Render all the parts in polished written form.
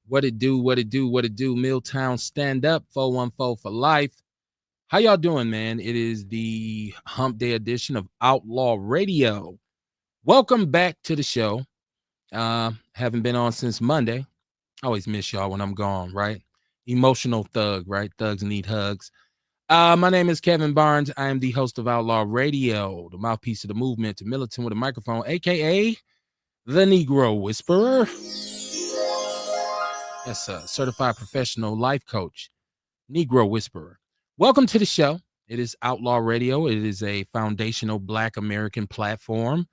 What it do, what it do, what it do. Milltown stand up, 414 for life. How y'all doing, man? It is the hump day edition of Outlaw Radio. Welcome back to the show. Haven't been on since Monday. I always miss y'all when I'm gone, right? Emotional thug, right? Thugs need hugs. My name is Kevin Barnes. I am the host of Outlaw Radio, the mouthpiece of the movement, the militant with a microphone, aka the Negro Whisperer. Yes, a certified professional life coach, Negro Whisperer. Welcome to the show. It is Outlaw Radio. It is a foundational Black American platform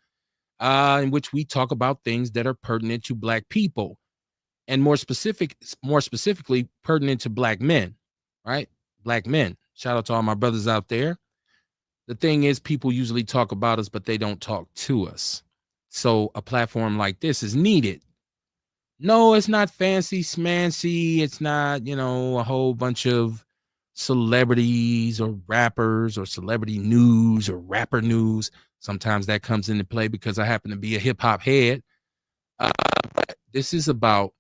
in which we talk about things that are pertinent to Black people, and more specifically, pertinent to Black men. Right, Black men. Shout out to all my brothers out there. The thing is, people usually talk about us, but they don't talk to us. So a platform like this is needed. No, it's not fancy smancy. It's not, a whole bunch of celebrities or rappers or celebrity news or rapper news. Sometimes that comes into play because I happen to be a hip hop head. But this is about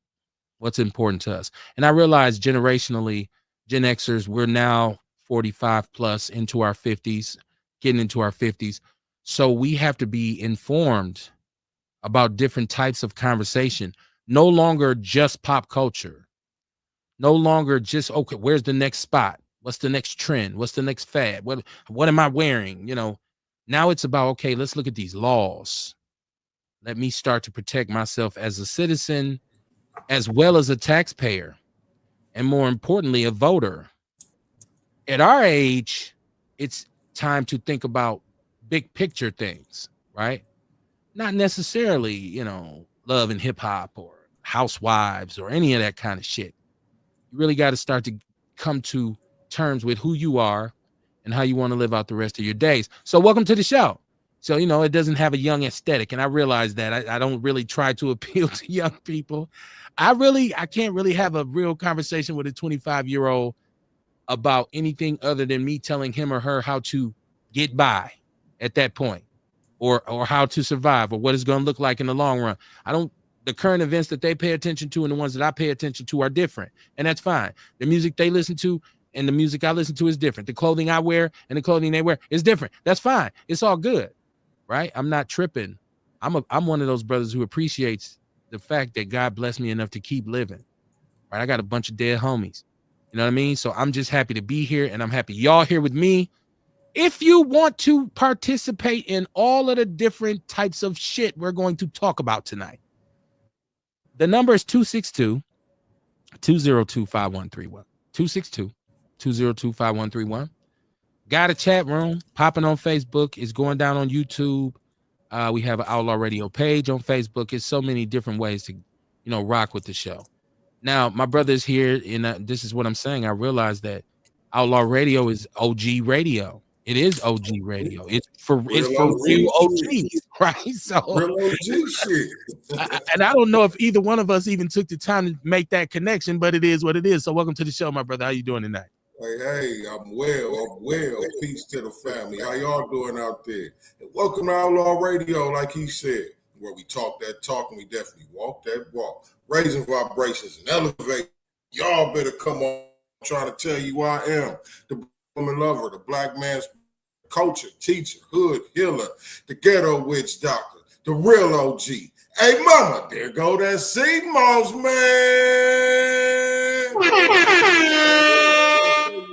what's important to us. And I realize generationally, Gen Xers, we're now 45 plus into our 50s, getting into our 50s. So we have to be informed about different types of conversation. No longer just pop culture. No longer just, okay, where's the next spot? What's the next trend? What's the next fad? What am I wearing? Now it's about, okay, let's look at these laws. Let me start to protect myself as a citizen, as well as a taxpayer, and more importantly, a voter. At our age, it's time to think about big picture things, right? Not necessarily, love and hip hop or housewives or any of that kind of shit. You really got to start to come to terms with who you are and how you want to live out the rest of your days. So welcome to the show. So, it doesn't have a young aesthetic. And I realize that I don't really try to appeal to young people. I can't really have a real conversation with a 25-year-old about anything other than me telling him or her how to get by at that point, or how to survive, or what it's going to look like in the long run. The current events that they pay attention to and the ones that I pay attention to are different. And that's fine. The music they listen to and the music I listen to is different. The clothing I wear and the clothing they wear is different. That's fine. It's all good. Right? I'm not tripping. I'm one of those brothers who appreciates the fact that God blessed me enough to keep living. Right? I got a bunch of dead homies. You know what I mean? So I'm just happy to be here, and I'm happy y'all here with me. If you want to participate in all of the different types of shit we're going to talk about tonight, the number is 262-202-5131. 262-202-5131. Got a chat room popping on Facebook. It's going down on YouTube. We have an Outlaw Radio page on Facebook. It's so many different ways to, rock with the show. Now, my brother's here, and this is what I'm saying. I realize that Outlaw Radio is OG radio. It is OG radio. It's for real OGs, right? So real OG shit. And I don't know if either one of us even took the time to make that connection, but it is what it is. So welcome to the show, my brother. How you doing tonight? Hey, I'm well. Peace to the family. How y'all doing out there? And welcome to Outlaw Radio, like he said, where we talk that talk and we definitely walk that walk. Raising vibrations and elevate. Y'all better come on. I'm trying to tell you who I am. The woman lover, the Black man's culture, teacher, hood, healer, the ghetto witch doctor, the real OG. Hey, mama, there go that CMOS, man.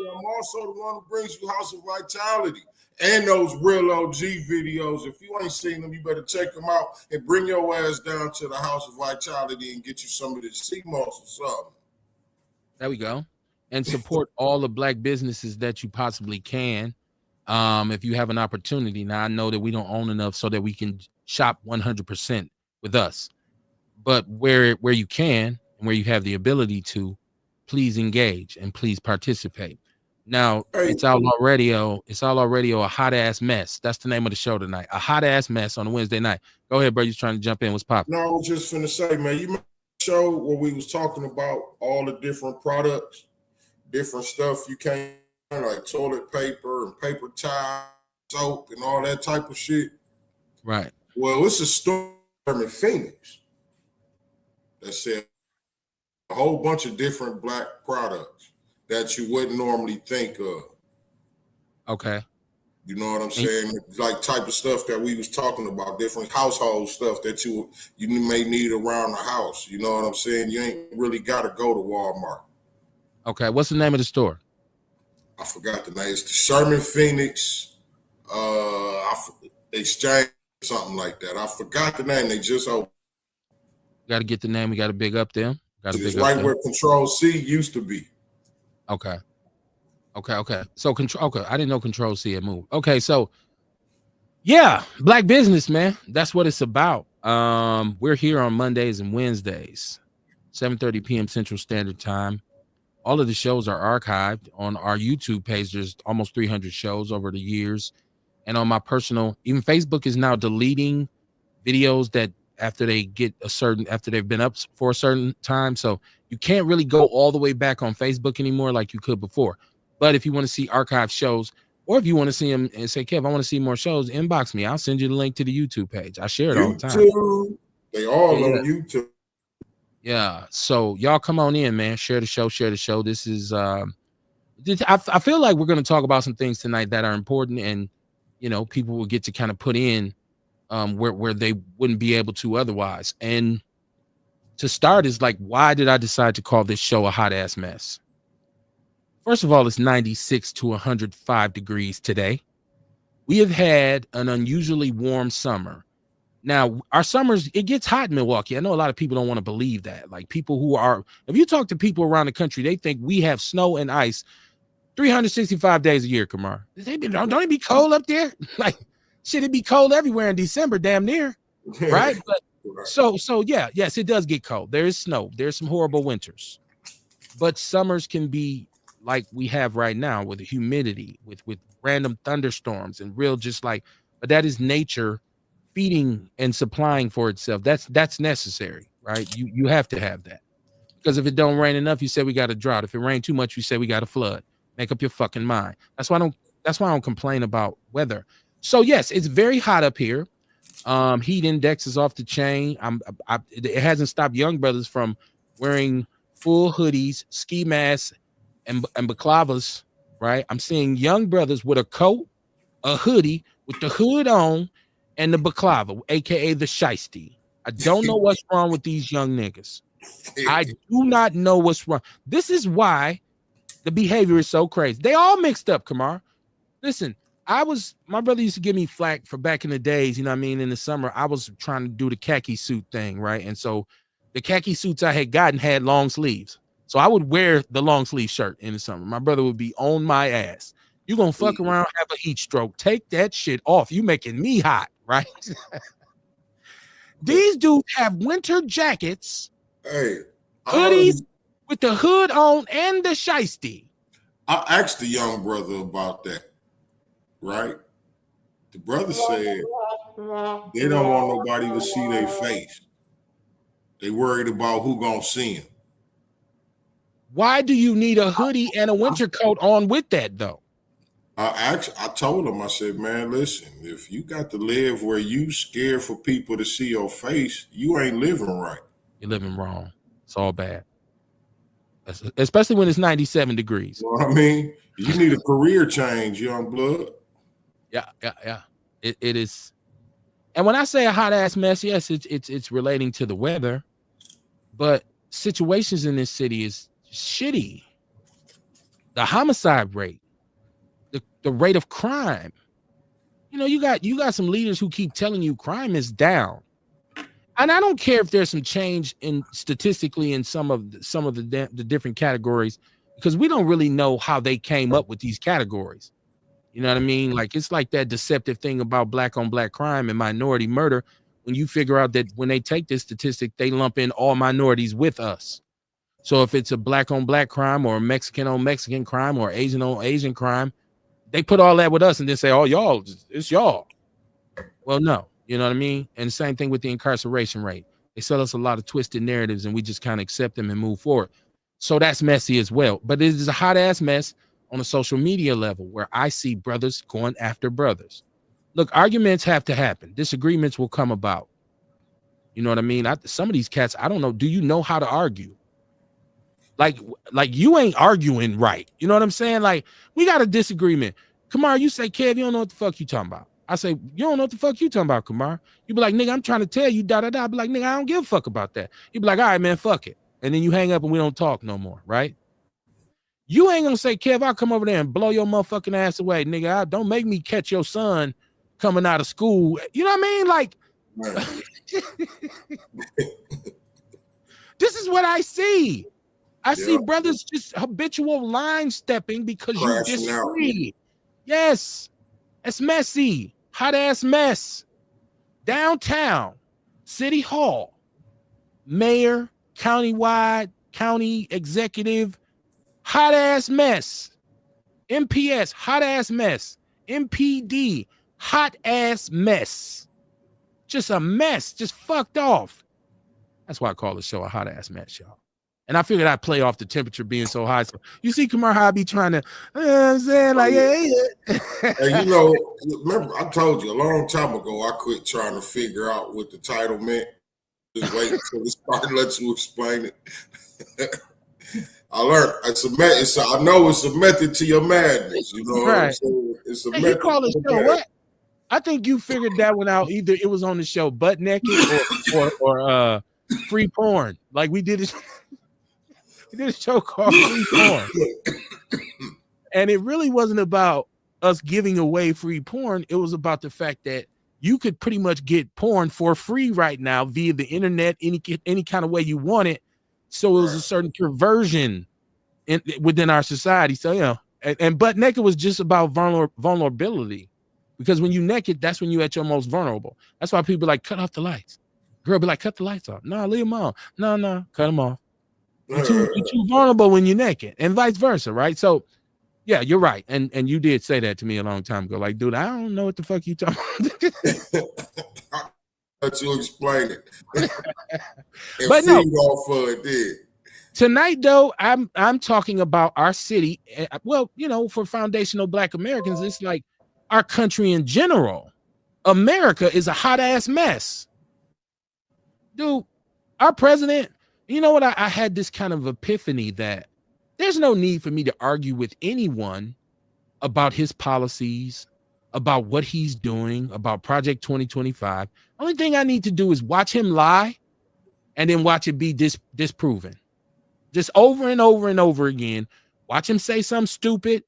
I'm also the one who brings you House of Vitality and those real OG videos. If you ain't seen them, you better check them out and bring your ass down to the House of Vitality and get you some of this CMOS or something. There we go. And support all the Black businesses that you possibly can. If you have an opportunity. Now, I know that we don't own enough so that we can shop 100% with us, but where you can and where you have the ability to, please engage and please participate. Now, It's Outlaw Radio. It's Outlaw Radio, a hot ass mess. That's the name of the show tonight. A hot ass mess on a Wednesday night. Go ahead, bro. You're trying to jump in. What's popping? No, I was just finna say, man, you remember the show where we was talking about all the different products, different stuff you can, like toilet paper and paper towel, soap, and all that type of shit. 'Right. Well, it's a storm in Phoenix that said a whole bunch of different black products that you wouldn't normally think of. Okay. You know what I'm saying? Like type of stuff that we was talking about, different household stuff that you may need around the house. You know what I'm saying? You ain't really got to go to Walmart. Okay. What's the name of the store? I forgot the name. It's the Sherman Phoenix Exchange, something like that. I forgot the name. They just opened. Got to get the name. We got to big up them. Got to It's big up right them. where Control C used to be. Okay. So control. Okay, I didn't know Control C had moved. Okay, so yeah, black business, man. That's what it's about. We're here on Mondays and Wednesdays, 7:30 p.m. Central Standard Time. All of the shows are archived on our YouTube page. There's almost 300 shows over the years, and on my personal, even Facebook is now deleting videos that after they've been up for a certain time. So you can't really go all the way back on Facebook anymore like you could before. But if you want to see archived shows, or if you want to see them and say, Kev, I want to see more shows, inbox me. I'll send you the link to the YouTube page. I share it all the time. They all on YouTube. Yeah. So y'all come on in, man. Share the show. This is I feel like we're going to talk about some things tonight that are important, and people will get to kind of put in where they wouldn't be able to otherwise. And to start is like, why did I decide to call this show a hot ass mess? First of all, it's 96 to 105 degrees today. We have had an unusually warm summer. Now, our summers, it gets hot in Milwaukee. I know a lot of people don't want to believe that. Like people if you talk to people around the country, they think we have snow and ice 365 days a year, Kamar. Don't it be cold up there? Like, shit, it be cold everywhere in December, damn near. Right? But yes, it does get cold. There is snow. There's some horrible winters. But summers can be like we have right now, with the humidity, with random thunderstorms and but that is nature feeding and supplying for itself. That's necessary, right? You have to have that, because if it don't rain enough, you say we got a drought. If it rain too much, you say we got a flood. Make up your fucking mind. That's why I don't complain about weather. So yes, it's very hot up here. Heat index is off the chain. It hasn't stopped young brothers from wearing full hoodies, ski masks, and balaclavas, right? I'm seeing young brothers with a coat, a hoodie with the hood on, and the balaclava, aka the shiesty. I don't know what's wrong with these young niggas. I do not know what's wrong. This is why the behavior is so crazy. They all mixed up, Kamar. Listen, my brother used to give me flack for back in the days, you know what I mean? In the summer, I was trying to do the khaki suit thing, right? And so the khaki suits I had gotten had long sleeves. So I would wear the long sleeve shirt in the summer. My brother would be on my ass. You gonna fuck around, have a heat stroke. Take that shit off. You making me hot, right? These dudes have winter jackets, hoodies with the hood on and the shiesty. I asked the young brother about that, right? The brother said they don't want nobody to see their face. They worried about who gonna see them. Why do you need a hoodie and a winter coat on with that, though? I told him, I said, man, listen, if you got to live where you scared for people to see your face, you ain't living right. You're living wrong. It's all bad. Especially when it's 97 degrees. You know what I mean? You need a career change, young blood. Yeah. It is. And when I say a hot ass mess, yes, it's relating to the weather, but situations in this city is shitty. The homicide rate, the rate of crime. You got some leaders who keep telling you crime is down. And I don't care if there's some change in statistically in some of the different categories, because we don't really know how they came up with these categories. You know what I mean? Like, it's like that deceptive thing about black on black crime and minority murder. When you figure out that when they take this statistic, they lump in all minorities with us. So if it's a black on black crime or a Mexican on Mexican crime or Asian on Asian crime, they put all that with us and then say, oh, y'all, it's y'all. Well, no. You know what I mean? And the same thing with the incarceration rate. They sell us a lot of twisted narratives and we just kind of accept them and move forward. So that's messy as well. But it is a hot ass mess on a social media level where I see brothers going after brothers. Look, arguments have to happen. Disagreements will come about. You know what I mean? Some of these cats, I don't know. Do you know how to argue? Like, like you ain't arguing right. You know what I'm saying? Like, we got a disagreement. Kamar, you say, Kev, you don't know what the fuck you talking about. I say, you don't know what the fuck you talking about, Kamar. You be like, nigga, I'm trying to tell you, da da da. I be like, nigga, I don't give a fuck about that. You be like, all right, man, fuck it. And then you hang up and we don't talk no more, right? You ain't gonna say, Kev, I'll come over there and blow your motherfucking ass away, nigga. Don't make me catch your son coming out of school. You know what I mean? Like, this is what I see. I see brothers just habitual line stepping because you disagree. Yes, it's messy, hot ass mess. Downtown, City Hall, mayor, countywide, county executive, hot ass mess. MPS, hot ass mess. MPD, hot ass mess. Just a mess, just fucked off. That's why I call the show a hot ass mess, y'all. And I figured I'd play off the temperature being so high. So you see Kamar how I be trying to, you know what I'm saying? Like, And you know, remember, I told you a long time ago, I quit trying to figure out what the title meant. Just wait until this part lets you explain it. I learned I know it's a method to your madness. You know what I'm saying? It's a method. He called the show what? I think you figured that one out. Either it was on the show Butt Naked or Free Porn. Like we did it. We did a show called Free Porn. And it really wasn't about us giving away free porn. It was about the fact that you could pretty much get porn for free right now via the internet, any kind of way you want it. So it was a certain perversion within our society. So, you know, and Butt Naked was just about vulnerability. Because when you naked, that's when you're at your most vulnerable. That's why people like, cut off the lights. Girl be like, cut the lights off. No, leave them on. No, cut them off. You're too vulnerable when you're naked, and vice versa, right? So, yeah, you're right, and you did say that to me a long time ago. Like, dude, I don't know what the fuck you talking about. Let you explain it. But no, off of it did. Tonight, though, I'm talking about our city. Well, you know, for foundational Black Americans, it's like our country in general. America is a hot ass mess, dude. Our president. You know what? I had this kind of epiphany that there's no need for me to argue with anyone about his policies, about what he's doing, about Project 2025. Only thing I need to do is watch him lie and then watch it be disproven. Just over and over and over again. Watch him say something stupid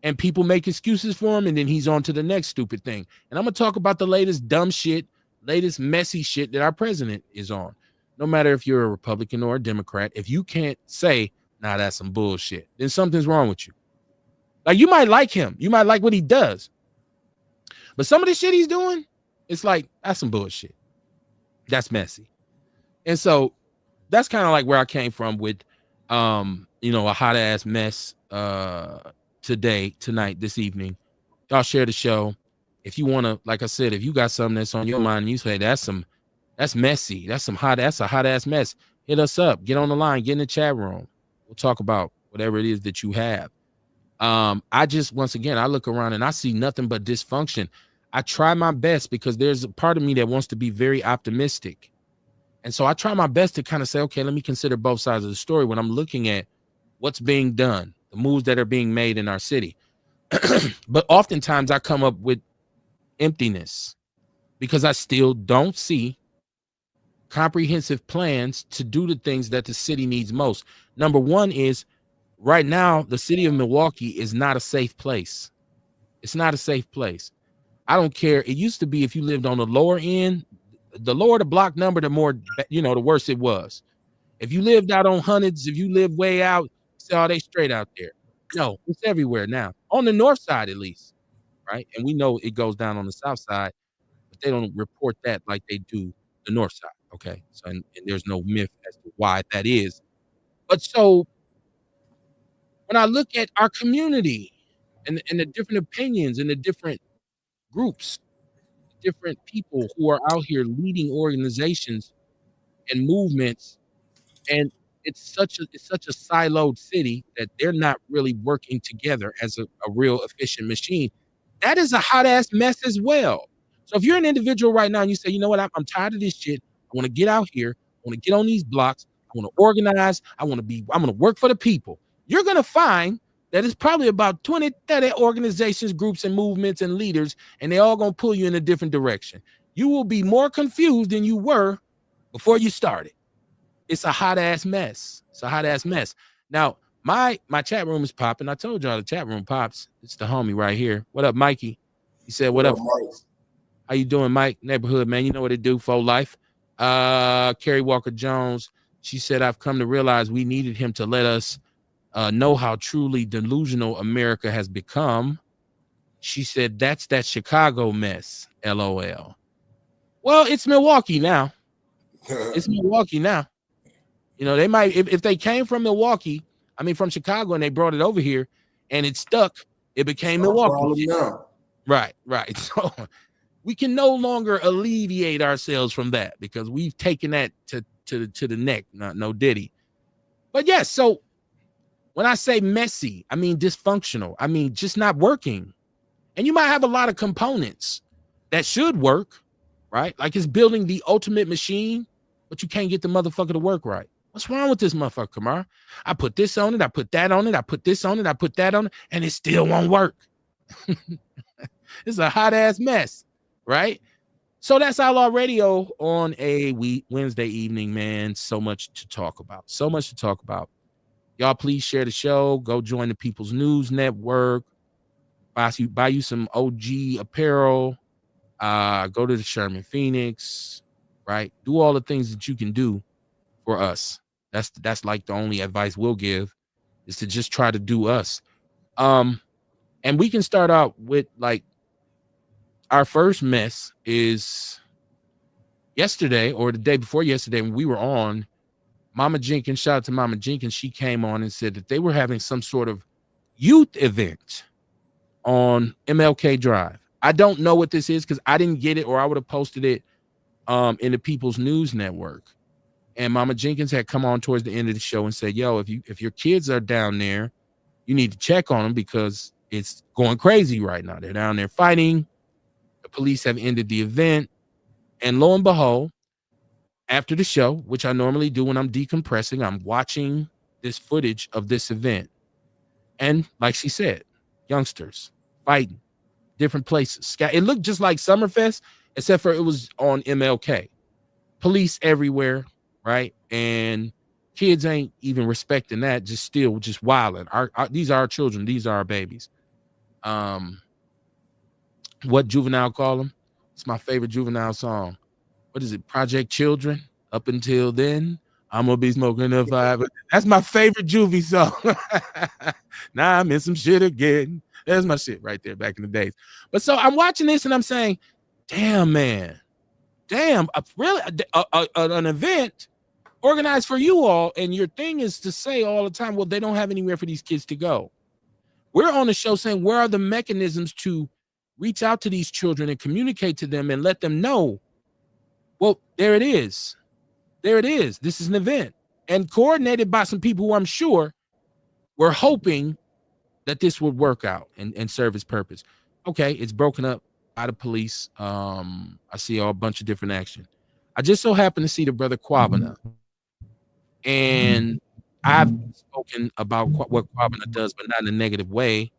and people make excuses for him, and then he's on to the next stupid thing. And I'm going to talk about the latest dumb shit, latest messy shit that our president is on. No matter if you're a Republican or a Democrat, if you can't say, nah, that's some bullshit, then something's wrong with you. Like, you might like him. You might like what he does. But some of the shit he's doing, it's like, that's some bullshit. That's messy. And so that's kind of like where I came from with, you know, a hot ass mess tonight, this evening. Y'all share the show. If you want to, like I said, if you got something that's on your mind and you say, that's messy. That's a hot ass mess. Hit us up. Get on the line. Get in the chat room. We'll talk about whatever it is that you have. I just, once again, I look around and I see nothing but dysfunction. I try my best because there's a part of me that wants to be very optimistic. And so I try my best to kind of say, okay, let me consider both sides of the story when I'm looking at what's being done, the moves that are being made in our city. But oftentimes I come up with emptiness because I still don't see comprehensive plans to do the things that the city needs most. Number one is right now, the city of Milwaukee is not a safe place. It's not a safe place. I don't care. It used to be if you lived on the lower end, the lower the block number, the more, you know, the worse it was. If you lived out on Hundreds, if you live way out, say, oh, they straight out there. No, it's everywhere now. On the north side, at least, right? And we know it goes down on the south side, but they don't report that like they do the north side. Okay, so and there's no myth as to why that is. But so when I look at our community and the different opinions and the different groups, different people who are out here leading organizations and movements, and it's such a siloed city that they're not really working together as a real efficient machine. That is a hot ass mess as well. So if you're an individual right now and you say, you know what, I'm tired of this shit. I want to get out here. I want to get on these blocks. I want to organize. I'm going to work for the people. You're going to find that it's probably about 20, 30 organizations, groups, and movements and leaders, and they all going to pull you in a different direction. You will be more confused than you were before you started. It's a hot ass mess. It's a hot ass mess. Now, my chat room is popping. I told y'all the chat room pops. It's the homie right here. What up, Mikey? He said, what up, Mike? How you doing, Mike? Neighborhood, man. You know what it do, for life. Carrie Walker Jones, she said, I've come to realize we needed him to let us know how truly delusional America has become. She said, that's that Chicago mess, LOL. Well, it's Milwaukee now. It's Milwaukee now. You know, they might, if they came from Milwaukee, I mean, from Chicago, and they brought it over here and it stuck, it became Milwaukee. Right. So we can no longer alleviate ourselves from that because we've taken that to the neck. No diddy. But yes, so when I say messy, I mean dysfunctional. I mean just not working. And you might have a lot of components that should work, right? Like it's building the ultimate machine, but you can't get the motherfucker to work right. What's wrong with this motherfucker, Kamar? I put this on it, I put that on it, I put this on it, I put that on it, and it still won't work. It's a hot ass mess, right? So that's Outlaw Radio on a Wednesday evening, man. So much to talk about. So much to talk about. Y'all please share the show. Go join the People's News Network. Buy you some OG apparel. Go to the Sherman Phoenix, right? Do all the things that you can do for us. That's like the only advice we'll give is to just try to do us. And we can start out with like our first mess is yesterday or the day before yesterday when we were on. Mama Jenkins, shout out to Mama Jenkins. She came on and said that they were having some sort of youth event on MLK Drive. I don't know what this is because I didn't get it or I would have posted it in the People's News Network. And Mama Jenkins had come on towards the end of the show and said, yo, if your kids are down there, you need to check on them because it's going crazy right now. They're down there fighting. The police have ended the event. And lo and behold, after the show, which I normally do when I'm decompressing, I'm watching this footage of this event. And like she said, youngsters fighting, different places. It looked just like Summerfest, except for it was on MLK. Police everywhere, right? And kids ain't even respecting that, just wilding. These are our children. These are our babies. What Juvenile call them? It's my favorite Juvenile song. What is it? Project Children. Up until then, I'm gonna be smoking a five. That's my favorite Juvie song. Now I'm in some shit again. There's my shit right there back in the days. But so I'm watching this and I'm saying, damn, man. Damn, really an event organized for you all, and your thing is to say all the time, well, they don't have anywhere for these kids to go. We're on the show saying, where are the mechanisms to reach out to these children and communicate to them and let them know, well, there it is. There it is. This is an event and coordinated by some people who I'm sure were hoping that this would work out and serve its purpose. Okay, it's broken up by the police. I see a bunch of different action. I just so happen to see the brother Kwabena. And I've spoken about what Kwabena does, but not in a negative way.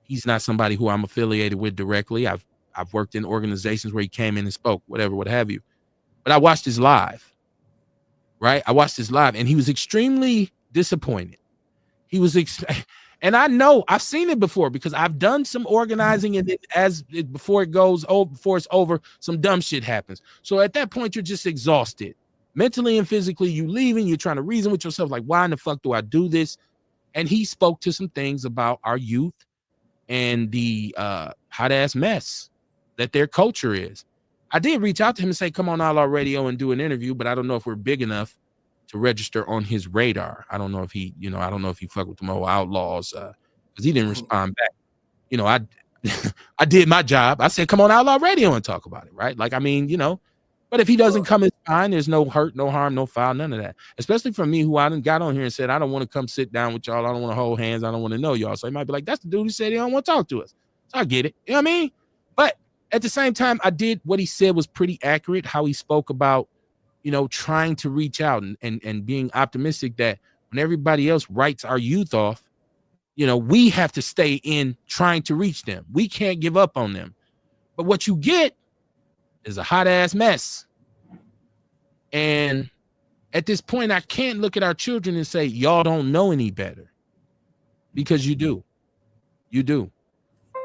He's not somebody who I'm affiliated with directly. I've worked in organizations where he came in and spoke, whatever, what have you. But I watched his live, right? I watched his live, and he was extremely disappointed. He was, and I know I've seen it before because I've done some organizing, and before it's over, some dumb shit happens. So at that point, you're just exhausted. Mentally and physically, you leaving, you're trying to reason with yourself, like, why in the fuck do I do this? And he spoke to some things about our youth and the hot ass mess that their culture is. I did reach out to him and say, come on Outlaw Radio and do an interview, but I don't know if we're big enough to register on his radar. I don't know if he, I don't know if he fucked with them old outlaws because he didn't respond back. I did my job. I said, come on Outlaw Radio and talk about it, right? Like, I mean, but if he doesn't come, it's fine. There's no hurt, no harm, no foul, none of that. Especially for me, who I done got on here and said, I don't want to come sit down with y'all. I don't want to hold hands. I don't want to know y'all. So he might be like, that's the dude who said he don't want to talk to us. So I get it. You know what I mean? But at the same time, I did what he said was pretty accurate, how he spoke about trying to reach out and being optimistic that when everybody else writes our youth off, we have to stay in trying to reach them. We can't give up on them. But what you get is a hot ass mess. And at this point, I can't look at our children and say, y'all don't know any better. Because you do. You do.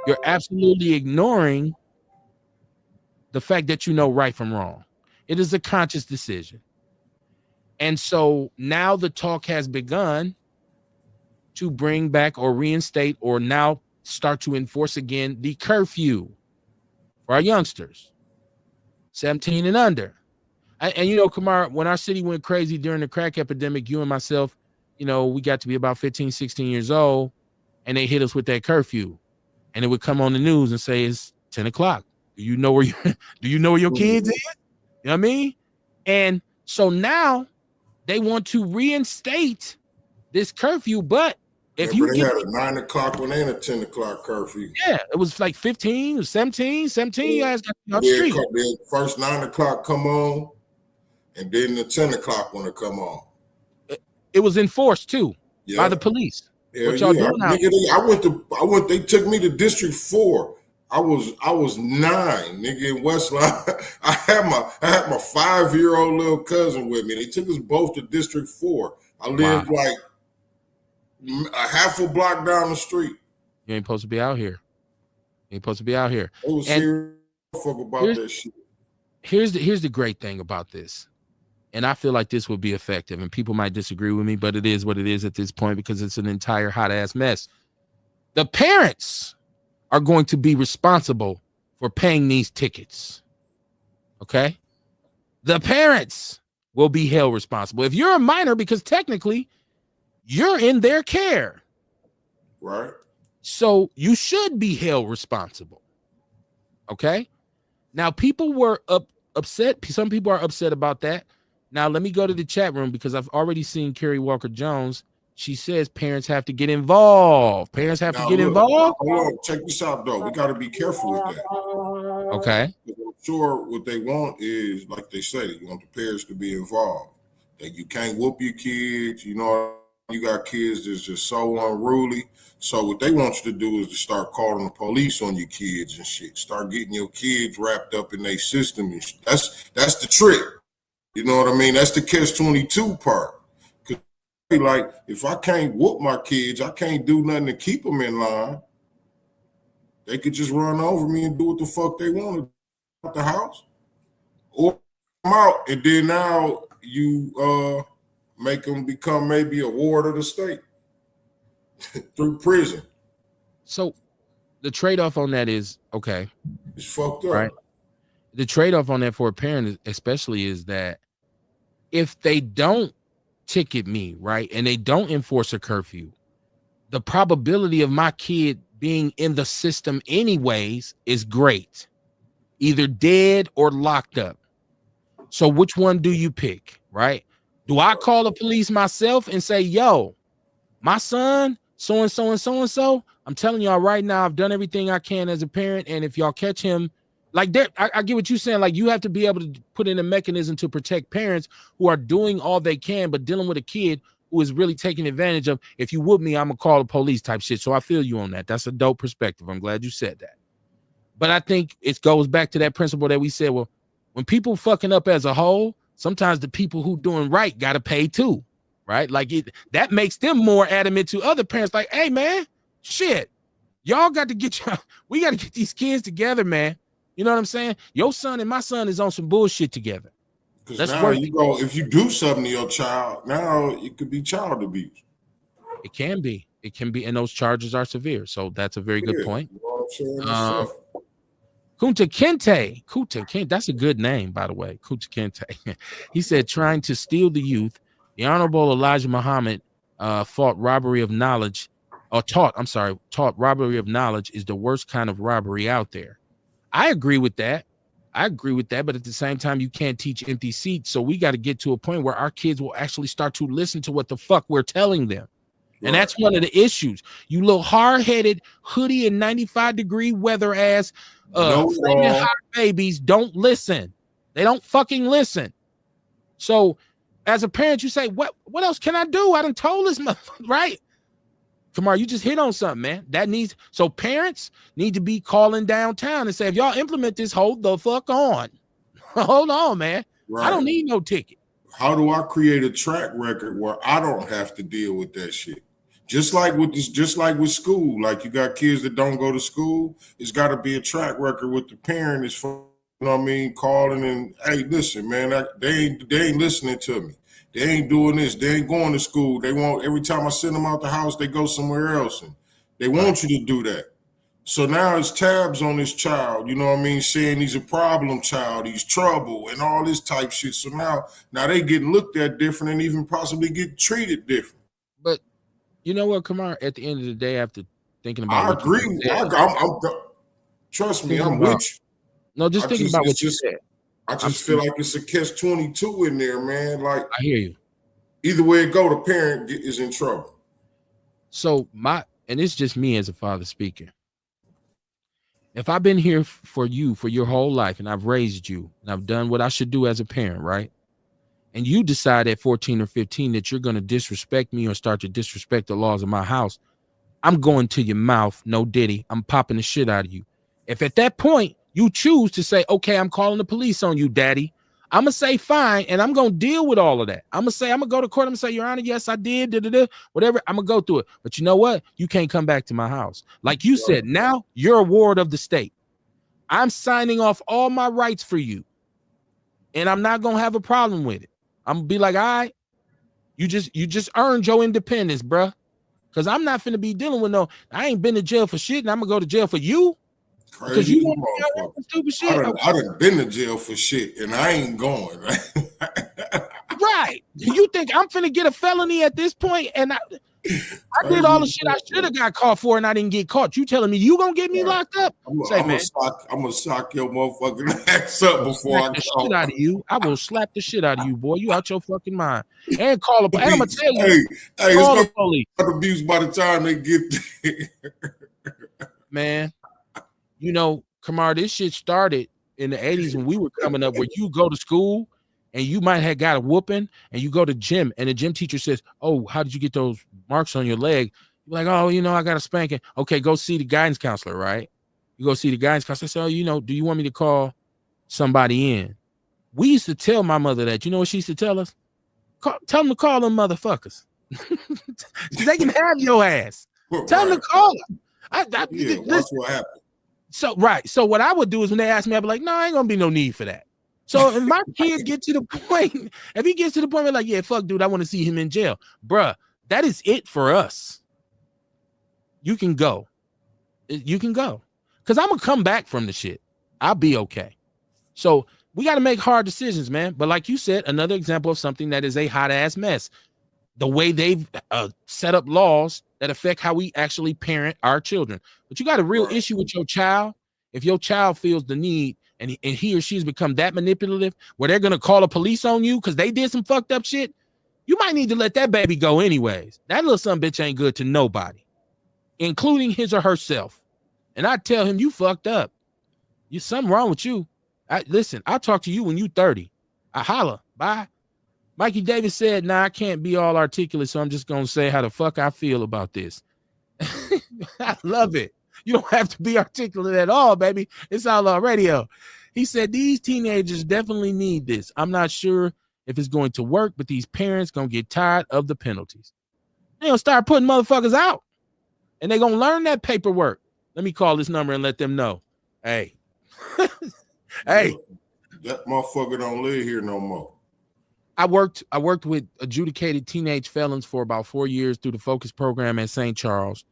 You're absolutely ignoring the fact that you know right from wrong. It is a conscious decision. And so now the talk has begun to bring back or reinstate or now start to enforce again the curfew for our youngsters, 17 and under. And Kamar, when our city went crazy during the crack epidemic, you and myself, we got to be about 15, 16 years old, and they hit us with that curfew. And it would come on the news and say it's 10 o'clock. Do you know where your kids is? You know what I mean? And so now they want to reinstate this curfew, but if they had a 9 o'clock one and a 10 o'clock curfew. Yeah, it was like 15 or 17. You guys got on the street. The first 9 o'clock come on, and then the 10 o'clock one to come on. It was enforced too by the police. Yeah, what y'all doing now? They took me to District 4. I was 9, nigga, in Westline. I had my 5-year-old little cousin with me. They took us both to District 4. I lived like a half a block down the street. You ain't supposed to be out here. You ain't supposed to be out here. It was serious fuck about that shit. Here's the great thing about this. And I feel like this will be effective, and people might disagree with me, but it is what it is at this point because it's an entire hot ass mess. The parents are going to be responsible for paying these tickets. Okay? The parents will be held responsible. If you're a minor, because technically you're in their care. Right. So you should be held responsible. Okay? Now, people were upset. Some people are upset about that. Now, let me go to the chat room because I've already seen Kerry Walker-Jones. She says parents have to get involved. Parents have to get involved. Hold on, check this out, though. We got to be careful with that. Okay. I'm sure what they want is, like they say, they want the parents to be involved. That you can't whoop your kids. You got kids that's just so unruly. So what they want you to do is to start calling the police on your kids and shit. Start getting your kids wrapped up in their system. And that's the trick. You know what I mean? That's the catch-22 part. Because, like, if I can't whoop my kids, I can't do nothing to keep them in line. They could just run over me and do what the fuck they want to do at the house. Or come out, and then now you make them become maybe a ward of the state through prison. So the trade-off on that is, okay. It's fucked up. Right? The trade-off on that for a parent especially is that if they don't ticket me, right, and they don't enforce a curfew, the probability of my kid being in the system anyways is great, either dead or locked up. So which one do you pick, right? Do I call the police myself and say, yo, my son, so-and-so and so-and-so, I'm telling y'all right now, I've done everything I can as a parent, and if y'all catch him, like that, I get what you're saying. Like, you have to be able to put in a mechanism to protect parents who are doing all they can, but dealing with a kid who is really taking advantage of, if you whoop me, I'm going to call the police type shit. So I feel you on that. That's a dope perspective. I'm glad you said that. But I think it goes back to that principle that we said, well, when people fucking up as a whole, sometimes the people who doing right got to pay too, right? Like that makes them more adamant to other parents. Like, hey, man, shit, y'all got to we got to get these kids together, man. You know what I'm saying? Your son and my son is on some bullshit together. Because now if you do something to your child, now it could be child abuse. It can be, and those charges are severe. So that's a very good point. You know what I'm saying? Kunta Kinte, that's a good name, by the way. Kunta Kinte. He said, trying to steal the youth. The Honorable Elijah Muhammad taught robbery of knowledge is the worst kind of robbery out there. I agree with that. But at the same time, you can't teach empty seats. So we got to get to a point where our kids will actually start to listen to what the fuck we're telling them. Right. And that's one of the issues. You little hard-headed hoodie and 95-degree weather ass hot babies don't listen. They don't fucking listen. So as a parent, you say, what else can I do? I done told this right? Kamar, you just hit on something, man. So parents need to be calling downtown and say, if y'all implement this, hold the fuck on. Hold on, man. Right. I don't need no ticket. How do I create a track record where I don't have to deal with that shit? Just like with school, like you got kids that don't go to school, it's got to be a track record with the parent is, you know what I mean, calling and, hey, listen, man, they ain't listening to me. They ain't doing this. They ain't going to school. They want, every time I send them out the house, they go somewhere else, and they want you to do that. So now it's tabs on this child, you know what I mean, saying he's a problem child, he's trouble, and all this type shit. So now they getting looked at different and even possibly get treated different. But you know what, Kamar? At the end of the day, after thinking about, I agree. Trust me, I'm with you. No, just thinking about what you said. I just feel like it's a catch-22 in there, man. Like, I hear you. Either way it go, the parent is in trouble. So and it's just me as a father speaking. If I've been here for you for your whole life and I've raised you and I've done what I should do as a parent, right? And you decide at 14 or 15 that you're going to disrespect me or start to disrespect the laws of my house, I'm going to your mouth, no diddy. I'm popping the shit out of you. If at that point you choose to say, okay, I'm calling the police on you, daddy, I'm going to say fine, and I'm going to deal with all of that. I'm going to go to court. I'm going to say, Your Honor, yes, I did, whatever. I'm going to go through it. But you know what? You can't come back to my house. Like you said, now you're a ward of the state. I'm signing off all my rights for you, and I'm not going to have a problem with it. I'm going to be like, all right, you just earned your independence, bruh. Because I'm not finna be dealing with I ain't been to jail for shit, and I'm going to go to jail for you. Because you want to stupid shit. I done been to jail for shit, and I ain't going. Right. You think I'm finna get a felony at this point? And I did all the shit I should have got caught for, and I didn't get caught. You telling me you gonna get me locked up? I'm gonna sock your motherfucking ass up before I the shit out of you. I will slap the shit out of you, boy. You out your fucking mind. And call up. And I'm gonna tell you, call the police. Abuse by the time they get there. Man, you know, Kamar, this shit started in the 80s when we were coming up, where you go to school and you might have got a whooping, and you go to gym, and the gym teacher says, oh, how did you get those marks on your leg? You're like, oh, I got a spanking. Okay, go see the guidance counselor, right? You go see the guidance counselor. Say, oh, do you want me to call somebody in? We used to tell my mother that. You know what she used to tell us? Tell them to call them motherfuckers. They can have your ass. Tell them to call them. That's what happened. So what I would do is when they ask me, I'd be like, no, ain't gonna be no need for that. So if my kid gets to the point, if he gets to the point where like, yeah, fuck, dude, I want to see him in jail, bruh, that is it for us. You can go. Because I'm gonna come back from the shit. I'll be okay. So we got to make hard decisions, man. But like you said, another example of something that is a hot ass mess. The way they've set up laws that affect how we actually parent our children. But you got a real issue with your child. If your child feels the need and he or she's become that manipulative where they're going to call the police on you because they did some fucked up shit, you might need to let that baby go anyways. That little son bitch ain't good to nobody, including his or herself. And I tell him, you fucked up. You something wrong with you. Listen, I'll talk to you when you 30. I holla. Bye. Mikey Davis said, nah, I can't be all articulate, so I'm just going to say how the fuck I feel about this. I love it. You don't have to be articulate at all, baby. It's Outlaw Radio. He said, these teenagers definitely need this. I'm not sure if it's going to work, but these parents going to get tired of the penalties. They're going to start putting motherfuckers out, and they're going to learn that paperwork. Let me call this number and let them know. Hey. Hey. That motherfucker don't live here no more. I worked with adjudicated teenage felons for about 4 years through the Focus program at St. Charles.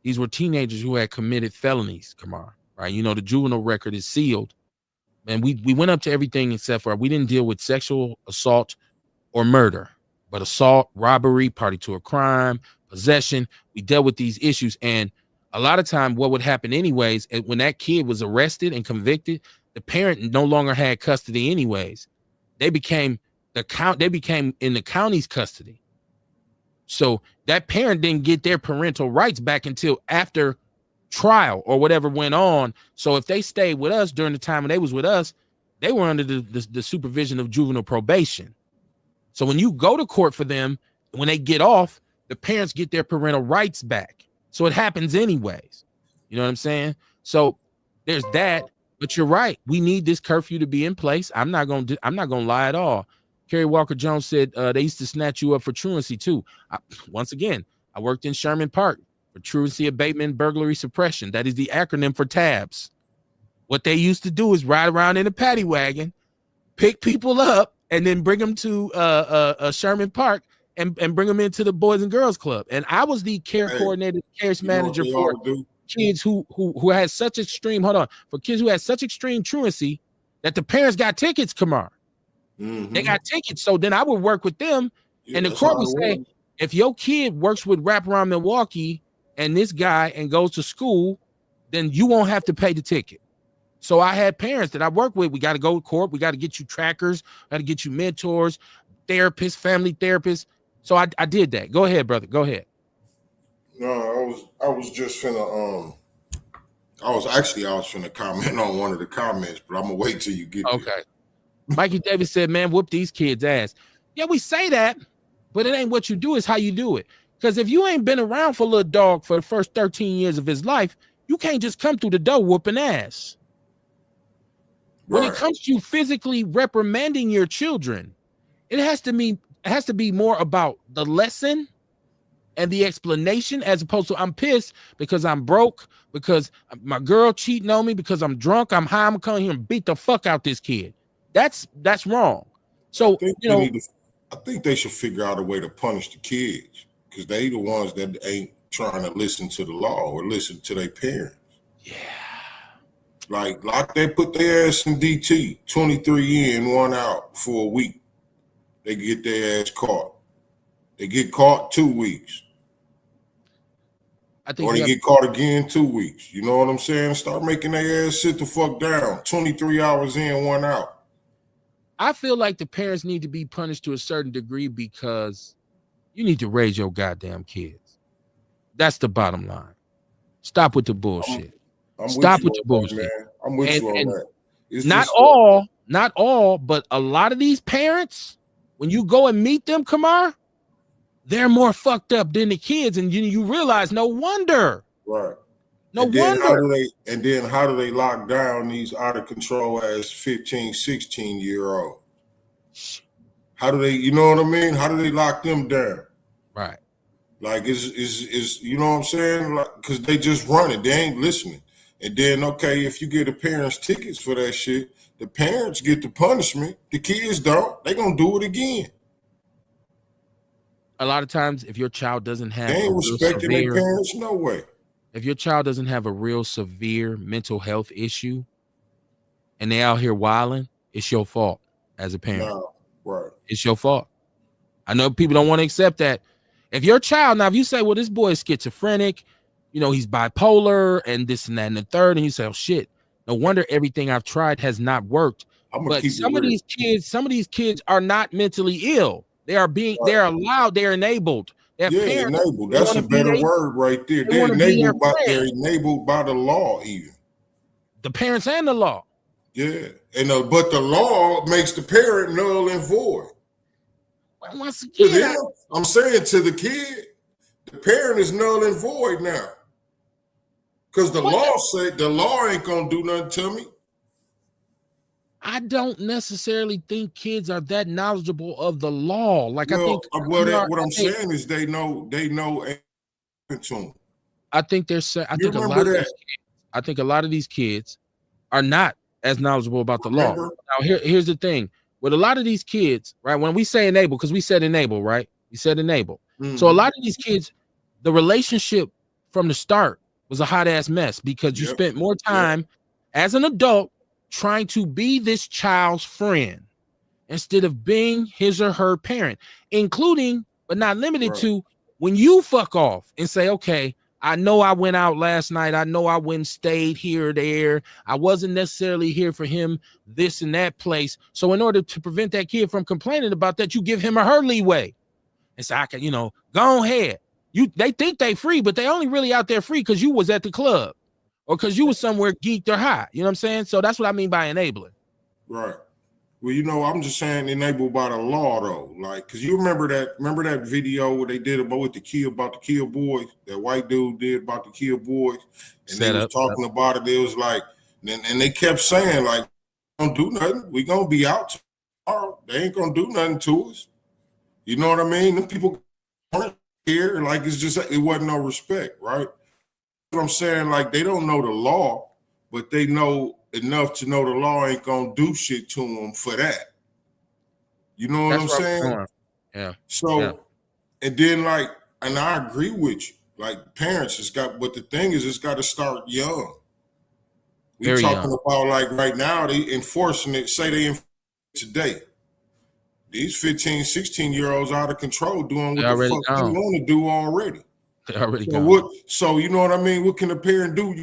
These were teenagers who had committed felonies, Kamar, right? The juvenile record is sealed. And we went up to everything except for we didn't deal with sexual assault or murder, but assault, robbery, party to a crime, possession. We dealt with these issues. And a lot of time what would happen anyways, when that kid was arrested and convicted, the parent no longer had custody anyways. They became in the county's custody. So that parent didn't get their parental rights back until after trial or whatever went on. So if they stayed with us during the time when they was with us, they were under the supervision of juvenile probation. So when you go to court for them, when they get off, the parents get their parental rights back. So it happens anyways. You know what I'm saying? So there's that. But you're right. We need this curfew to be in place. I'm not gonna lie at all. Kerry Walker Jones said they used to snatch you up for truancy too. Once again, I worked in Sherman Park for truancy abatement, burglary suppression. That is the acronym for TABS. What they used to do is ride around in a paddy wagon, pick people up, and then bring them to Sherman Park and bring them into the Boys and Girls Club. And I was the care coordinator, care manager for kids who had such extreme, for kids who had such extreme truancy that the parents got tickets, Kamar. Mm-hmm. They got tickets. So then I would work with them, and the court would say, if your kid works with Wraparound Milwaukee and this guy and goes to school, then you won't have to pay the ticket. So I had parents that I work with. We got to go to court. We got to get you trackers. Got to get you mentors, therapists, family therapists. So I did that. Go ahead, brother. Go ahead. No, I was just finna I was finna comment on one of the comments, but I'm gonna wait till you get okay. Mikey Davis said, "Man, whoop these kids' ass." Yeah, we say that, but it ain't what you do; it's how you do it. Because if you ain't been around for little dog for the first 13 years of his life, you can't just come through the door whooping ass. When it comes to physically reprimanding your children, it has to be more about the lesson and the explanation, as opposed to I'm pissed because I'm broke, because my girl cheating on me, because I'm drunk, I'm high, I'm coming here and beat the fuck out this kid. That's wrong. So I think they should figure out a way to punish the kids, because they the ones that ain't trying to listen to the law or listen to their parents. Yeah. Like they put their ass in DT, 23 in, 1 out for a week. They get their ass caught. They get caught 2 weeks. Or they get caught again 2 weeks. You know what I'm saying? Start making their ass sit the fuck down. 23 hours in, 1 out. I feel like the parents need to be punished to a certain degree, because you need to raise your goddamn kids. That's the bottom line. Stop with the bullshit. Stop with the bullshit. Man. I'm with you on that. It's not all, but a lot of these parents, when you go and meet them, Kamar, they're more fucked up than the kids, and you realize, no wonder. Right. No wonder. How do they lock down these out of control ass 15, 16-year-olds? How do they, you know what I mean? How do they lock them down? Right. Like is you know what I'm saying? Like, because they just run it. They ain't listening. And then, okay, if you get the parents tickets for that shit, the parents get the punishment. The kids don't. They gonna do it again. A lot of times, if your child doesn't have, they ain't respecting their parents, no way. If your child doesn't have a real severe mental health issue and they out here wilding, it's your fault as a parent. No, right. It's your fault. I know people don't want to accept that. If your child, now if you say, well, this boy is schizophrenic, you know, he's bipolar and this and that and the third, and you say, oh shit, no wonder everything I've tried has not worked. But some of these kids are not mentally ill. They are they're allowed, they're enabled. Enabled. That's a better word right there. They're enabled by the law, even. The parents and the law. Yeah. And but the law makes the parent null and void. Well, once again, I'm saying to the kid, the parent is null and void now. Because the law said the law ain't gonna do nothing to me. I don't necessarily think kids are that knowledgeable of the law. Like, I think what I'm saying is they know to them. I think I think a lot of these kids are not as knowledgeable about the law. Now, here's the thing. With a lot of these kids, right? When we say enable, because we said enable, right? We said enable. Mm-hmm. So a lot of these kids, the relationship from the start was a hot ass mess, because you spent more time as an adult trying to be this child's friend instead of being his or her parent, including, but not limited to, when you fuck off and say, okay, I know I went out last night. I know I went and stayed here or there. I wasn't necessarily here for him, this and that place. So in order to prevent that kid from complaining about that, you give him or her leeway. And say, I can, go ahead. They think they free, but they only really out there free because you was at the club or because you was somewhere geeked or high. You know what I'm saying? So that's what I mean by enabling. Right. Well, I'm just saying enabled by the law though. Like, cause you remember that video where they did about the kill boys, that white dude did about the kill boys, and they was talking about it. It was like, and they kept saying like, don't do nothing. We gonna be out tomorrow. They ain't gonna do nothing to us. You know what I mean? The people here, like it's just it wasn't no respect, right? What I'm saying, like they don't know the law, but they know enough to know the law ain't gonna do shit to them for that. You know what I'm saying? Yeah. So, and then like, and I agree with you. Like parents, but the thing is, it's got to start young. We Very talking young. about like right now, they enforcing it. Say they enforce it today. These 15, 16-year-olds out of control doing what the fuck they want to do already. They already so gone. So you know what I mean? What can a parent do?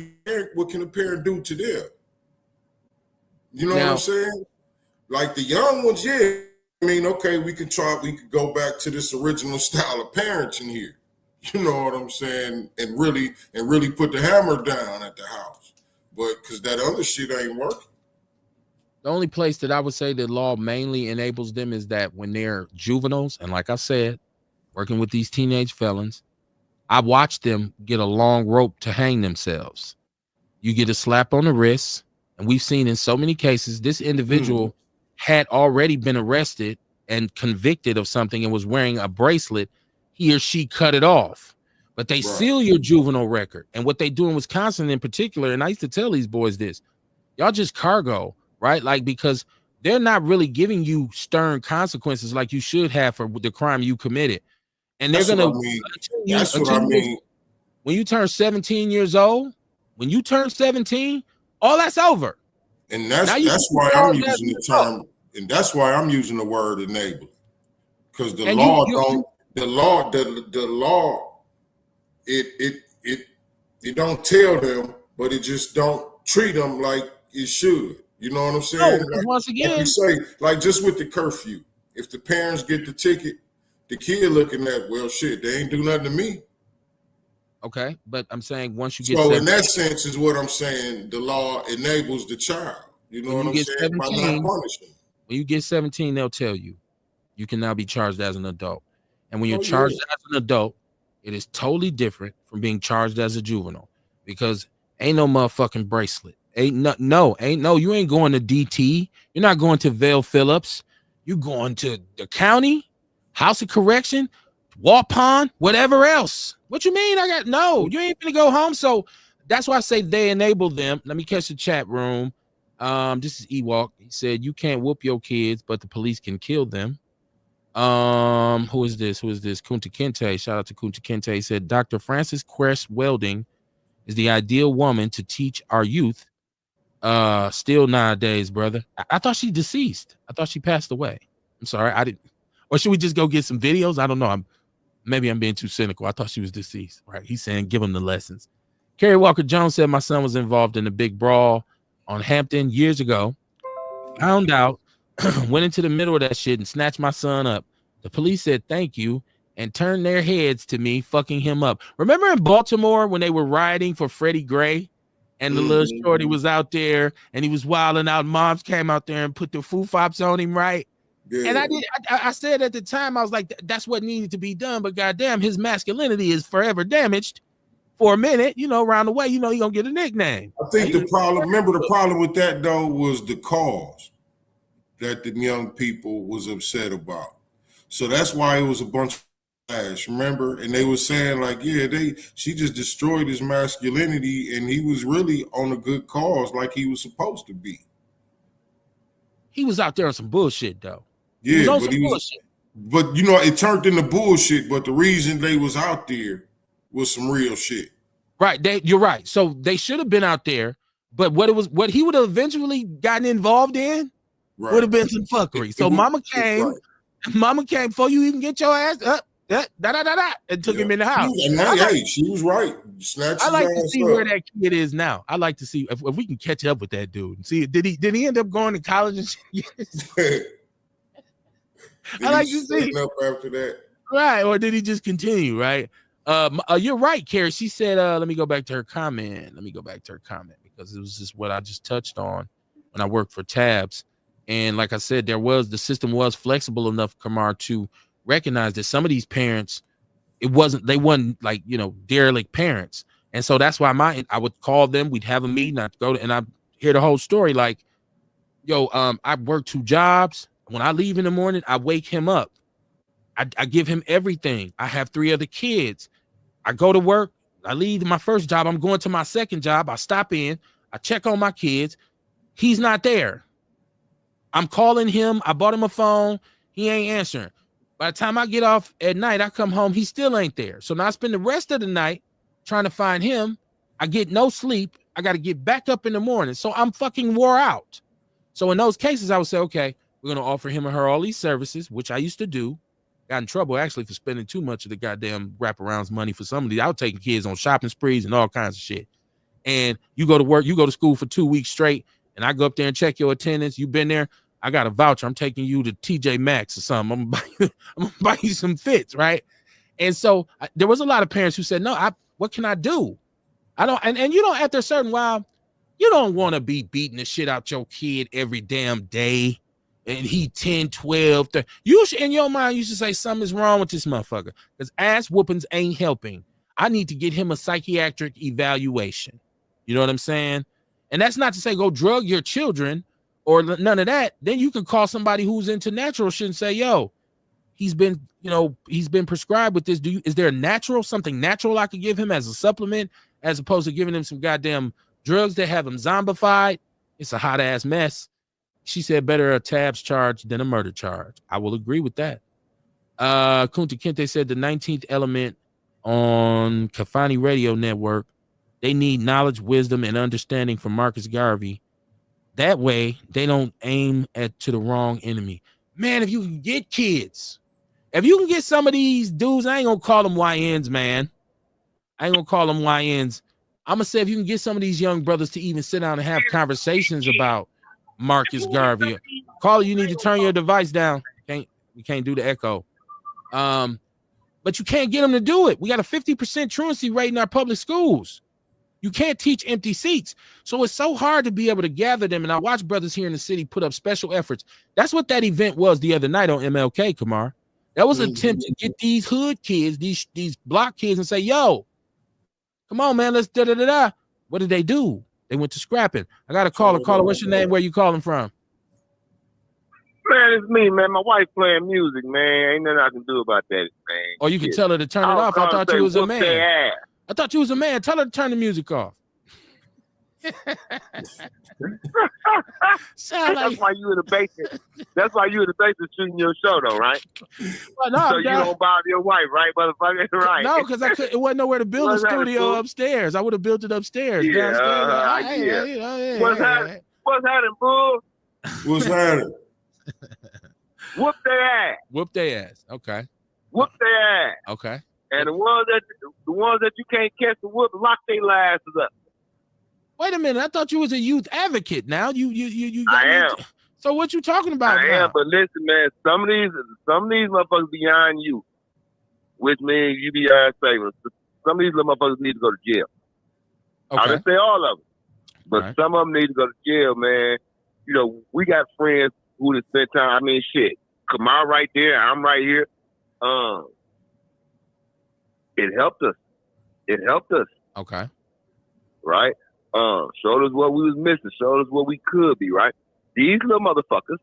What can a parent do to them? You know what I'm saying? Like the young ones, yeah. I mean, okay, we could go back to this original style of parenting here. You know what I'm saying? And really put the hammer down at the house. But because that other shit ain't working. The only place that I would say the law mainly enables them is that when they're juveniles, and like I said, working with these teenage felons, I watched them get a long rope to hang themselves. You get a slap on the wrist, and we've seen in so many cases, this individual had already been arrested and convicted of something and was wearing a bracelet. He or she cut it off, but they seal your juvenile record. And what they do in Wisconsin in particular, and I used to tell these boys this, y'all just cargo, right? Like, because they're not really giving you stern consequences like you should have for the crime you committed. And they're going to, that's what I mean. When you turn 17 years old, when you turn 17, all that's over. And that's why I'm using the term, and that's why I'm using the word enable. Because the law, it don't tell them, but it just don't treat them like it should. You know what I'm saying? No, once again, like you say, like just with the curfew, if the parents get the ticket, the kid looking at, well, shit, they ain't do nothing to me. Okay, but I'm saying once you get so in that sense is what I'm saying, the law enables the child. You know what I'm saying? 17, by not punishing. When you get 17, they'll tell you you can now be charged as an adult. And when you're charged as an adult, it is totally different from being charged as a juvenile, because ain't no motherfucking bracelet. You ain't going to DT. You're not going to Vale Phillips. You going to the county, House of Correction, Waupun, whatever else. What you mean? You ain't gonna go home. So that's why I say they enable them. Let me catch the chat room. This is Ewok. He said you can't whoop your kids, but the police can kill them. Who is this? Kunta Kinte. Shout out to Kunta Kinte. He said Dr. Frances Cress Welding is the ideal woman to teach our youth. Still nowadays, brother. I thought she deceased. I thought she passed away. I'm sorry, I didn't. Or should we just go get some videos? I don't know. Maybe I'm being too cynical. I thought she was deceased. Right? He's saying give him the lessons. Kerry Walker Jones said my son was involved in a big brawl on Hampton years ago. Found out, went into the middle of that shit and snatched my son up. The police said thank you and turned their heads to me, fucking him up. Remember in Baltimore when they were rioting for Freddie Gray? And the little shorty was out there and he was wilding out. Moms came out there and put the foo-fops on him, right? Yeah. And I said at the time, I was like, that's what needed to be done. But goddamn, his masculinity is forever damaged for a minute, around the way, you're going to get a nickname. I think the problem with that, though, was the cause that the young people was upset about. So that's why it was a bunch of flash, remember? And they were saying like, she just destroyed his masculinity and he was really on a good cause like he was supposed to be. He was out there on some bullshit, though. Yeah, but it turned into bullshit. But the reason they was out there was some real shit. Right, you're right. So they should have been out there, but what he would have eventually gotten involved in would have been some fuckery. So Mama came before you even get your ass up, and took him in the house. And she was right. I like to see where that kid is now. I like to see if we can catch up with that dude and see did he end up going to college and shit? I like to see up after that, right? Or did he just continue? Right? You're right, Carrie. She said, let me go back to her comment because it was just what I just touched on when I worked for Tabs. And like I said, the system was flexible enough, Kamar, to recognize that some of these parents, they wasn't like, derelict parents. And so that's why I would call them, we'd have a meeting, I'd go to, and I'd hear the whole story. Like, I work 2 jobs. When I leave in the morning, I wake him up. I give him everything. I have 3 other kids. I go to work. I leave my first job. I'm going to my second job. I stop in. I check on my kids. He's not there. I'm calling him. I bought him a phone. He ain't answering. By the time I get off at night, I come home. He still ain't there. So now I spend the rest of the night trying to find him. I get no sleep. I got to get back up in the morning. So I'm fucking wore out. So in those cases, I would say, okay, we're going to offer him or her all these services, which I used to do. Got in trouble actually for spending too much of the goddamn wraparounds money for some of these. I was taking kids on shopping sprees and all kinds of shit. And you go to work, you go to school for 2 weeks straight, and I go up there and check your attendance. You've been there. I got a voucher. I'm taking you to TJ Maxx or something. I'm gonna buy you some fits, right? And so there was a lot of parents who said, no, what can I do? I don't, and you don't, after a certain while, you don't want to be beating the shit out your kid every damn day. And he 10, 12, 30. You should, in your mind, you should say something's wrong with this motherfucker. Because ass whoopings ain't helping. I need to get him a psychiatric evaluation. You know what I'm saying? And that's not to say go drug your children or none of that. Then you can call somebody who's into natural shit and say, yo, he's been prescribed with this. Is there something natural I could give him as a supplement, as opposed to giving him some goddamn drugs that have him zombified? It's a hot ass mess. She said better a tabs charge than a murder charge. I will agree with that. Kunta Kinte said the 19th element on Kafani Radio Network. They need knowledge, wisdom, and understanding from Marcus Garvey. That way, they don't aim to the wrong enemy. Man, if you can get kids, if you can get some of these dudes, I ain't gonna call them YNs, man. I ain't gonna call them YNs. I'm gonna say if you can get some of these young brothers to even sit down and have conversations about Marcus Garvey. Caller, you need to turn your device down. We can't do the echo. But you can't get them to do it. We got a 50% truancy rate in our public schools. You can't teach empty seats. So it's so hard to be able to gather them. And I watch brothers here in the city put up special efforts. That's what that event was the other night on MLK, Kamar. That was an attempt to get these hood kids, these block kids, and say, yo, come on, man, let's da-da-da-da. What did they do? They went to scrapping. I got a caller. Caller, what's your name? Where you calling from? Man, it's me, man. My wife playing music, man. Ain't nothing I can do about that, man. Or you can tell her to turn it off. I thought you was a man. I thought you was a man. Tell her to turn the music off. That's why you in the basement. That's why you in the basement shooting your show, though, right? Well, no, so you don't bother your wife, right, motherfucker? Right? No, because it wasn't nowhere to build a studio upstairs. I would have built it upstairs. Yeah, downstairs. What's happening, bull? What's happening? Whoop their ass. Whoop their ass. Okay. Whoop their ass. Okay. And the ones that you can't catch the whoop, lock their asses up. Wait a minute. I thought you was a youth advocate. Now you. I am. So what you talking about? I am. But listen, man. Some of these motherfuckers beyond you, which means you be saving. Some of these little motherfuckers need to go to jail. Okay. I didn't say all of them, but some of them need to go to jail, man. You know, we got friends who to spend time. I mean, shit. Kamar right there. I'm right here. It helped us. Okay. Right? Showed us what we was missing. Showed us what we could be, right? These little motherfuckers,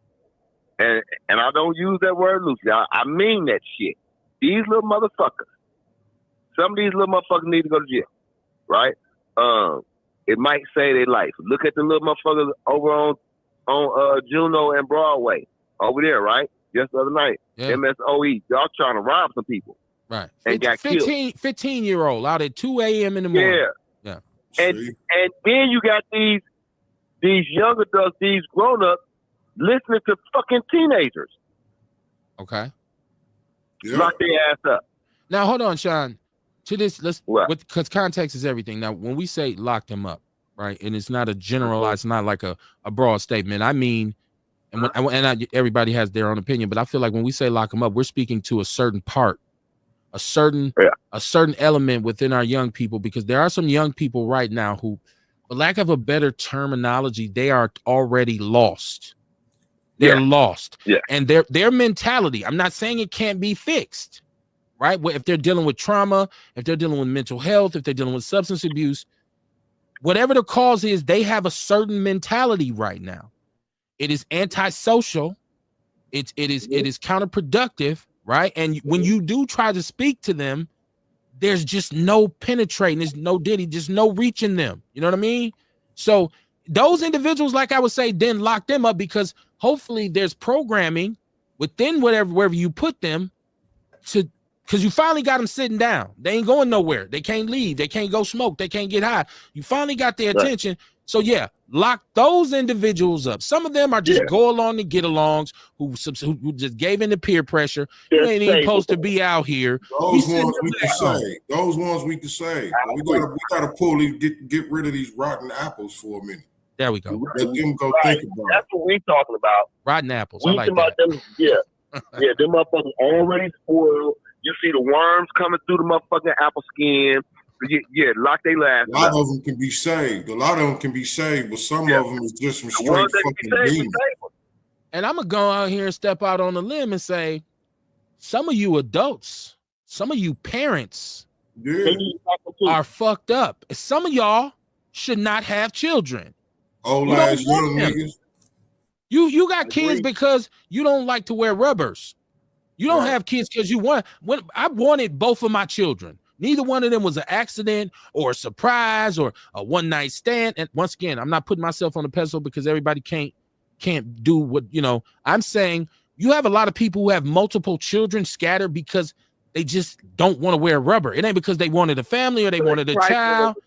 and I don't use that word loosely. I mean that shit. These little motherfuckers. Some of these little motherfuckers need to go to jail, right? It might save their life. Look at the little motherfuckers over on Juno and Broadway over there, right? Just the other night, MSOE. Y'all trying to rob some people. Right. And got killed. 15-year-old out at 2 a.m. in the morning. Yeah. And then you got these young adults, these grown-ups, listening to fucking teenagers. Okay. Lock their ass up. Now, hold on, Sean. To this, because context is everything. Now, when we say lock them up, right, and it's not a generalized, not like a broad statement. I mean, everybody has their own opinion, but I feel like when we say lock them up, we're speaking to a certain part, a certain element within our young people, because there are some young people right now who, for lack of a better terminology, they are already lost. They're lost. Yeah. And their mentality, I'm not saying it can't be fixed, right? If they're dealing with trauma, if they're dealing with mental health, if they're dealing with substance abuse, whatever the cause is, they have a certain mentality right now. It is antisocial. It is counterproductive, right? And when you do try to speak to them, there's just no penetrating, there's no just no reaching them. You know what I mean? So those individuals, like I would say, then lock them up, because hopefully there's programming within wherever you put them to, because you finally got them sitting down. They ain't going nowhere. They can't leave. They can't go smoke. They can't get high. You finally got their attention. So yeah, lock those individuals up. Some of them are just go along to get alongs who just gave in to peer pressure. You ain't even supposed to be out here. Those ones we can say. Those ones we can say. We gotta pull these, get rid of these rotten apples for a minute. There we go. Let them go think about That's what we talking about. Rotten apples. We I like about that. them, yeah, them motherfuckers already spoiled. You see the worms coming through the motherfucking apple skin. Yeah, lock they last. A lot of them can be saved. A lot of them can be saved, but some of them is just some straight fucking demons. And I'm gonna go out here and step out on a limb and say, some of you adults, some of you parents are fucked up. Some of y'all should not have children. Old ass young niggas. You got kids because you don't like to wear rubbers. You don't have kids because you want. When I wanted both of my children, neither one of them was an accident or a surprise or a one night stand. And once again, I'm not putting myself on the pedestal because everybody can't do what, you know. I'm saying you have a lot of people who have multiple children scattered because they just don't want to wear rubber. It ain't because they wanted a family or they wanted a child.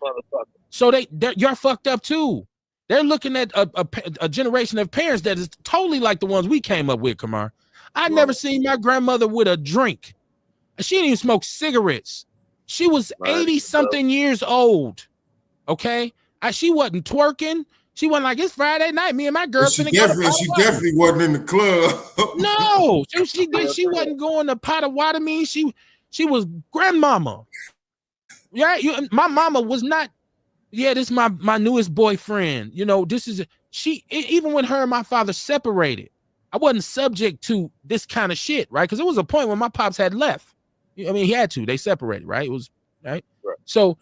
So you're fucked up too. They're looking at a generation of parents that is totally like the ones we came up with, Kamar. I never seen my grandmother with a drink. She didn't even smoke cigarettes. She was 80-something years old. Okay? She wasn't twerking. She wasn't like, it's Friday night. Me and my girl She definitely wasn't in the club. No, she wasn't going to Potawatomi. She was grandmama. Yeah, my mama was not. Yeah, this is my newest boyfriend. You know, this is even when her and my father separated, I wasn't subject to this kind of shit, right? Because there was a point when my pops had left. I mean, he had to. They separated, right? It was right. So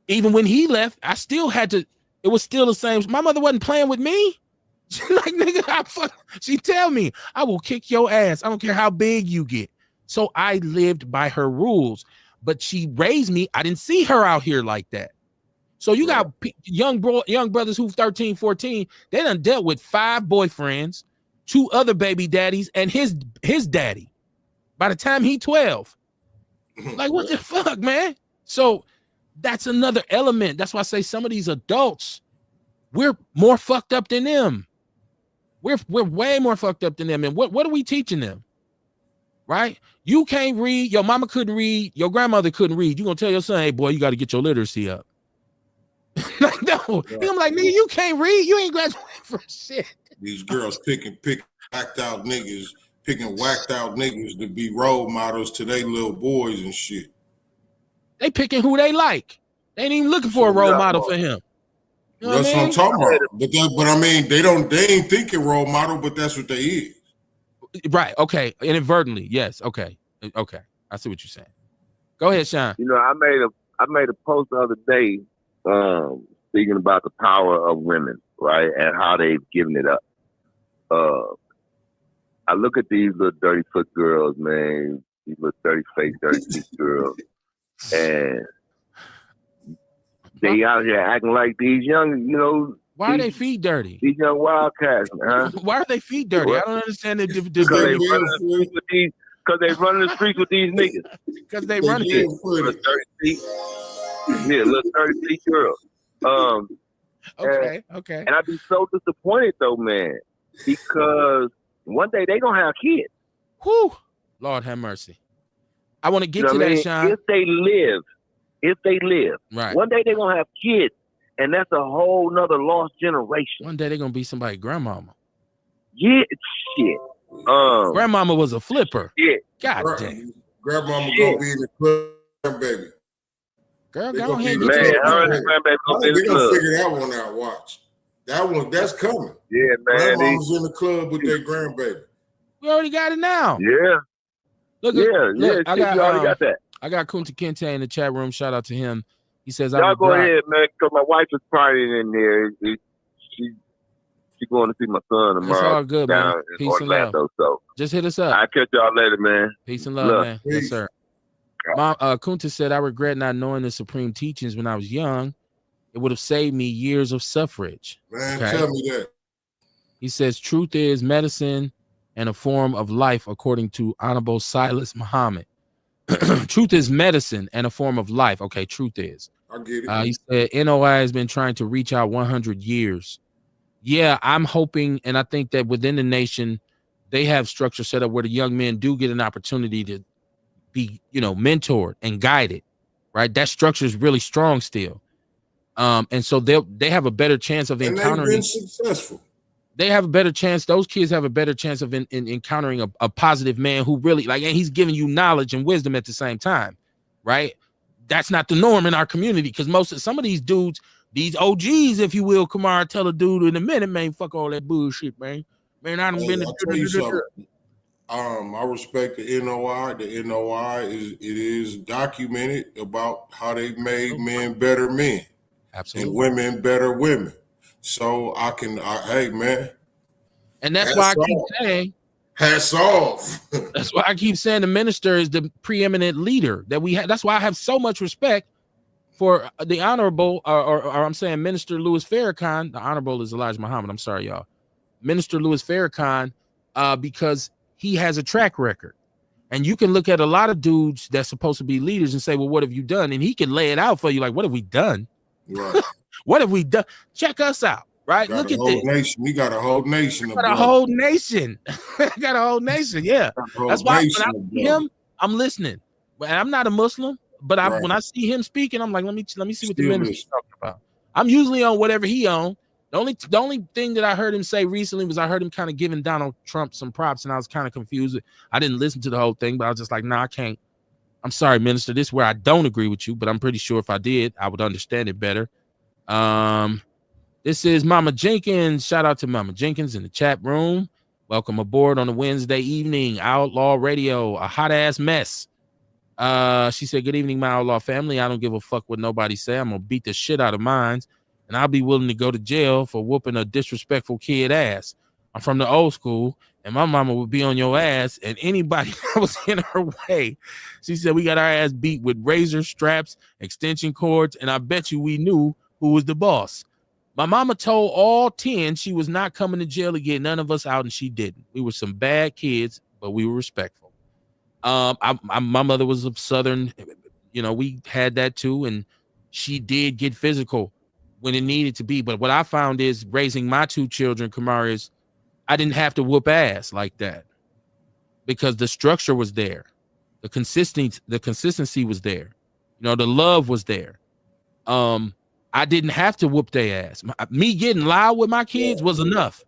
even when he left, I still had to. It was still the same. My mother wasn't playing with me. She like, nigga, she tell me, I will kick your ass. I don't care how big you get. So I lived by her rules, but she raised me. I didn't see her out here like that. So you got young brothers who 13, 14, they done dealt with 5 boyfriends, 2 other baby daddies, and his daddy. By the time he 12. Like, what the fuck, man? So that's another element. That's why I say some of these adults, we're more fucked up than them. We're way more fucked up than them. And what are we teaching them? Right? You can't read. Your mama couldn't read. Your grandmother couldn't read. You're going to tell your son, hey, boy, you got to get your literacy up. Like, no. I'm like, nigga, you can't read. You ain't graduating from shit. These girls picking whacked out niggas to be role models to their little boys and shit. They picking who they like. They ain't even looking for a role model for him. You know that's what I'm talking about. But I mean, they ain't thinking role model, but that's what they is. Right. Okay. Inadvertently. Yes. Okay. Okay. I see what you're saying. Go ahead, Sean. You know, I made a post the other day speaking about the power of women, right, and how they've given it up. I look at these little dirty foot girls, man, these little dirty face, dirty feet girls, and they out here acting like these young, you know. Why are they feet dirty? These young wildcats, man. Why are they feet dirty? I don't understand Because they running the streets with these niggas. Because they run it. Little 30 feet. Yeah, little 30 feet girl. Okay. And I'd be so disappointed though, man, because one day they gonna have kids. Whew. Lord have mercy. I want to get to that, Sean. If they live, right. One day they're gonna have kids, and that's a whole nother lost generation. One day they're gonna be somebody's grandmama. Yeah, shit. Grandmama was a flipper. Yeah. God damn. Grandmama gonna be in the club, baby. Girl, go ahead. Man, her and grandbaby gonna be in the club. Figure that one out. Watch. That's coming. Yeah, man. Grandma's in the club with their grandbaby. We already got it now. Yeah. Look, Yeah. I You already got that. I got Kunta Kinte in the chat room. Shout out to him. He says, Y'all go ahead, man, because my wife is crying in there. She going to see my son tomorrow. That's all good, man. Down Peace in Orlando, and love. so just hit us up. I'll catch y'all later, man. Peace and love, man. Peace. Yes, sir. Kunta said, I regret not knowing the supreme teachings when I was young. It would have saved me years of suffrage. Man, tell me that. He says, truth is medicine and a form of life, according to Honorable Silas Muhammad. Truth is medicine and a form of life. Okay, truth is. I get it. He said, NOI has been trying to reach out 100 years. Yeah, I'm hoping, and I think that within the nation, they have structure set up where the young men do get an opportunity to be, mentored and guided, right? That structure is really strong still. And so they have a better chance of encountering. And they've been successful. They have a better chance. Those kids have a better chance of in encountering a positive man who really and he's giving you knowledge and wisdom at the same time, right? That's not the norm in our community because some of these dudes, these OGs, if you will, Kamara, tell a dude in a minute, man, fuck all that bullshit, man. Man, I done been. I'll tell you something. I respect the NOI. The NOI is documented about how they made men better men. Absolutely. And women better women. So hey man. And that's why I keep saying hats off. That's why I keep saying the minister is the preeminent leader that we have. That's why I have so much respect for the honorable, or I'm saying Minister Louis Farrakhan. The honorable is Elijah Muhammad. I'm sorry, y'all. Minister Louis Farrakhan, because he has a track record. And you can look at a lot of dudes that's supposed to be leaders and say, well, what have you done? And he can lay it out for you like, what have we done? Right. What have we done? Check us out, right? Look at this. Nation. We got a whole nation. Got a whole nation. Got a whole nation. Yeah. That's why when I see him, I'm listening. And I'm not a Muslim, but when I see him speaking, I'm like, let me see what the minister's talking about. I'm usually on whatever he on. The only thing that I heard him say recently was I heard him kind of giving Donald Trump some props, and I was kind of confused. I didn't listen to the whole thing, but I was just like, nah, I can't. I'm sorry, minister. This is where I don't agree with you, but I'm pretty sure if I did, I would understand it better. This is Mama Jenkins. Shout out to Mama Jenkins in the chat room. Welcome aboard on a Wednesday evening. Outlaw Radio, a hot ass mess. She said, good evening, my Outlaw family. I don't give a fuck what nobody say. I'm gonna beat the shit out of mine, and I'll be willing to go to jail for whooping a disrespectful kid ass. I'm from the old school, and my mama would be on your ass and anybody that was in her way. She said, we got our ass beat with razor straps, extension cords, and I bet you we knew who was the boss. My mama told all 10 she was not coming to jail to get none of us out, and she didn't. We were some bad kids, but we were respectful. My mother was a Southern, we had that too, and she did get physical when it needed to be. But what I found is raising my two children, Kamara, is I didn't have to whoop ass like that because the structure was there. The consistency was there. The love was there. I didn't have to whoop their ass. Me getting loud with my kids was enough.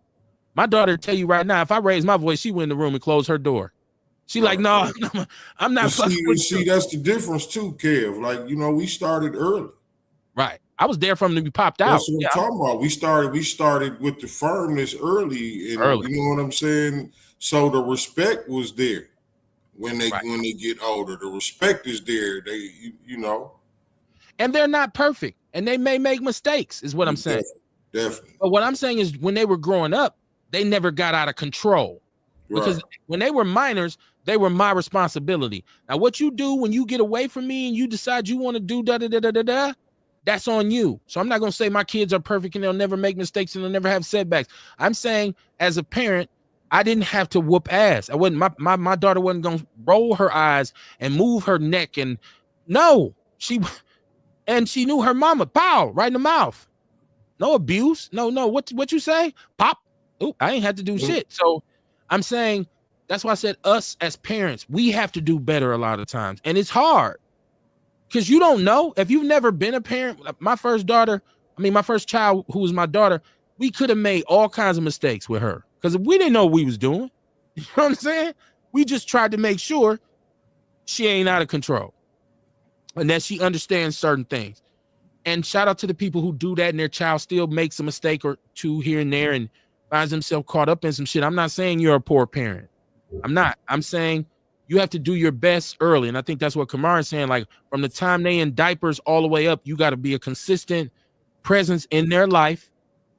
My daughter tell you right now, if I raise my voice, she went in the room and closed her door. She like, no, I'm not fucking with you. See, that's the difference too, Kev. Like, we started early. Right. I was there from the popped out. That's what I'm talking about. We started with the firmness early. And you know what I'm saying? So the respect was there when they get older. The respect is there. They. And they're not perfect. And they may make mistakes, is what I'm saying. Definitely. But what I'm saying is when they were growing up, they never got out of control. Because when they were minors, they were my responsibility. Now, what you do when you get away from me and you decide you want to do da-da-da-da-da-da, that's on you. So I'm not going to say my kids are perfect and they'll never make mistakes and they'll never have setbacks. I'm saying as a parent, I didn't have to whoop ass. I wasn't, my daughter wasn't going to roll her eyes and move her neck. And no, she knew her mama, pow, right in the mouth. No abuse. No. What you say? Pop. Oh, I ain't had to do shit. So I'm saying that's why I said us as parents, we have to do better a lot of times. And it's hard because you don't know. If you've never been a parent, my first child, who was my daughter, we could have made all kinds of mistakes with her because we didn't know what we was doing. You know what I'm saying? We just tried to make sure she ain't out of control and that she understands certain things. And shout out to the people who do that and their child still makes a mistake or two here and there and finds himself caught up in some shit. I'm not saying you're a poor parent. I'm not. I'm saying you have to do your best early. And I think that's what Kamar is saying. Like from the time they in diapers all the way up, you got to be a consistent presence in their life.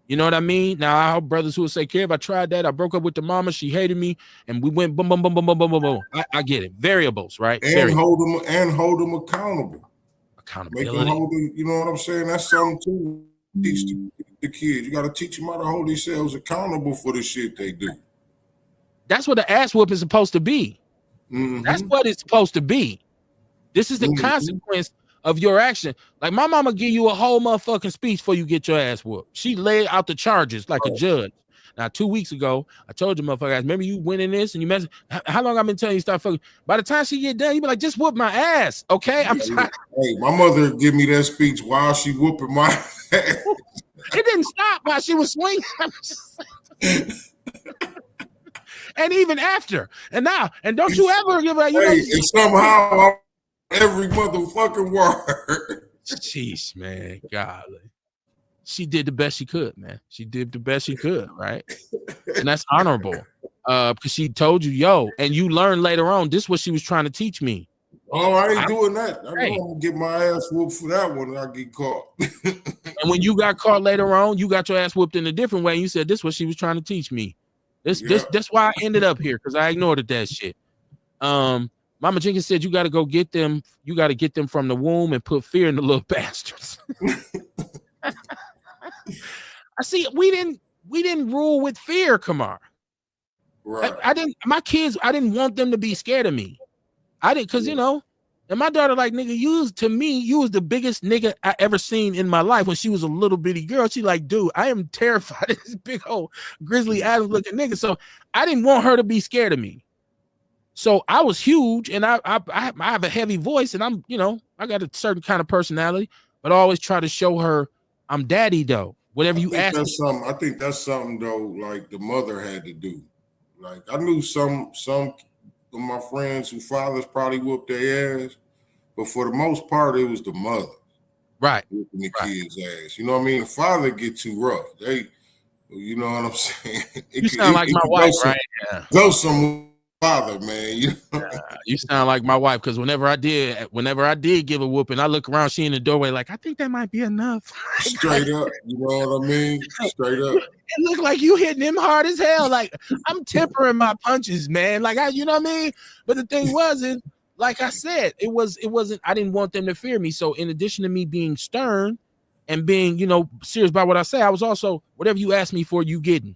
You know what I mean? Now I have brothers who will say, Kev, I tried that. I broke up with the mama. She hated me. And we went boom, boom, boom, boom, boom, boom, boom, boom. I get it. Variables, right? And hold them accountable. Accountability. Make them hold them, you know what I'm saying? That's something too. Teach the kids. You got to teach them how to hold themselves accountable for the shit they do. That's what the ass whoop is supposed to be. That's what it's supposed to be. This is the consequence of your action. Like my mama give you a whole motherfucking speech before you get your ass whooped. She laid out the charges like a judge. Now 2 weeks ago, I told you motherfuckers, remember you winning this and you mess. How long I've been telling you stop fucking? By the time she get done, you be like, just whoop my ass, okay? I'm tired. Hey, my mother give me that speech while she whooping my ass. It didn't stop while she was swinging. And even after, and now, and don't you ever give her, and somehow every motherfucking word. Jeez, man, golly. She did the best she could, man. She did the best she could, right? And that's honorable. Because she told you, yo, and you learn later on, this is what she was trying to teach me. Oh, I ain't doing that. I know I'm gonna get my ass whooped for that one and I get caught. And when you got caught later on, you got your ass whooped in a different way. And you said, this is what she was trying to teach me. That's why I ended up here, because I ignored that shit. Mama Jenkins said you got to go get them. You got to get them from the womb and put fear in the little bastards. I see. We didn't rule with fear, Kamar. Right. I didn't. My kids. I didn't want them to be scared of me. I didn't, because you know. And my daughter, like, nigga, you was the biggest nigga I ever seen in my life. When she was a little bitty girl, she like, dude, I am terrified of this big old Grizzly Adams looking nigga. So I didn't want her to be scared of me. So I was huge, and I have a heavy voice, and I'm, you know, I got a certain kind of personality, but I always try to show her I'm daddy though. Whatever you ask me. I think that's something though, like the mother had to do. Like I knew some of my friends whose fathers probably whooped their ass, but for the most part, it was the mother, right, whooping the kids' ass. You know what I mean? The father get too rough. You know what I'm saying? You sound like my wife, right? Yeah. Go some father, man. You know? You sound like my wife, because whenever I did give a whooping, I look around, she in the doorway, like, I think that might be enough. Straight up, you know what I mean? Straight up. It looked like you hitting him hard as hell. Like I'm tempering my punches, man. Like you know what I mean? But the thing was, like I said, it wasn't. I didn't want them to fear me. So in addition to me being stern and being, you know, serious about what I say, I was also, whatever you ask me for, you getting.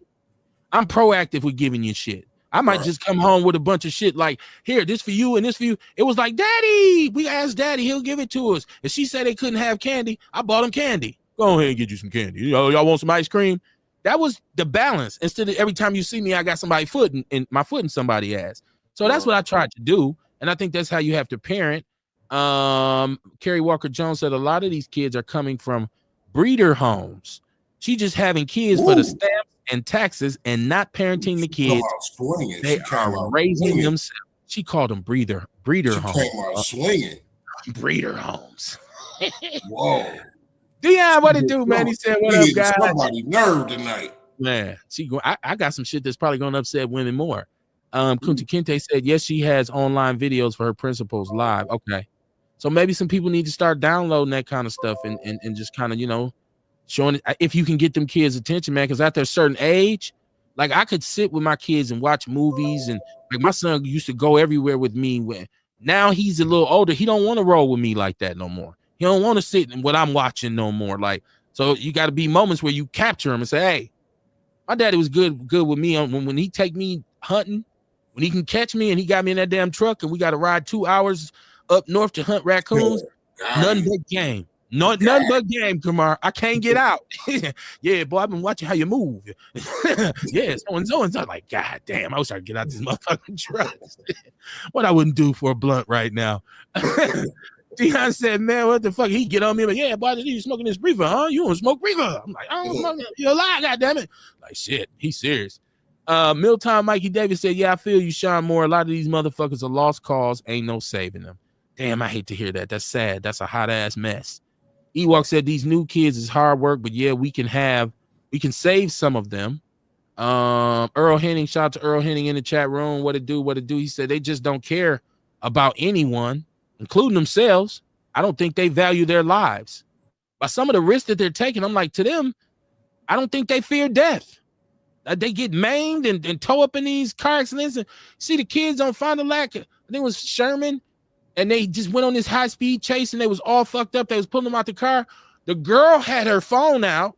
I'm proactive with giving you shit. I might just come home with a bunch of shit like, here, this for you and this for you. It was like, Daddy, we asked Daddy, he'll give it to us. If she said they couldn't have candy, I bought them candy. Go ahead and get you some candy. Y'all want some ice cream? That was the balance. Instead of every time you see me, I got somebody's foot in my foot in somebody's ass. So that's what I tried to do. And I think that's how you have to parent. Carrie Walker Jones said a lot of these kids are coming from breeder homes. She just having kids for the stamps and taxes and not parenting the kids. They are raising themselves. She called them breeder homes. Came out swinging. Breeder homes. Whoa. Dion, what it do, man? He said, what up, guys? Somebody nerve tonight. Man, I got some shit that's probably going to upset women more. Kunta Kinte said, yes, she has online videos for her principals live. Okay. So maybe some people need to start downloading that kind of stuff and just kind of, you know, showing it, if you can get them kids' attention, man, because after a certain age, like I could sit with my kids and watch movies, and like my son used to go everywhere with me. When now he's a little older, he don't want to roll with me like that no more. He don't want to sit in what I'm watching no more. Like, so you got to be moments where you capture him and say, hey, my daddy was good with me on when he take me hunting, when he can catch me and he got me in that damn truck and we got to ride 2 hours up north to hunt raccoons. Nothing but game. Nothing but game, Kamar. I can't get out. Yeah, boy, I've been watching how you move. Yeah, so and so. Like, God damn, I wish I could get out this motherfucking truck. What I wouldn't do for a blunt right now. Dion said, man, what the fuck? He get on me, like, yeah, boy, you smoking this reefer, huh? You don't smoke reefer. I'm like, I don't smoke it. You're a lie, goddammit. Like, shit, he's serious. Milltown Mikey Davis said, yeah, I feel you, Sean Moore. A lot of these motherfuckers are lost cause. Ain't no saving them. Damn, I hate to hear that. That's sad. That's a hot ass mess. Ewok said these new kids is hard work, but yeah, we can save some of them. Earl Henning, shout out to Earl Henning in the chat room. What it do? He said they just don't care about anyone, including themselves. I don't think they value their lives. By some of the risks that they're taking, I'm like, to them, I don't think they fear death. They get maimed and tow up in these car accidents. And see the kids on Fond du Lac, I think it was Sherman, and they just went on this high-speed chase, and they was all fucked up. They was pulling them out the car. The girl had her phone out.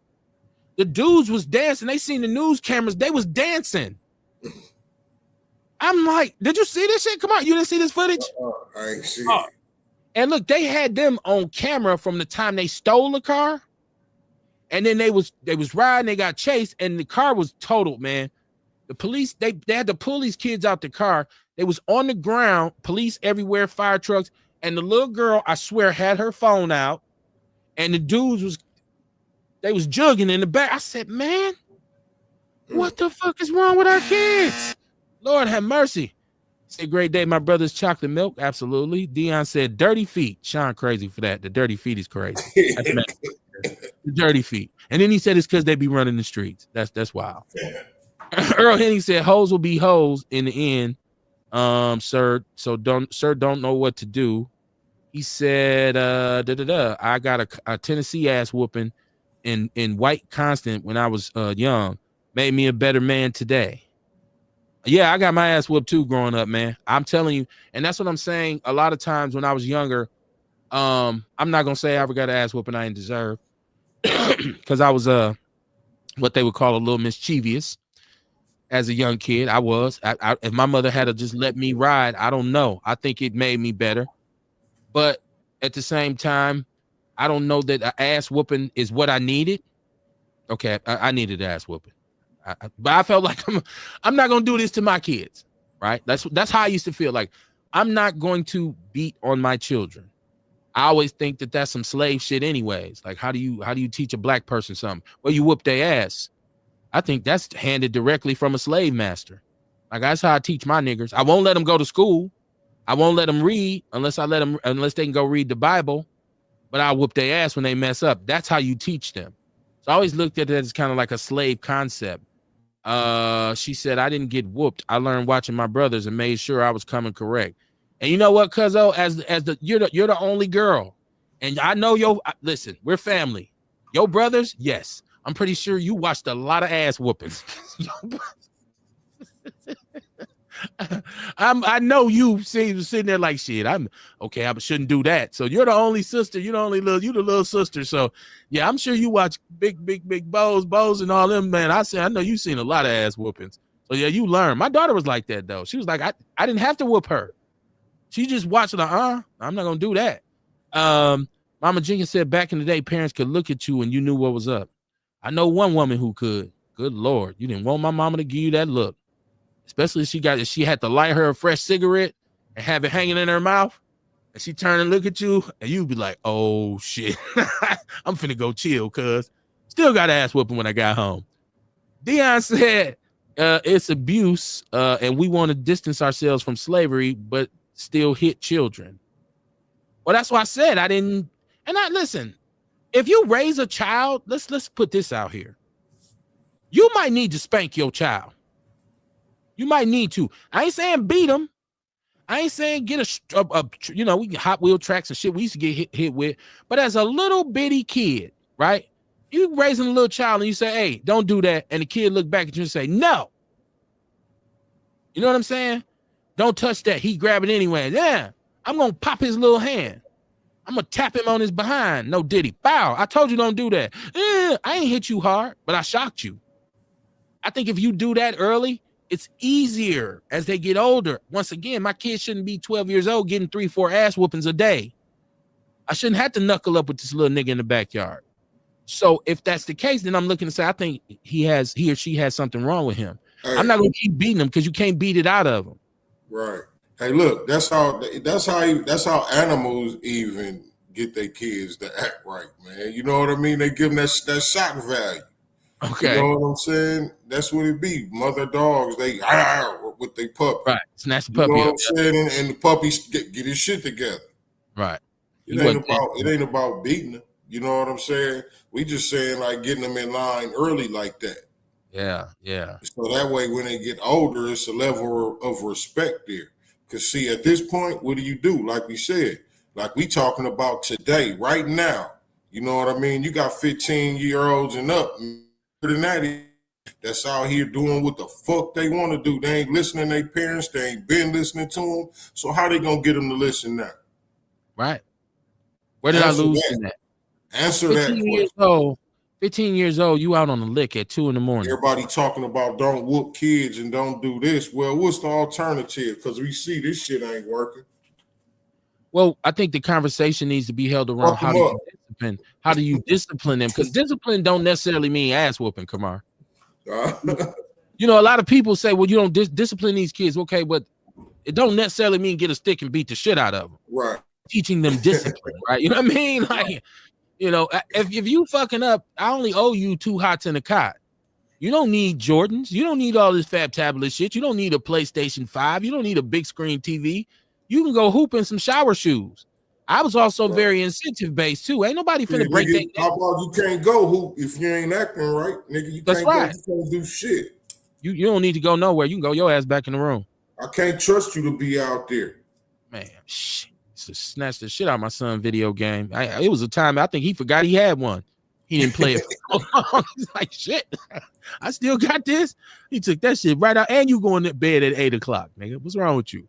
The dudes was dancing. They seen the news cameras. They was dancing. I'm like, did you see this shit? Come on, you didn't see this footage? I ain't see it. And look, they had them on camera from the time they stole the car. And then they was riding, they got chased, and the car was totaled, man. The police, they had to pull these kids out the car. They was on the ground, police everywhere, fire trucks, and the little girl, I swear, had her phone out, and the dudes they was jugging in the back. I said, man, what the fuck is wrong with our kids? Lord have mercy. Say, great day, my brother's chocolate milk. Absolutely. Dion said, dirty feet. Sean crazy for that. The dirty feet is crazy. The dirty feet. And then he said it's because they be running the streets. That's wild. Yeah. Earl Henning said hoes will be hoes in the end. Sir don't know what to do. He said, I got a Tennessee ass whooping in White Constant when I was young. Made me a better man today. Yeah, I got my ass whooped too growing up, man. I'm telling you, and that's what I'm saying. A lot of times when I was younger, I'm not gonna say I ever got an ass whooping I didn't deserve. Because I was what they would call a little mischievous as a young kid. I was. If my mother had to just let me ride, I don't know. I think it made me better. But at the same time, I don't know that an ass whooping is what I needed. Okay, I needed an ass whooping. But I felt like I'm not gonna do this to my kids, right? That's how I used to feel. Like I'm not going to beat on my children. I always think that that's some slave shit anyways. Like, how do you teach a black person something? Well, you whoop their ass. I think that's handed directly from a slave master. Like, that's how I teach my niggers. I won't let them go to school. I won't let them read unless they can go read the Bible. But I'll whoop their ass when they mess up. That's how you teach them. So I always looked at it as kind of like a slave concept. She said, I didn't get whooped. I learned watching my brothers and made sure I was coming correct. And you know what, cuzzo, you're the only girl, and I know listen, we're family. Your brothers, yes, I'm pretty sure you watched a lot of ass whoopings. I know you sitting there like shit. I'm okay. I shouldn't do that. So you're the only sister. You're the little sister. So yeah, I'm sure you watch big bows and all them, man. I know you seen a lot of ass whoopings. So yeah, you learn. My daughter was like that though. She was like, I didn't have to whoop her. She just watched it. I'm not gonna do that. Mama Jenkins said back in the day, parents could look at you and you knew what was up. I know one woman who could. Good Lord, you didn't want my mama to give you that look, especially if she had to light her a fresh cigarette and have it hanging in her mouth, and she turn and look at you, and you'd be like, "Oh shit, I'm finna go chill." Cause still got ass whooping when I got home. Dion said it's abuse, and we want to distance ourselves from slavery, but still hit children. Well, that's why I said I didn't. And listen, if you raise a child, let's put this out here. You might need to spank your child. You might need to. I ain't saying beat them. I ain't saying get we get Hot Wheel tracks and shit we used to get hit with. But as a little bitty kid, right? You raising a little child and you say, "Hey, don't do that," and the kid look back at you and say, "No." You know what I'm saying? Don't touch that. He grab it anyway. Yeah, I'm gonna pop his little hand. I'm gonna tap him on his behind. No diddy. Bow. I told you don't do that. I ain't hit you hard, but I shocked you. I think if you do that early, it's easier as they get older. Once again, my kids shouldn't be 12 years old getting 3-4 ass whoopings a day. I shouldn't have to knuckle up with this little nigga in the backyard. So if that's the case, then I'm looking to say I think he or she has something wrong with him. Hey, I'm not gonna keep beating him because you can't beat it out of him. Right. Hey, look, that's how animals even get their kids to act right, man. You know what I mean? They give them that shock value. Okay. You know what I'm saying? That's what it be. Mother dogs, they with their puppy. Right. Snatch the puppy. You know what I'm saying? And the puppy get his shit together. Right. It ain't about beating them. You know what I'm saying? We just saying like getting them in line early like that. Yeah. So that way, when they get older, it's a level of respect there. Because see, at this point, what do? Like we said, like we talking about today, right now. You know what I mean? You got 15-year-olds and up, than that, that's out here doing what the fuck they want to do. They ain't listening to their parents. They ain't been listening to them. So how they gonna get them to listen now? Right. Where did Answer I lose that. in that? Answer that 15 question. years old. 15 years old, you out on the lick at 2 a.m. Everybody talking about don't whoop kids and don't do this. Well, what's the alternative? Because we see this shit ain't working. Well, I think the conversation needs to be held around how do you discipline them? Because discipline don't necessarily mean ass whooping, Kamar. You know, a lot of people say, well, you don't discipline these kids. Okay, but it don't necessarily mean get a stick and beat the shit out of them. Right. Teaching them discipline, right? You know what I mean? Like, you know, if you fucking up, I only owe you 2 hots and a cot. You don't need Jordans. You don't need all this fab-tablet shit. You don't need a PlayStation 5. You don't need a big screen TV. You can go hoop in some shower shoes. I was also very incentive-based, too. Ain't nobody finna break that. How about you can't go hoop if you ain't acting right, nigga? You That's can't right. go, you can't do shit. You don't need to go nowhere. You can go your ass back in the room. I can't trust you to be out there. Man, shit. Snatched the shit out of my son video game. It was a time I think he forgot he had one. He didn't play it for so long. He's like, shit, I still got this. He took that shit right out. And you going to bed at 8 o'clock, nigga. What's wrong with you?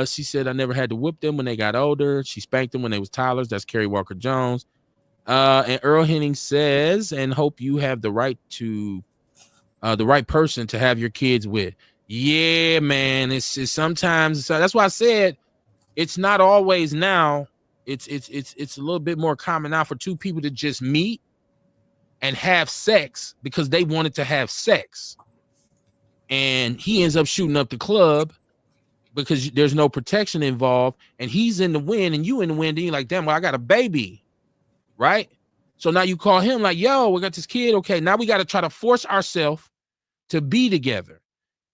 She said I never had to whip them when they got older. She spanked them when they was toddlers. That's Carrie Walker Jones. And Earl Henning says, and hope you have the right person to have your kids with. Yeah, man. It's sometimes, so that's why I said it's not always now. It's a little bit more common now for 2 people to just meet and have sex because they wanted to have sex. And he ends up shooting up the club because there's no protection involved, and he's in the wind and you in the wind, and you're like, damn, well, I got a baby, right? So now you call him like, yo, we got this kid. Okay, now we got to try to force ourselves to be together.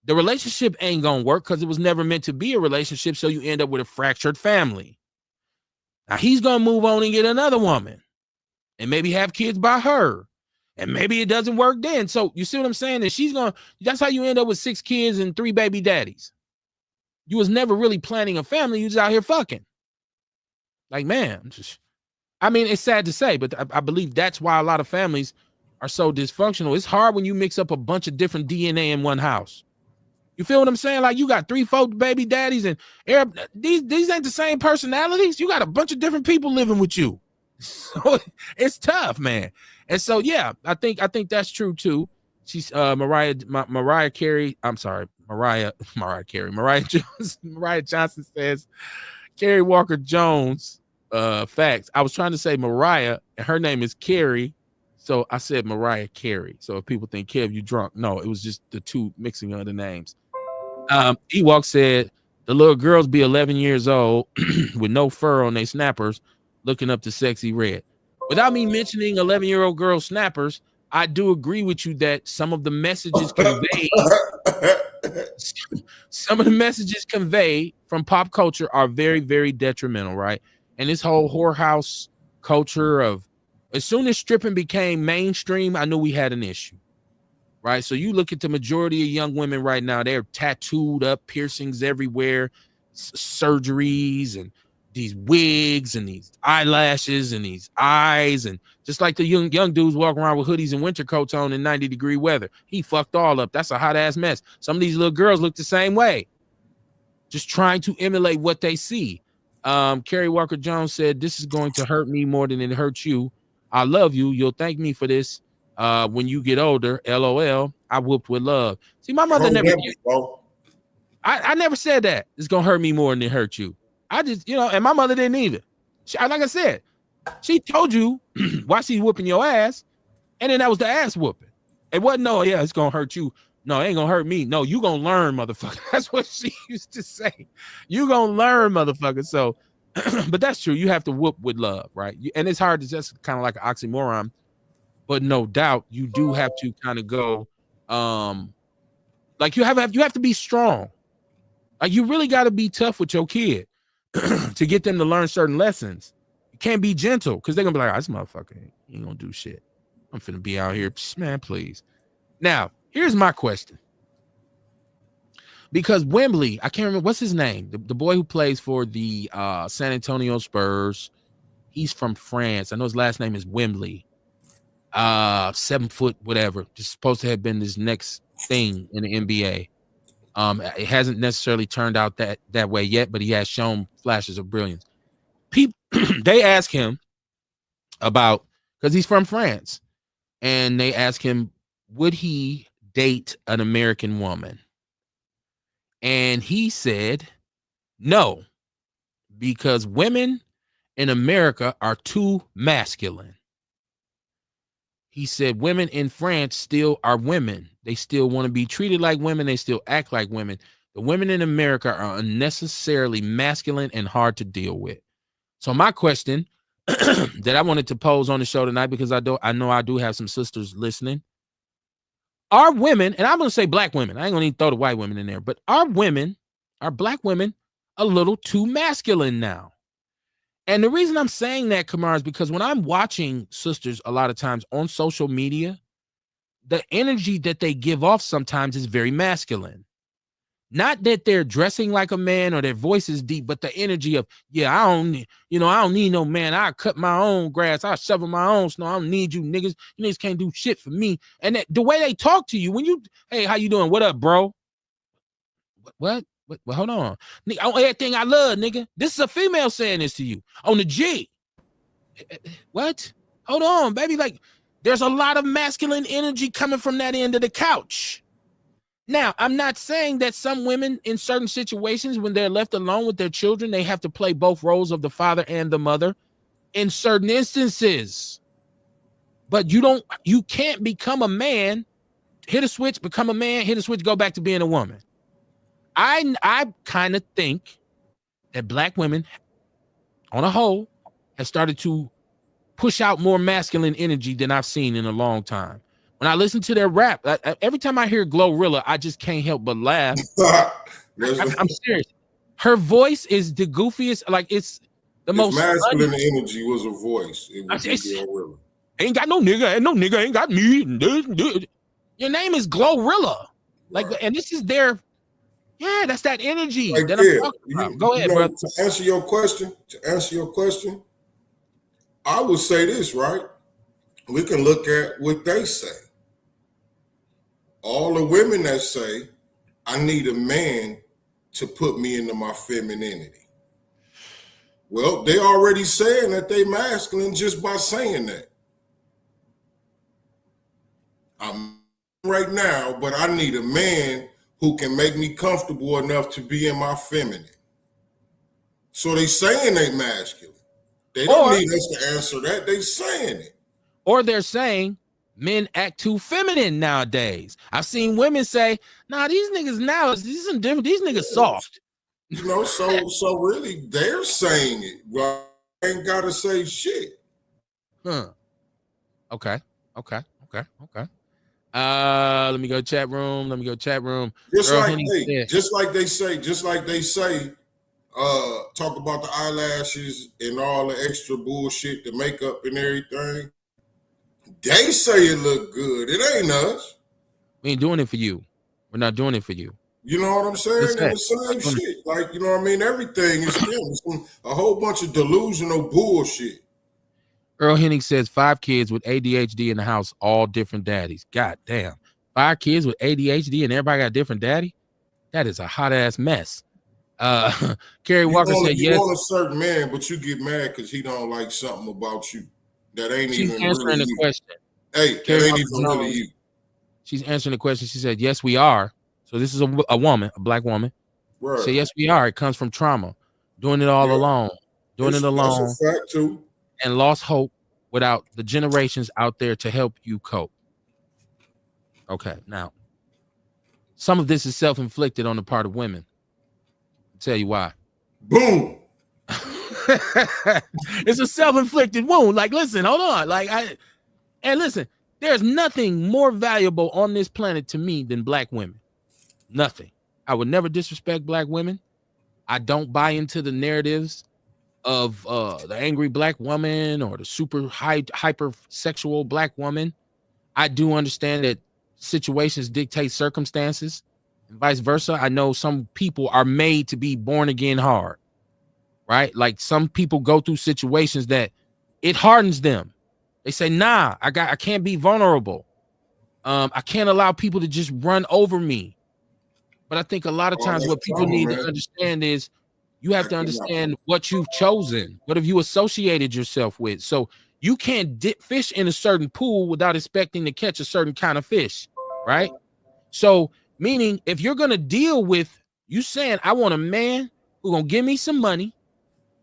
The relationship ain't gonna work because it was never meant to be a relationship, so you end up with a fractured family. Now he's gonna move on and get another woman and maybe have kids by her. And maybe it doesn't work then. So you see what I'm saying? And that's how you end up with 6 kids and 3 baby daddies. You was never really planning a family. You was out here fucking. Like, man, I mean, it's sad to say, but I believe that's why a lot of families are so dysfunctional. It's hard when you mix up a bunch of different DNA in one house. You feel what I'm saying? Like you got 3, 4 baby daddies, and these ain't the same personalities. You got a bunch of different people living with you. So it's tough, man. And so, yeah, I think that's true too. She's Mariah Carey. I'm sorry, Mariah Carey. Mariah Johnson says Carrie Walker Jones. Facts. I was trying to say Mariah, and her name is Carrie, so I said Mariah Carey. So if people think Kev, you drunk? No, it was just the 2 mixing of the names. Ewok said the little girls be 11 years old with no fur on their snappers, looking up to Sexy Red. Without me mentioning 11-year-old girl snappers, I do agree with you that some of the messages conveyed from pop culture are very, very detrimental, right? And this whole whorehouse culture of, as soon as stripping became mainstream, I knew we had an issue, right? So you look at the majority of young women right now, they're tattooed up, piercings everywhere, surgeries, and these wigs and these eyelashes and these eyes, and just like the young dudes walking around with hoodies and winter coats on in 90-degree weather. He fucked all up. That's a hot ass mess. Some of these little girls look the same way, just trying to emulate what they see. Carrie Walker Jones said, this is going to hurt me more than it hurts you. I love you. You'll thank me for this when you get older. LOL. I whooped with love. See, my mother never. I never said that. It's gonna hurt me more than it hurt you. I just, and my mother didn't either. Like I said, she told you why she's whooping your ass, and then that was the ass whooping. It wasn't, no, yeah, it's gonna hurt you. No, it ain't gonna hurt me. No, you gonna learn, motherfucker. That's what she used to say. You gonna learn, motherfucker. So, but that's true. You have to whoop with love, right? And it's hard to just kind of like an oxymoron, but no doubt you do have to kind of go, like you have to be strong. Like you really got to be tough with your kid to get them to learn certain lessons. You can't be gentle because they're gonna be like, this motherfucker ain't gonna do shit. I'm finna be out here, man, please. Now, here's my question. Because Wembley, I can't remember what's his name, the boy who plays for the San Antonio Spurs. He's from France. I know his last name is Wembley. 7 foot, whatever. Just supposed to have been this next thing in the NBA. It hasn't necessarily turned out that way yet, but he has shown flashes of brilliance. People, they ask him about, because he's from France, and they ask him, would he date an American woman? And he said, no, because women in America are too masculine. He said women in France still are women. They still want to be treated like women. They still act like women. The women in America are unnecessarily masculine and hard to deal with. So my question that I wanted to pose on the show tonight, because I know I do have some sisters listening. Are women, and I'm going to say black women, I ain't going to even throw the white women in there, but are black women a little too masculine now? And the reason I'm saying that, Kamar, is because when I'm watching sisters a lot of times on social media, the energy that they give off sometimes is very masculine. Not that they're dressing like a man or their voice is deep, but the energy of, I don't need no man. I cut my own grass. I shovel my own snow. I don't need you niggas. You niggas can't do shit for me. And the way they talk to you, when you, hey, how you doing? What up, bro? What? Well, hold on. Nigga, on everything I love, nigga. This is a female saying this to you. On the G. What? Hold on, baby. Like, there's a lot of masculine energy coming from that end of the couch. Now, I'm not saying that some women in certain situations, when they're left alone with their children, they have to play both roles of the father and the mother in certain instances. But you can't become a man, hit a switch, become a man, hit a switch, go back to being a woman. I kind of think that black women, on a whole, have started to push out more masculine energy than I've seen in a long time. When I listen to their rap, every time I hear Glorilla, I just can't help but laugh. I'm serious. Her voice is the goofiest. Like, it's the most masculine energy was a voice. It was Glorilla. Ain't got no nigga, and no nigga ain't got me. Your name is Glorilla. Like, right. And this is their, that's that energy right that there. I'm talking about. Go ahead, brother. To answer your question, I would say this, right? We can look at what they say. All the women that say, I need a man to put me into my femininity. Well, they already saying that they masculine just by saying that. I'm right now, but I need a man who can make me comfortable enough to be in my feminine. So they saying they masculine. They don't need us to answer that. They saying it. Or they're saying men act too feminine nowadays. I've seen women say, nah, these niggas now, these niggas soft. So really they're saying it. Well, I ain't gotta say shit. Okay. Let me go chat room. Just like they say, talk about the eyelashes and all the extra bullshit, the makeup and everything. They say it look good. It ain't us. We ain't doing it for you. We're not doing it for you. You know what I'm saying? It's the same shit. Like, you know what I mean? Everything is them. A whole bunch of delusional bullshit. Earl Hennig says 5 kids with ADHD in the house, all different daddies. God damn. 5 kids with ADHD and everybody got a different daddy? That is a hot ass mess. Kerry Walker said yes. You want a certain man, but you get mad because he don't like something about you. That ain't She's even answering really the you. question. Hey, Kerry that ain't Walker even really you. She's answering the question. She said, yes, we are. So this is a woman, a black woman. Right. Say, yes, we are. It comes from trauma. Doing it all alone. That's a fact too. And lost hope without the generations out there to help you cope. Okay, now, some of this is self-inflicted on the part of women. I'll tell you why. Boom. It's a self-inflicted wound. Like, listen, hold on. Listen, there's nothing more valuable on this planet to me than black women. Nothing. I would never disrespect black women. I don't buy into the narratives of the angry black woman or the super hyper sexual black woman. I do understand that situations dictate circumstances and vice versa. I know some people are made to be born again hard, right? Like some people go through situations that it hardens them. They say, nah, I can't be vulnerable. I can't allow people to just run over me. But I think a lot of times what people need to understand is you have to understand what you've chosen. What have you associated yourself with? So you can't dip fish in a certain pool without expecting to catch a certain kind of fish, right? So meaning if you're going to deal with you saying, I want a man who's going to give me some money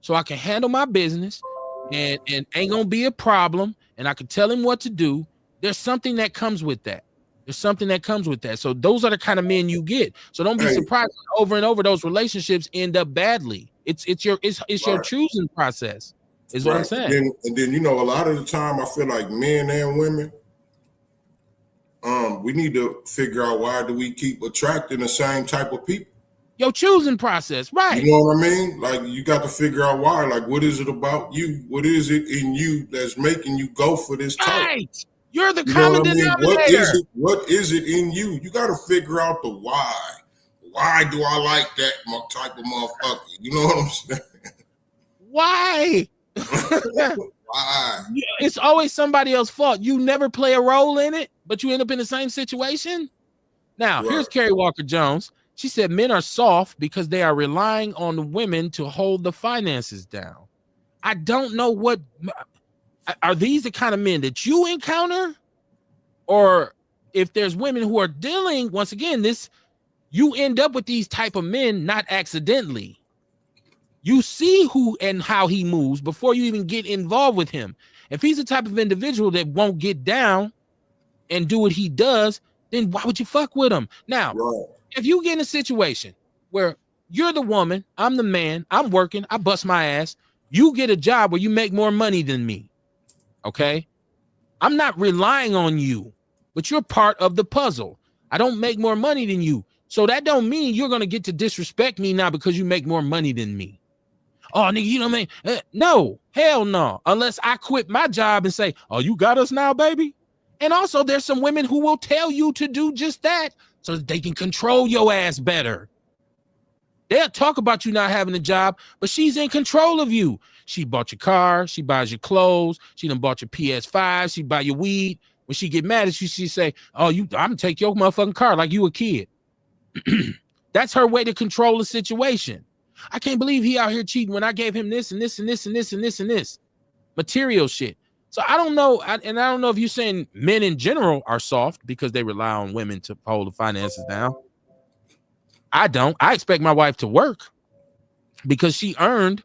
so I can handle my business and ain't going to be a problem and I can tell him what to do. There's something that comes with that. There's something that comes with that. So those are the kind of men you get. So don't be surprised over and over those relationships end up badly. It's your choosing process, is what I'm saying. And then a lot of the time I feel like men and women, we need to figure out why do we keep attracting the same type of people. Your choosing process, right? You know what I mean? Like you got to figure out why. Like what is it about you? What is it in you that's making you go for this type? Right. You're the common denominator. What is it in you? You got to figure out the why. Why do I like that type of motherfucker? You know what I'm saying? Why? Why? It's always somebody else's fault. You never play a role in it, but you end up in the same situation. Now, here's Carrie Walker Jones. She said men are soft because they are relying on women to hold the finances down. I don't know what... Are these the kind of men that you encounter? Or if there's women who are dealing, once again, you end up with these type of men, not accidentally. You see who and how he moves before you even get involved with him. If he's the type of individual that won't get down and do what he does, then why would you fuck with him? Now, if you get in a situation where you're the woman, I'm the man, I'm working, I bust my ass, you get a job where you make more money than me. Okay, I'm not relying on you, but you're part of the puzzle. I don't make more money than you. So that don't mean you're going to get to disrespect me now because you make more money than me. Oh, nigga, you know what I mean? No, hell no. Unless I quit my job and say, oh, you got us now, baby. And also there's some women who will tell you to do just that so that they can control your ass better. They'll talk about you not having a job, but she's in control of you. She bought your car. She buys your clothes. She done bought your PS5. She buy your weed. When she get mad at you, she say, oh, I'm going to take your motherfucking car like you a kid. That's her way to control the situation. I can't believe he out here cheating when I gave him this and this and this and this and this and this. Material shit. So I don't know. I don't know if you're saying men in general are soft because they rely on women to hold the finances down. I don't. I expect my wife to work because she earned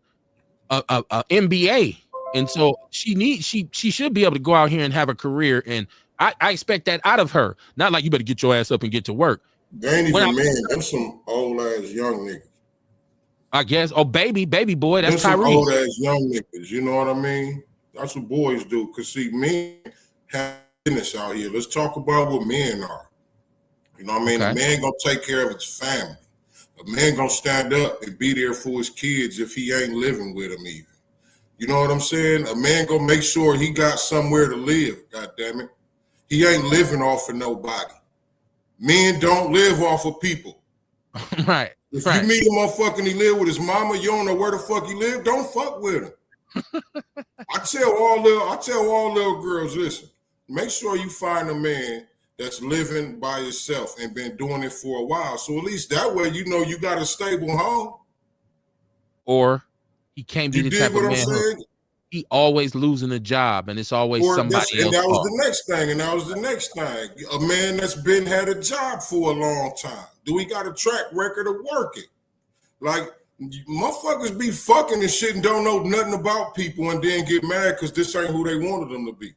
a MBA, and so she should be able to go out here and have a career. And I expect that out of her. Not like you better get your ass up and get to work. They ain't even men. Them some old ass young niggas. I guess. Oh, baby boy. That's Tyree. Some old ass young niggas. You know what I mean? That's what boys do. Cause see, men have business out here. Let's talk about what men are. You know what I mean? Okay. A man gonna take care of his family. A man gonna stand up and be there for his kids if he ain't living with them even. You know what I'm saying? A man gonna make sure he got somewhere to live, God damn it. He ain't living off of nobody. Men don't live off of people. Right. If you meet a motherfucker and he live with his mama, you don't know where the fuck he live, don't fuck with him. I tell all little girls, listen, make sure you find a man that's living by yourself and been doing it for a while. So at least that way, you know, you got a stable home. Or he can't be the type of man he always losing a job and it's always somebody else. And that was the next thing. A man that's been had a job for a long time. Do we got a track record of working? Like, motherfuckers be fucking and shit and don't know nothing about people and then get mad because this ain't who they wanted them to be.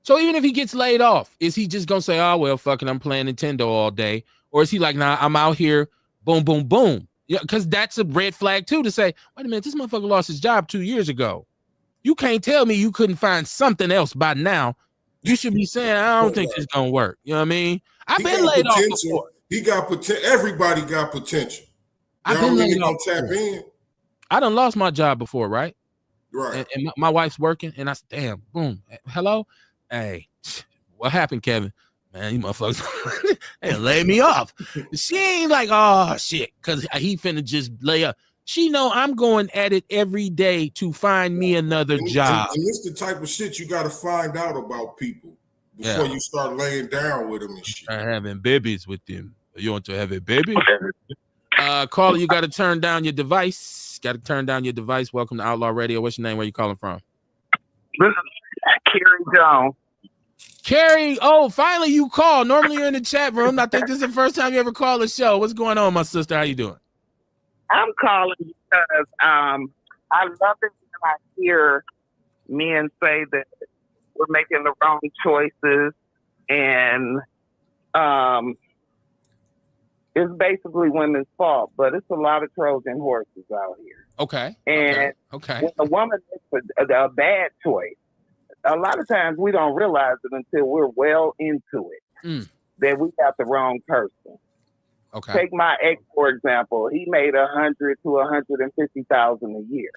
So even if he gets laid off, is he just gonna say, oh, well, fucking I'm playing Nintendo all day? Or is he like, nah, I'm out here, boom, boom, boom? Yeah, because that's a red flag too to say, wait a minute, this motherfucker lost his job 2 years ago. You can't tell me you couldn't find something else by now. You should be saying, I don't think this gonna work. You know what I mean? I've been laid off before. He got potential. Everybody got potential. I've been laid off. Tap in. I done lost my job before, right? Right. And my wife's working, and I said, damn, boom, hello, hey, what happened, Kevin? Man, you motherfuckers, they laid me off. She ain't like, oh shit, because he finna just lay up. She know I'm going at it every day to find me another job. And this the type of shit you got to find out about people before you start laying down with them and shit. Having babies with them. You want to have a baby? Caller, you got to turn down your device. Got to turn down your device. Welcome to Outlaw Radio. What's your name? Where you calling from? This is Carrie Jones. Carrie, oh, finally you called. Normally you're in the chat room. I think this is the first time you ever call the show. What's going on, my sister? How you doing? I'm calling because I love it when I hear men say that we're making the wrong choices, and it's basically women's fault, but it's a lot of Trojan horses out here. Okay. And okay. when a woman makes a bad choice, a lot of times we don't realize it until we're well into it, that we got the wrong person. Okay. Take my ex, for example. He made $100,000 to $150,000 a year.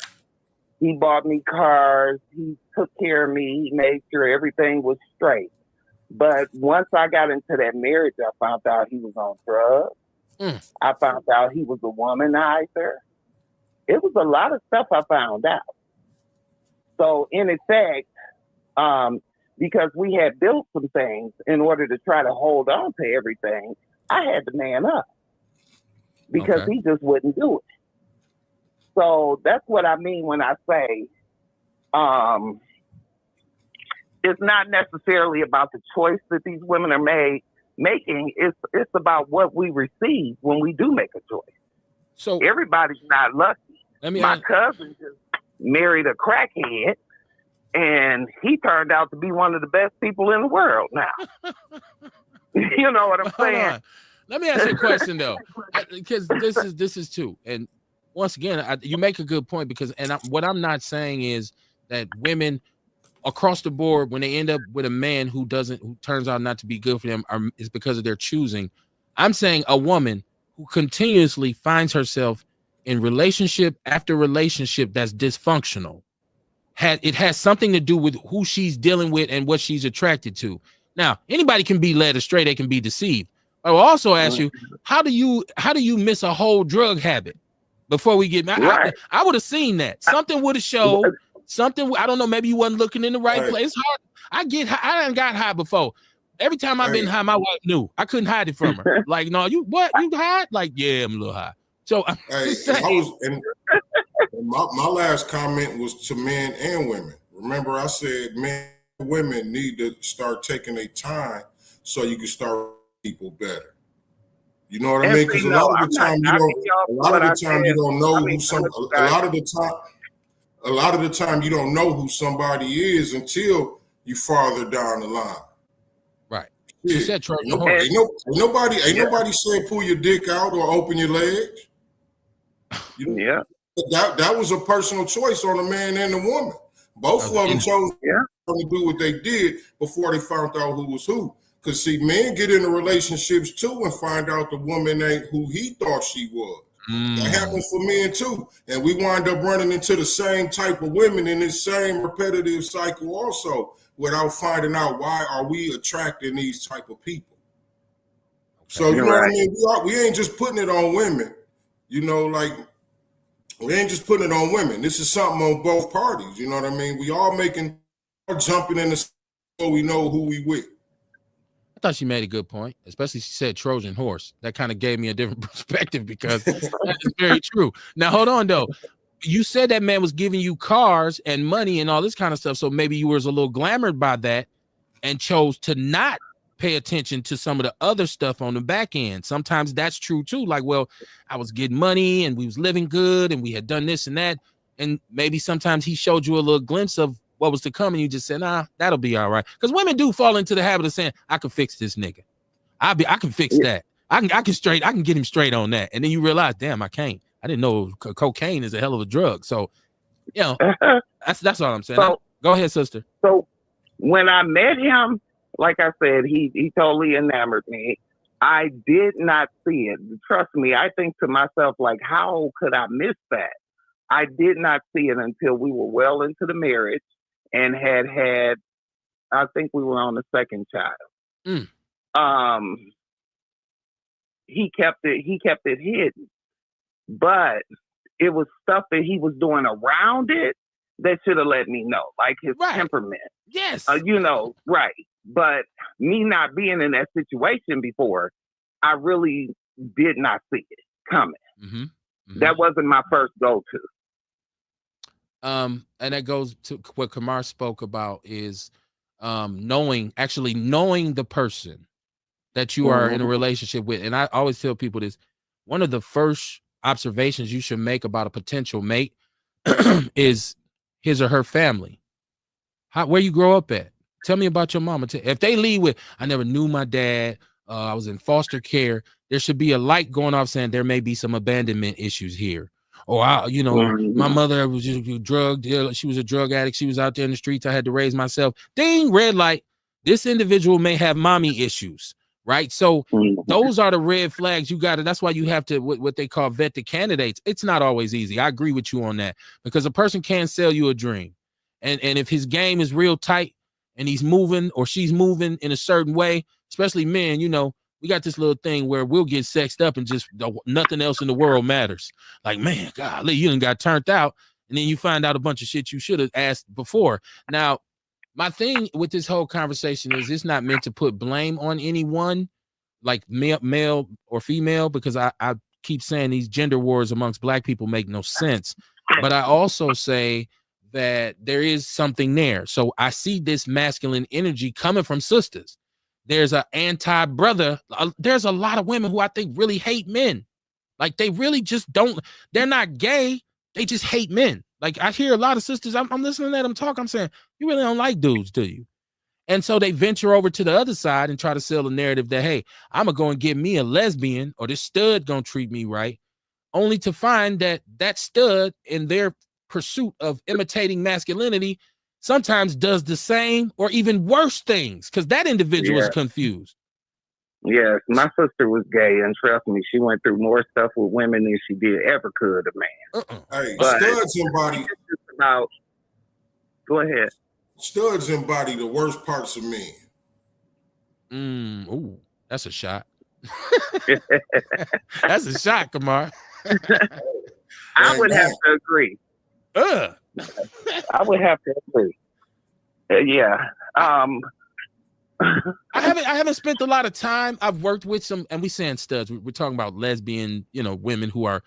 He bought me cars. He took care of me. He made sure everything was straight. But once I got into that marriage, I found out he was on drugs. I found out he was a womanizer. It was a lot of stuff I found out. So in effect, because we had built some things in order to try to hold on to everything, I had to man up because he just wouldn't do it. So that's what I mean when I say it's not necessarily about the choice that these women are making. It's about what we receive when we do make a choice. So everybody's not lucky. My cousin just married a crackhead, and he turned out to be one of the best people in the world now. You know what I'm saying? Let me ask you a question though, because this is too. And once again, you make a good point because, what I'm not saying is that women across the board, when they end up with a man who turns out not to be good for them, is because of their choosing. I'm saying a woman who continuously finds herself in relationship after relationship that's dysfunctional. It has something to do with who she's dealing with and what she's attracted to. Now, anybody can be led astray; they can be deceived. I will also ask you, how do you miss a whole drug habit before we get married? I would have seen that. Something would have showed. Something, I don't know, maybe you wasn't looking in the right place. It's hard. I get high. I done got high before. Every time I've been high, my wife knew. I couldn't hide it from her. Like, no, you high? Like, yeah, I'm a little high. So I'm just saying. My last comment was to men and women. Remember, I said men and women need to start taking their time so you can start people better. You know what I mean? Because a lot of the time you don't know who some. A lot of the time you don't know who somebody is until you farther down the line. Right. Yeah. She said nobody said pull your dick out or open your legs. That was a personal choice on the man and the woman. Both of them chose to do what they did before they found out who was who. Because see, men get into relationships too and find out the woman ain't who he thought she was. That happens for men too. And we wind up running into the same type of women in this same repetitive cycle also, without finding out why are we attracting these type of people. So you know what I mean? We ain't just putting it on women. You know, like, we ain't just putting it on women. This is something on both parties. You know what I mean? We all jumping in the so we know who we with. I thought she made a good point, especially she said Trojan horse. That kind of gave me a different perspective because that is very true. Now, hold on, though. You said that man was giving you cars and money and all this kind of stuff, so maybe you was a little glamored by that and chose to not pay attention to some of the other stuff on the back end. Sometimes that's true, too. Like, well, I was getting money and we was living good and we had done this and that, and maybe sometimes he showed you a little glimpse of what was to come, and you just said, nah, that'll be all right. Because women do fall into the habit of saying, I can fix this nigga. I can fix that. I can get him straight on that. And then you realize, damn, I can't. I didn't know cocaine is a hell of a drug. So, you know, that's all I'm saying. So, go ahead, sister. So when I met him, like I said, he totally enamored me. I did not see it. Trust me, I think to myself, like, how could I miss that? I did not see it until we were well into the marriage and had, I think we were on the second child. He kept it hidden, but it was stuff that he was doing around it that should have let me know, like his temperament. Yes. Right. But me not being in that situation before, I really did not see it coming. That wasn't my first go-to. And that goes to what Kamar spoke about is knowing the person that you are in a relationship with. And I always tell people this, one of the first observations you should make about a potential mate is his or her family. Where you grow up at. Tell me about your mama. If they leave with, I never knew my dad, I was in foster care, there should be a light going off saying there may be some abandonment issues here. Or, my mother was just a drug dealer. She was a drug addict. She was out there in the streets. I had to raise myself. Ding, red light. This individual may have mommy issues, right? So those are the red flags you got to. That's why you have to, what they call vet the candidates. It's not always easy. I agree with you on that, because a person can sell you a dream. And if his game is real tight and he's moving or she's moving in a certain way, especially men, we got this little thing where we'll get sexed up and just nothing else in the world matters. Like, man, golly, you done got turned out. And then you find out a bunch of shit you should have asked before. Now, my thing with this whole conversation is it's not meant to put blame on anyone, like male or female, because I keep saying these gender wars amongst Black people make no sense. But I also say that there is something there. So I see this masculine energy coming from sisters. There's an anti-brother. There's a lot of women who I think really hate men. Like, they really just don't. They're not gay. They just hate men. Like, I hear a lot of sisters. I'm listening to them talk. I'm saying, you really don't like dudes, do you? And so they venture over to the other side and try to sell a narrative that, hey, I'm going to go and get me a lesbian, or this stud going to treat me right, only to find that stud, in their pursuit of imitating masculinity, sometimes does the same or even worse things, because that individual is confused. Yes, my sister was gay, and trust me, she went through more stuff with women than she did ever could a man. Hey, studs embody. Go ahead. Studs embody the worst parts of men. Ooh, that's a shot. That's a shot, Kamar. I would have to agree. I would have to agree. Yeah. I haven't spent a lot of time. I've worked with some, and we saying studs. We're talking about lesbian, women who are,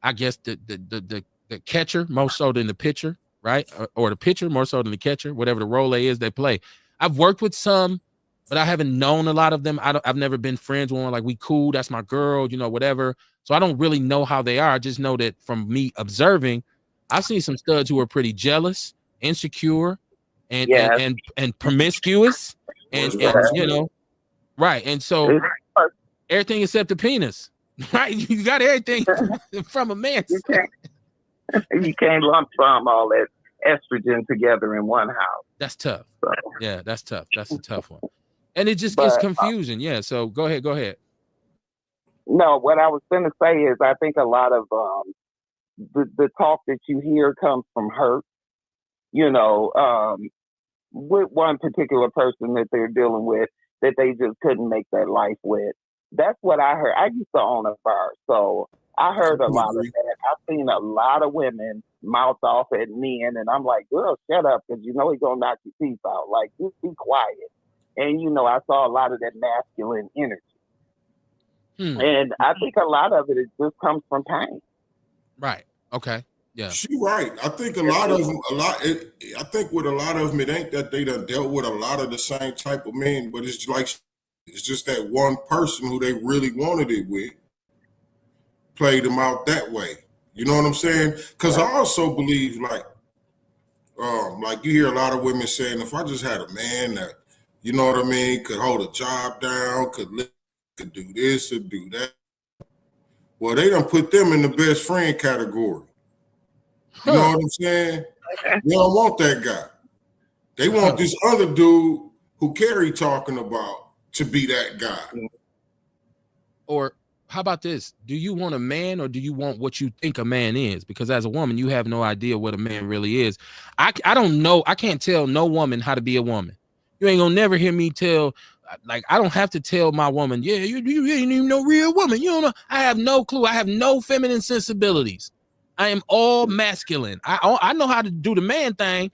I guess, the catcher more so than the pitcher, right? Or the pitcher more so than the catcher, whatever the role is they play. I've worked with some, but I haven't known a lot of them. I've never been friends with one. Like, we cool, that's my girl, whatever. So I don't really know how they are. I just know that from me observing, I've seen some studs who are pretty jealous, insecure, and promiscuous, and right. And so everything except the penis, right? You got everything from a man. You can't lump sum all that estrogen together in one house. That's tough. So. Yeah, that's tough. That's a tough one. And it just gets confusing. Yeah. So go ahead. No, what I was going to say is I think a lot of the talk that you hear comes from hurt, with one particular person that they're dealing with that they just couldn't make that life with. That's what I heard. I used to own a bar, so I heard a lot of that. I've seen a lot of women mouth off at men, and I'm like, girl, shut up, because he's going to knock your teeth out. Like, just be quiet. And, I saw a lot of that masculine energy. And I think a lot of it just comes from pain. Right. Okay. Yeah. She right. I think I think with a lot of them, it ain't that they done dealt with a lot of the same type of men, but it's just that one person who they really wanted it with played them out that way. You know what I'm saying? Because I also believe, like you hear a lot of women saying, if I just had a man that, you know what I mean, could hold a job down, could do this or do that. Well, they done put them in the best friend category. You know what I'm saying? They don't want that guy. They want this other dude who Carrie talking about to be that guy. Or how about this? Do you want a man or do you want what you think a man is? Because as a woman, you have no idea what a man really is. I don't know. I can't tell no woman how to be a woman. You ain't gonna never hear me tell, like, I don't have to tell my woman, yeah, you ain't even no real woman. You don't know. I have no clue. I have no feminine sensibilities. I am all masculine. I know how to do the man thing.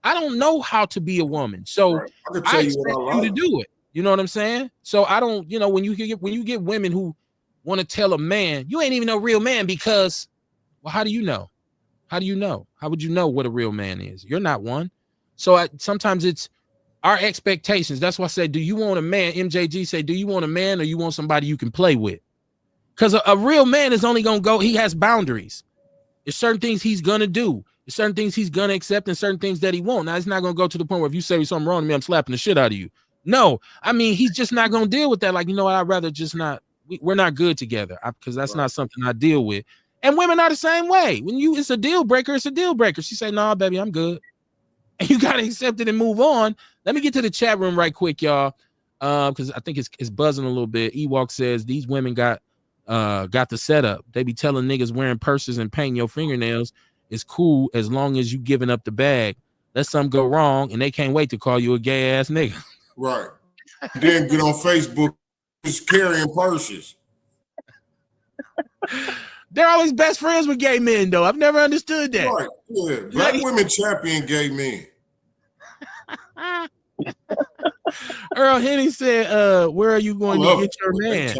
I don't know how to be a woman. So Right. I can tell I you expect what I you like. to do it. You know what I'm saying? So I don't, when you get women who want to tell a man, you ain't even no real man because, well, how do you know? How do you know? How would you know what a real man is? You're not one. So sometimes it's our expectations. That's why I say, do you want a man? MJG say, do you want a man or you want somebody you can play with? Because a real man is only going to go, he has boundaries. There's certain things he's going to do. There's certain things he's going to accept and certain things that he won't. Now, it's not going to go to the point where if you say something wrong to me, I'm slapping the shit out of you. No, I mean, he's just not going to deal with that. Like, you know what? I'd rather just not, we're not good together because that's not something I deal with. And women are the same way. When it's a deal breaker, it's a deal breaker. She say, nah, baby, I'm good. And you got to accept it and move on. Let me get to the chat room right quick, y'all. Because I think it's buzzing a little bit. Ewok says these women got the setup. They be telling niggas wearing purses and painting your fingernails is cool as long as you giving up the bag. Let something go wrong and they can't wait to call you a gay ass nigga. Right. Then get on Facebook just carrying purses. They're always best friends with gay men, though. I've never understood that. Right. Yeah. Black women champion gay men. Earl Henny said, where are you going to get your man?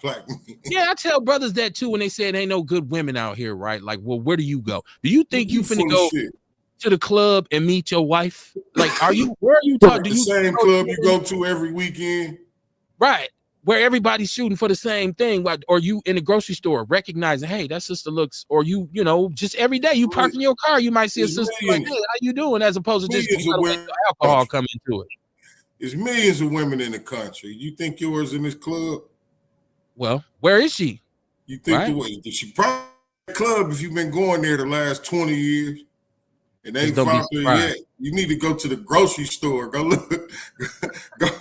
Black men. Yeah, I tell brothers that too when they say there ain't no good women out here, right? Like, well, where do you go? Do you think you finna go to the club and meet your wife? Like, where are you talking? The same club you go to every weekend? Right. Where everybody's shooting for the same thing, or you in the grocery store recognizing, hey, that sister looks, or just every day you park in your car, you might see a sister like, hey, how you doing? As opposed to just alcohol come into it. There's millions of women in the country. You think yours in this club? Well, where is she? You think she probably in the club if you've been going there the last 20 years and they ain't found her yet. You need to go to the grocery store. Go look.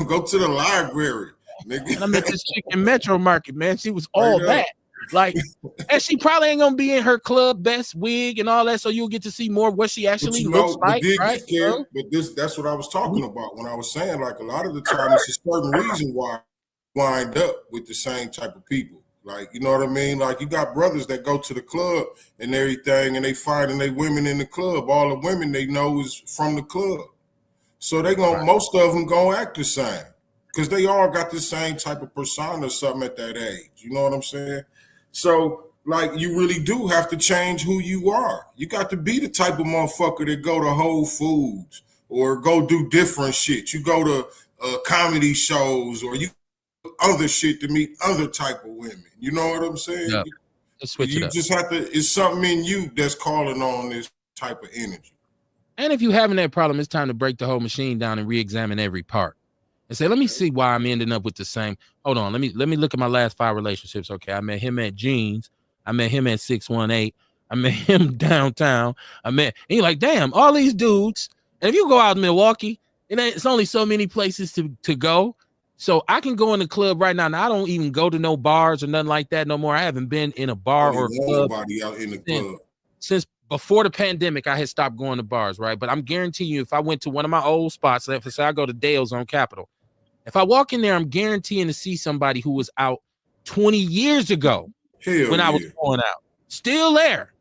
go to the library. And I met this chick in Metro Market, man. She was all that. Like, and she probably ain't gonna be in her club best wig and all that, so you'll get to see more of what she actually looks like. Right? But that's what I was talking about when I was saying, like, a lot of the time it's a certain reason why you wind up with the same type of people. Like, you know what I mean? Like, you got brothers that go to the club and everything, and they finding they women in the club. All the women they know is from the club, so they most of them gonna act the same. Because they all got the same type of persona or something at that age. You know what I'm saying? So, like, you really do have to change who you are. You got to be the type of motherfucker that go to Whole Foods or go do different shit. You go to comedy shows or you do other shit to meet other type of women. You know what I'm saying? Yeah. You just have to, it's something in you that's calling on this type of energy. And if you're having that problem, it's time to break the whole machine down and re-examine every part. And say, let me see why I'm ending up with the same. Hold on, let me look at my last 5 relationships. Okay, I met him at Jeans. I met him at 618. I met him downtown. And you're like, damn, all these dudes. And if you go out in Milwaukee, it's only so many places to go. So I can go in the club right now. Now I don't even go to no bars or nothing like that no more. I haven't been in a bar or a club out in the club since before the pandemic. I had stopped going to bars, right? But I'm guaranteeing you, if I went to one of my old spots, let's say I go to Dale's on Capitol. If I walk in there, I'm guaranteeing to see somebody who was out 20 years ago when I was going out. Still there.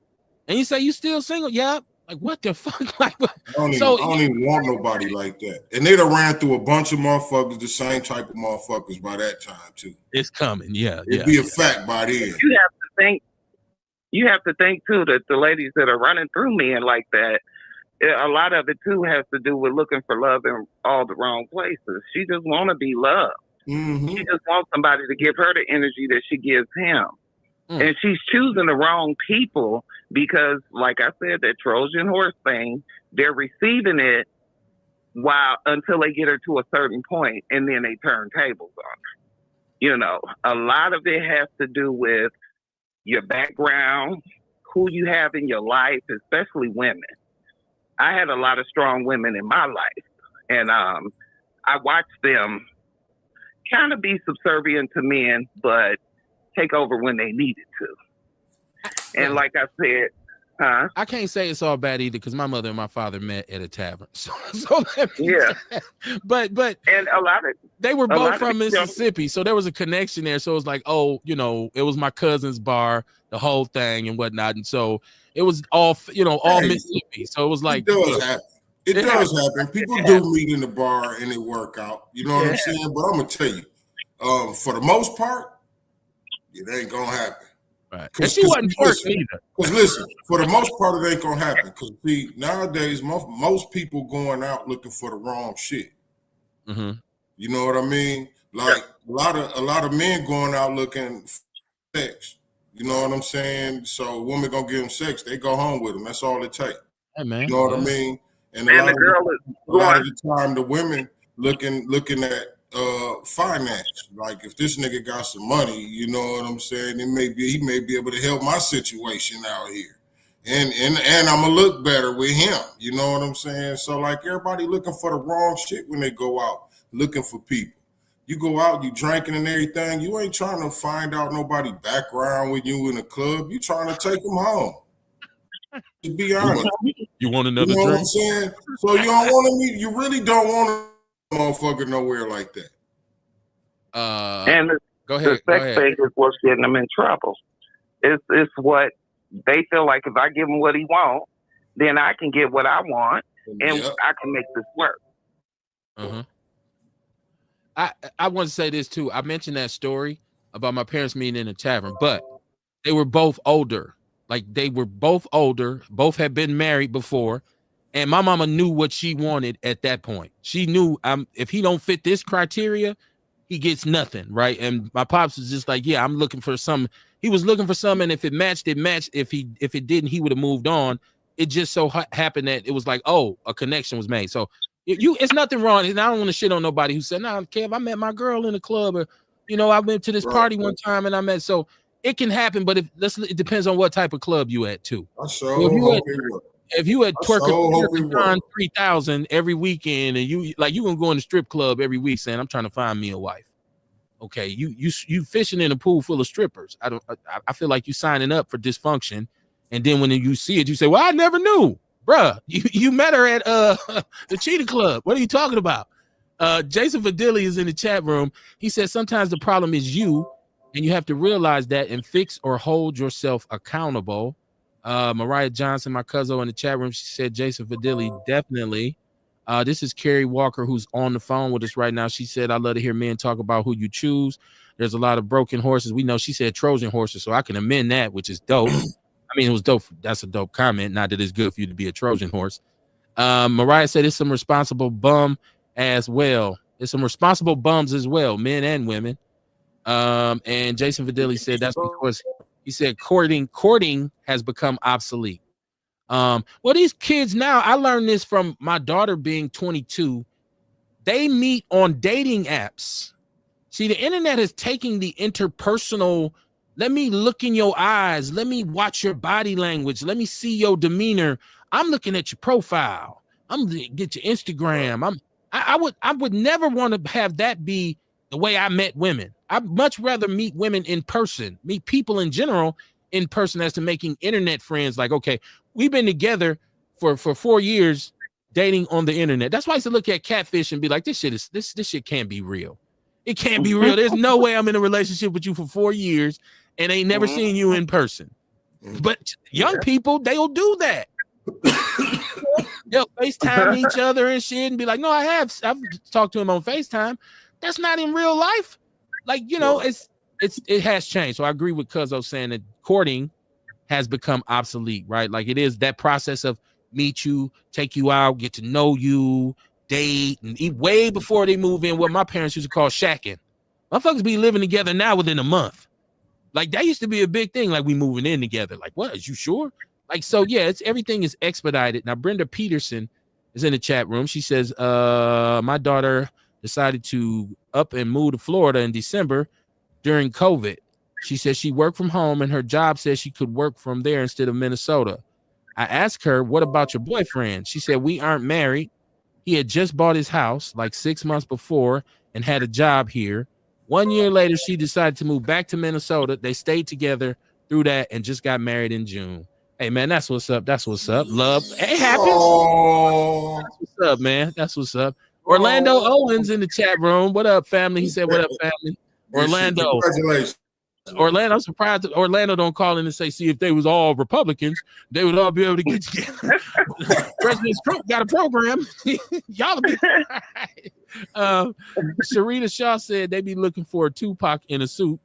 And you say, you still single? Yeah. Like, what the fuck? Like, I don't even want nobody like that. And they done ran through a bunch of motherfuckers, the same type of motherfuckers by that time, too. It's coming, yeah. It'd be a fact by then. You have to think, too, that the ladies that are running through men like that, a lot of it too has to do with looking for love in all the wrong places. She just want to be loved. Mm-hmm. She just wants somebody to give her the energy that she gives him. And she's choosing the wrong people because, like I said, that Trojan horse thing, they're receiving it until they get her to a certain point, and then they turn tables on her. You know, a lot of it has to do with your background, who you have in your life, especially women. I had a lot of strong women in my life, and I watched them kind of be subservient to men, but take over when they needed to. And like I said, I can't say it's all bad either because my mother and my father met at a tavern. So yeah. But And a lot of they were both from Mississippi, so there was a connection there. So it was like, oh, you know, it was my cousin's bar, the whole thing and whatnot, and so it was all, you know, all Mississippi. So it was like, it does happen. It does happen. People do meet in the bar and it work out. You know what I'm saying? But I'm gonna tell you, for the most part, it ain't gonna happen. Right. And she wasn't twerking either. Because listen, for the most part, it ain't gonna happen. Because see, nowadays, most people going out looking for the wrong shit. Mm-hmm. You know what I mean? Like a lot of men going out looking for sex. You know what I'm saying? So women gonna give them sex, they go home with them. That's all it takes. Hey, man. You know what I mean? And a lot of the time, the women looking at finance. Like if this nigga got some money, you know what I'm saying? He may be able to help my situation out here, and I'm gonna look better with him. You know what I'm saying? So like everybody looking for the wrong shit when they go out looking for people. You go out, you drinking and everything. You ain't trying to find out nobody background with you in a club. You trying to take them home. To be honest, you want another you know drink? What I'm saying? So you don't want to meet. You really don't want a motherfucker nowhere like that. And go ahead. The sex thing is what's getting them in trouble. It's what they feel like. If I give him what he wants, then I can get what I want, and I can make this work. Uh-huh. I want to say this too. I mentioned that story about my parents meeting in a tavern, but they were both older. Like they were both older, both had been married before, and my mama knew what she wanted at that point. She knew if he don't fit this criteria, he gets nothing, right? And my pops was just like, yeah, I'm looking for some. He was looking for some, and if it matched, it matched. If it didn't, he would have moved on. It just so happened that it was like, oh, a connection was made. So it's nothing wrong. And I don't want to shit on nobody who said, nah, Kev, I met my girl in the club, or you know, I went to this party one time and I met. So it can happen, but it depends on what type of club you at too. If you had twerking 3,000 every weekend, and you gonna go in the strip club every week saying, I'm trying to find me a wife. Okay, you fishing in a pool full of strippers. I feel like you signing up for dysfunction, and then when you see it, you say, well, I never knew, bruh. You met her at the Cheetah Club. What are you talking about? Jason Vadilli is in the chat room. He said sometimes the problem is you, and you have to realize that and fix or hold yourself accountable. Mariah Johnson, my cousin in the chat room, she said Jason Vadilli, definitely. This is Carrie Walker, who's on the phone with us right now. She said, I love to hear men talk about who you choose. There's a lot of broken horses. We know she said Trojan horses, so I can amend that, which is dope. I mean, it was dope. That's a dope comment. Not that it's good for you to be a Trojan horse. Mariah said it's some responsible bum as well. It's some responsible bums as well, men and women. And Jason Vadilli said that's because he said courting has become obsolete. Well, these kids now, I learned this from my daughter being 22. They meet on dating apps. See, the internet is taking the interpersonal. Let me look in your eyes. Let me watch your body language. Let me see your demeanor. I'm looking at your profile. I'm gonna get your Instagram. I would never want to have that be the way I met women. I'd much rather meet women in person, meet people in general in person, as to making internet friends. Like, okay, we've been together for 4 years dating on the internet. That's why I used to look at catfish and be like, this shit can't be real. It can't be real. There's no way I'm in a relationship with you for 4 years and ain't never seen you in person. But young people, they'll do that. They'll FaceTime each other and shit and be like, no, I've talked to him on FaceTime. That's not in real life. Like, you know, it has changed. So I agree with Cuzzo saying that courting has become obsolete, right? Like it is that process of meet you, take you out, get to know you, date, and eat way before they move in. What my parents used to call shacking. Motherfuckers be living together now within a month. Like that used to be a big thing. Like we moving in together. Like, what? Is you sure? Like, so yeah, everything is expedited. Now, Brenda Peterson is in the chat room. She says, my daughter decided to up and move to Florida in December during COVID. She says she worked from home and her job says she could work from there instead of Minnesota. I asked her, what about your boyfriend? She said, we aren't married. He had just bought his house like 6 months before and had a job here. 1 year later, she decided to move back to Minnesota. They stayed together through that and just got married in June. Hey, man, that's what's up. That's what's up. Love. It happens. Oh, That's what's up, man. That's what's up. Orlando oh. Owens in the chat room. What up, family? He said, what up, family? Orlando. Congratulations. Orlando, I'm surprised that Orlando don't call in and say, see, if they was all Republicans, they would all be able to get together. President Trump got a program. Y'all be right. Sharita Shaw said they be looking for a Tupac in a suit.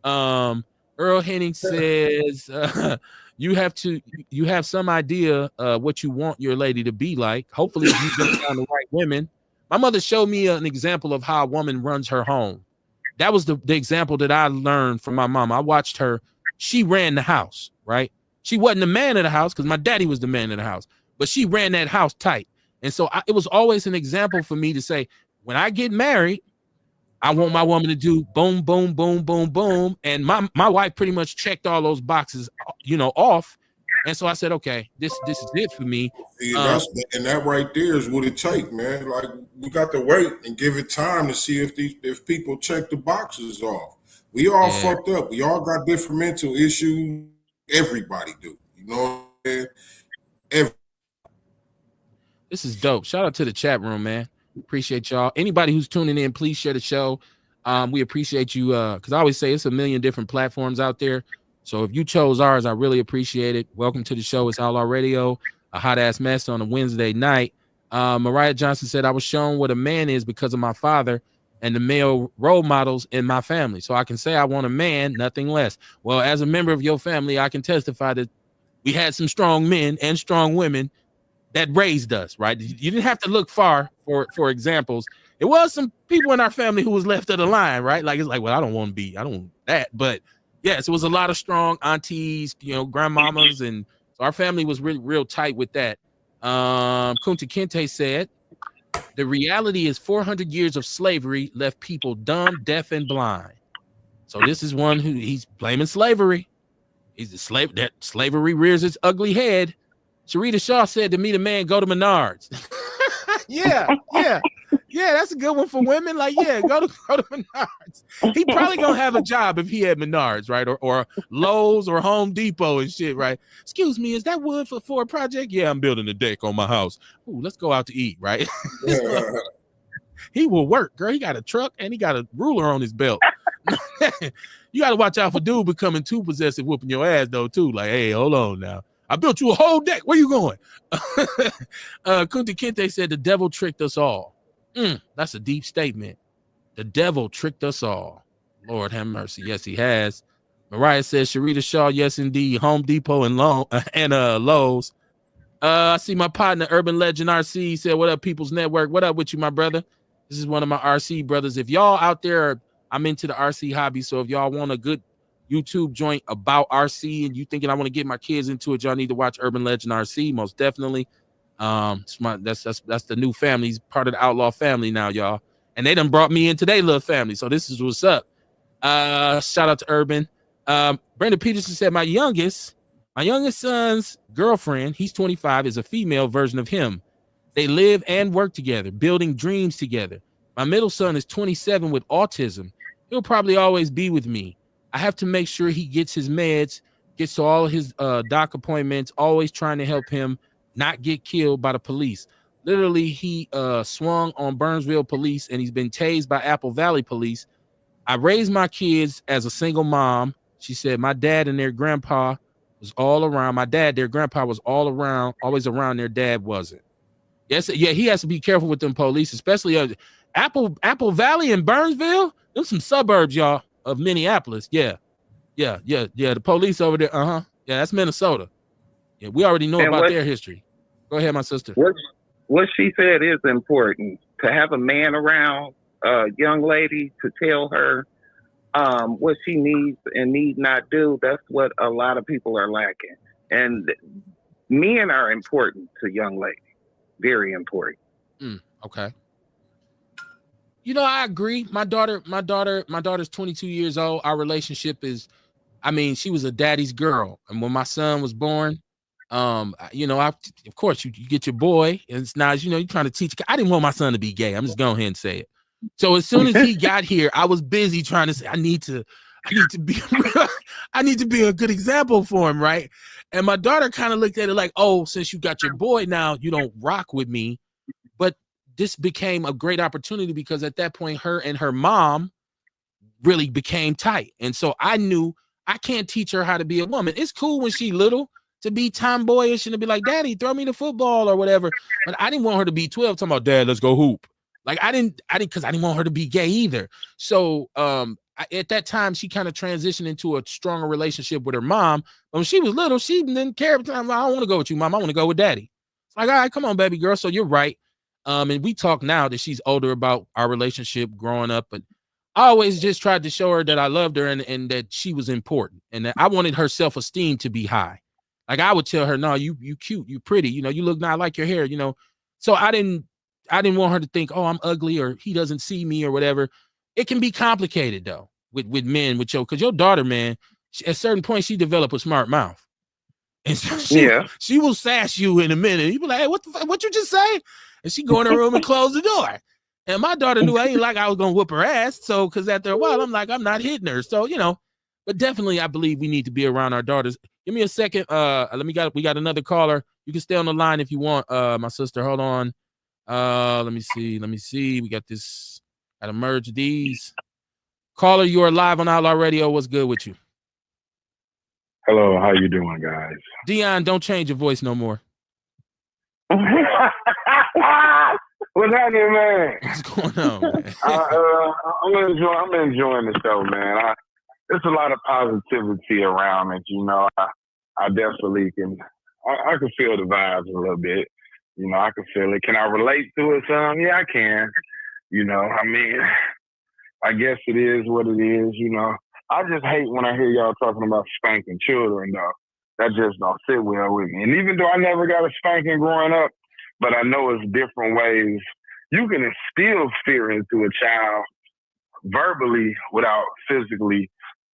Earl Henning says you have some idea what you want your lady to be like. Hopefully you get down the right women. My mother showed me an example of how a woman runs her home. That was the example that I learned from my mom. I watched her. She ran the house, right? She wasn't the man of the house because my daddy was the man of the house, but she ran that house tight. And so it was always an example for me to say, when I get married, I want my woman to do boom, boom, boom, boom, boom. And my wife pretty much checked all those boxes, off. And so I said, okay, this is it for me. And that right there is what it takes, man. Like, we got to wait and give it time to see if people check the boxes off. We all fucked up. We all got different mental issues. Everybody do. You know what I'm saying? This is dope. Shout out to the chat room, man. Appreciate y'all. Anybody who's tuning in, please share the show. We appreciate you because I always say it's a million different platforms out there. So if you chose ours, I really appreciate it. Welcome to the show. It's Outlaw Radio, a hot ass mess on a Wednesday night. Mariah Johnson said, I was shown what a man is because of my father and the male role models in my family. So I can say I want a man, nothing less. Well, as a member of your family, I can testify that we had some strong men and strong women that raised us, right? You didn't have to look far for examples. It was some people in our family who was left of the line, right? Like, it's like, well, I don't want that. But yes, it was a lot of strong aunties, grandmamas. And so our family was really real tight with that. Kunta Kinte said, the reality is 400 years of slavery left people dumb, deaf, and blind. So this is one who he's blaming slavery. He's a slave. That slavery rears its ugly head. Sharita Shaw said, to meet a man, go to Menards. yeah, that's a good one for women. Like, yeah, go to Menards. He probably gonna have a job if he had Menards, right? Or Lowe's or Home Depot and shit, right? Excuse me, is that wood for a project? Yeah, I'm building a deck on my house. Ooh, let's go out to eat, right? He will work, girl. He got a truck and he got a ruler on his belt. You got to watch out for dude becoming too possessive, whooping your ass though too. Like, hey, hold on now. I built you a whole deck. Where you going? Kunta Kinte said the devil tricked us all. That's a deep statement. The devil tricked us all. Lord have mercy. Yes, he has. Mariah says, Sharita Shaw, yes, indeed. Home Depot and Lowe's. I see my partner, Urban Legend RC, said, what up, People's Network? What up with you, my brother? This is one of my RC brothers. If y'all out there, I'm into the RC hobby, so if y'all want a good YouTube joint about RC and you thinking I want to get my kids into it, y'all need to watch Urban Legend RC, most definitely. That's the new family. He's part of the Outlaw family now, y'all. And they done brought me into their little family, so this is what's up. Shout out to Urban. Brenda Peterson said, my youngest son's girlfriend, he's 25, is a female version of him. They live and work together, building dreams together. My middle son is 27 with autism. He'll probably always be with me. I have to make sure he gets his meds, gets to all his doc appointments, always trying to help him not get killed by the police. Literally, he swung on Burnsville police and he's been tased by Apple Valley police. I raised my kids as a single mom. She said my dad and their grandpa was all around. My dad, their grandpa was all around, always around. Their dad wasn't. Yes, yeah, he has to be careful with them police, especially Apple Valley and Burnsville. There's some suburbs, y'all, of Minneapolis. Yeah. The police over there. Yeah, that's Minnesota. Yeah, we already know about their history. Go ahead, my sister. What she said is important, to have a man around a young lady to tell her what she needs and need not do. That's what a lot of people are lacking. And men are important to young ladies. Very important. Okay. I agree. My daughter's 22 years old. Our relationship is, she was a daddy's girl. And when my son was born, of course you get your boy, and it's nice, you're trying to teach. I didn't want my son to be gay. I'm just going ahead and say it. So as soon as he got here, I was busy trying to say, I need to be I need to be a good example for him, right? And my daughter kind of looked at it like, oh, since you got your boy now, you don't rock with me. But this became a great opportunity because at that point, her and her mom really became tight. And so I knew I can't teach her how to be a woman. It's cool when she's little to be tomboyish and to be like, Daddy, throw me the football or whatever. But I didn't want her to be 12 talking about, Dad, let's go hoop. Like I didn't because I didn't want her to be gay either. So at that time, she kind of transitioned into a stronger relationship with her mom. But when she was little, she didn't care. I don't want to go with you, Mom. I want to go with Daddy. It's like, all right, come on, baby girl. So you're right. And we talk now that she's older about our relationship growing up, but I always just tried to show her that I loved her and that she was important and that I wanted her self-esteem to be high. Like I would tell her, no, you cute, you pretty, you look not like your hair, So I didn't want her to think, oh, I'm ugly or he doesn't see me or whatever. It can be complicated though with men, because your daughter, man, at a certain point, she developed a smart mouth. And so she will sass you in a minute. You be like, hey, what you just say? And she go in her room and close the door. And my daughter knew I ain't like I was gonna whoop her ass. So because after a while, I'm like, I'm not hitting her. So, but definitely I believe we need to be around our daughters. Give me a second. We got another caller. You can stay on the line if you want, my sister. Hold on. Let me see. We got this. Gotta merge these. Caller, you are live on Outlaw Radio. What's good with you? Hello, how you doing, guys? Dion, don't change your voice no more. What's happening, man? What's going on, man? I'm enjoying the show, man. There's a lot of positivity around it, I definitely can. I can feel the vibes a little bit. I can feel it. Can I relate to it some? Yeah, I can. I guess it is what it is, I just hate when I hear y'all talking about spanking children, though. That just don't sit well with me. And even though I never got a spanking growing up, but I know it's different ways you can instill fear into a child verbally without physically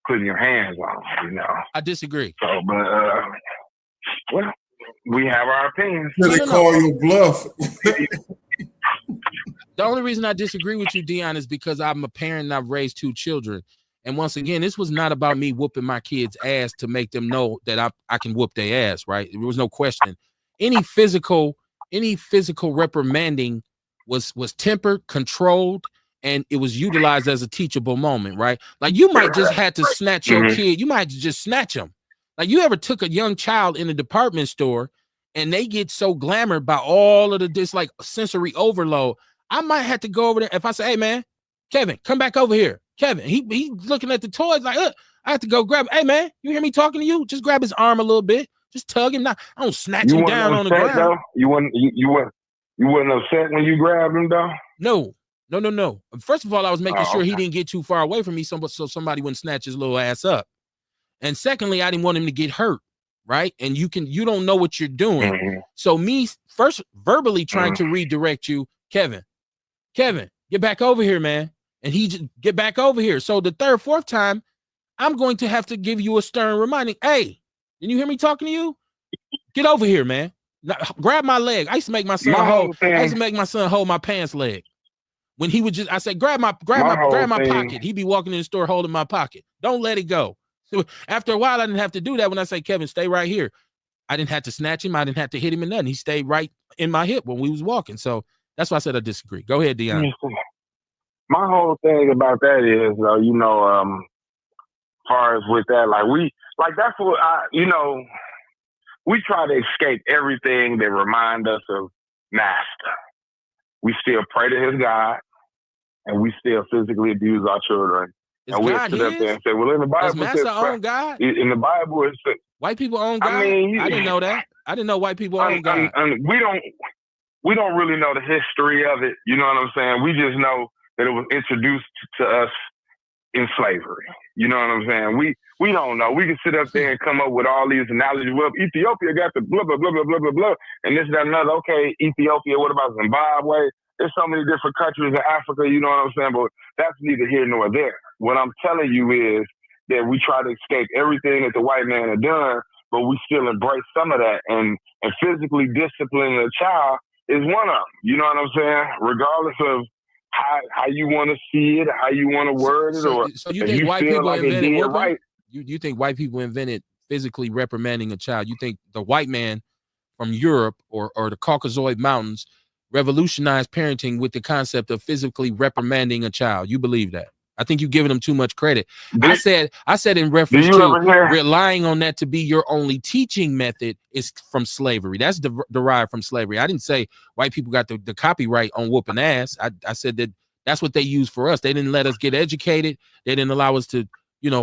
putting your hands on them, I disagree. So, but, well, we have our opinions. They call you bluff. The only reason I disagree with you, Dion, is because I'm a parent and I've raised 2 children. And once again, this was not about me whooping my kids' ass to make them know that I can whoop their ass, right? There was no question. Any physical reprimanding was tempered, controlled, and it was utilized as a teachable moment, right? Like you might just have to snatch your kid. You might just snatch them. Like you ever took a young child in a department store and they get so glamored by all of this like sensory overload. I might have to go over there. If I say, hey man, Kevin, come back over here. Kevin, he's looking at the toys like, I have to go grab. Hey man, you hear me talking to you? Just grab his arm a little bit. Just tug him. I don't snatch him down on the ground. Though? You wasn't upset when you grabbed him though? No. First of all, I was making sure he didn't get too far away from me, so somebody wouldn't snatch his little ass up. And secondly, I didn't want him to get hurt, right? And you don't know what you're doing. Mm-hmm. So me first verbally trying to redirect you, Kevin, get back over here, man. And he just get back over here. So the third, fourth time, I'm going to have to give you a stern reminding. Hey, didn't you hear me talking to you? Get over here, man. Now, grab my leg. I used to make my son hold my pants leg. When he would I said, grab my pocket. He'd be walking in the store holding my pocket. Don't let it go. So after a while, I didn't have to do that when I say, Kevin, stay right here. I didn't have to snatch him. I didn't have to hit him in nothing. He stayed right in my hip when we was walking. So that's why I said I disagree. Go ahead, Dion. My whole thing about that is, far as with that, that's what we try to escape everything that remind us of master. We still pray to his God, and we still physically abuse our children. And we'll sit up there and say, well, in the Bible, master own God? In the Bible, it says, white people own God? I didn't know that. I didn't know white people own God. We don't really know the history of it. You know what I'm saying? We just know that it was introduced to us in slavery. You know what I'm saying? We don't know. We can sit up there and come up with all these analogies. Well, Ethiopia got the blah, blah, blah, blah, blah, blah, blah, and this, that, another. Okay, Ethiopia, what about Zimbabwe? There's so many different countries in Africa, you know what I'm saying? But that's neither here nor there. What I'm telling you is that we try to escape everything that the white man had done, but we still embrace some of that. And physically disciplining a child is one of them. You know what I'm saying? Regardless of how you want to see it, how you want to word it, or so you if think you white feel people like it invented did whooping? right. You think white people invented physically reprimanding a child? You think the white man from Europe or the Caucasoid Mountains revolutionized parenting with the concept of physically reprimanding a child? You believe that? I think you're giving them too much credit. I said in reference to relying on that to be your only teaching method is from slavery. That's derived from slavery. I didn't say white people got the copyright on whooping ass. I said that's what they used for us. They didn't let us get educated. They didn't allow us to,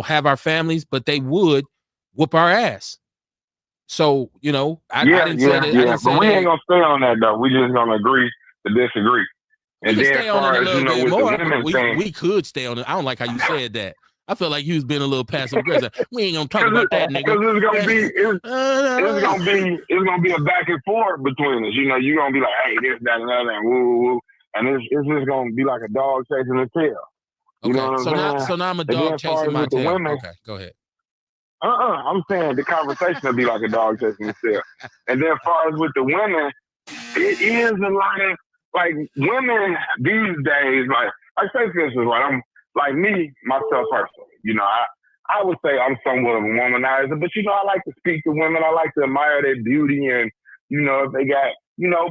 have our families, but they would whoop our ass. So, I didn't say that. Yeah, but we ain't gonna stay on that though. We just gonna agree to disagree. We can stay on it a little bit more. We could stay on it. I don't like how you said that. I feel like you was being a little passive aggressive. We ain't gonna talk about that, nigga. Because it's gonna be a back and forth between us. You're gonna be like, hey, this, that, and other, and woo, woo, and it's just gonna be like a dog chasing a tail. You know what I'm saying? So now I'm a dog chasing my tail. Women, okay, go ahead. I'm saying the conversation will be like a dog chasing a tail. And then as far as with the women, it is a lot of, like, women these days, like say for instance, right, I'm like me, myself personally, I would say I'm somewhat of a womanizer, but I like to speak to women. I like to admire their beauty and, if they got,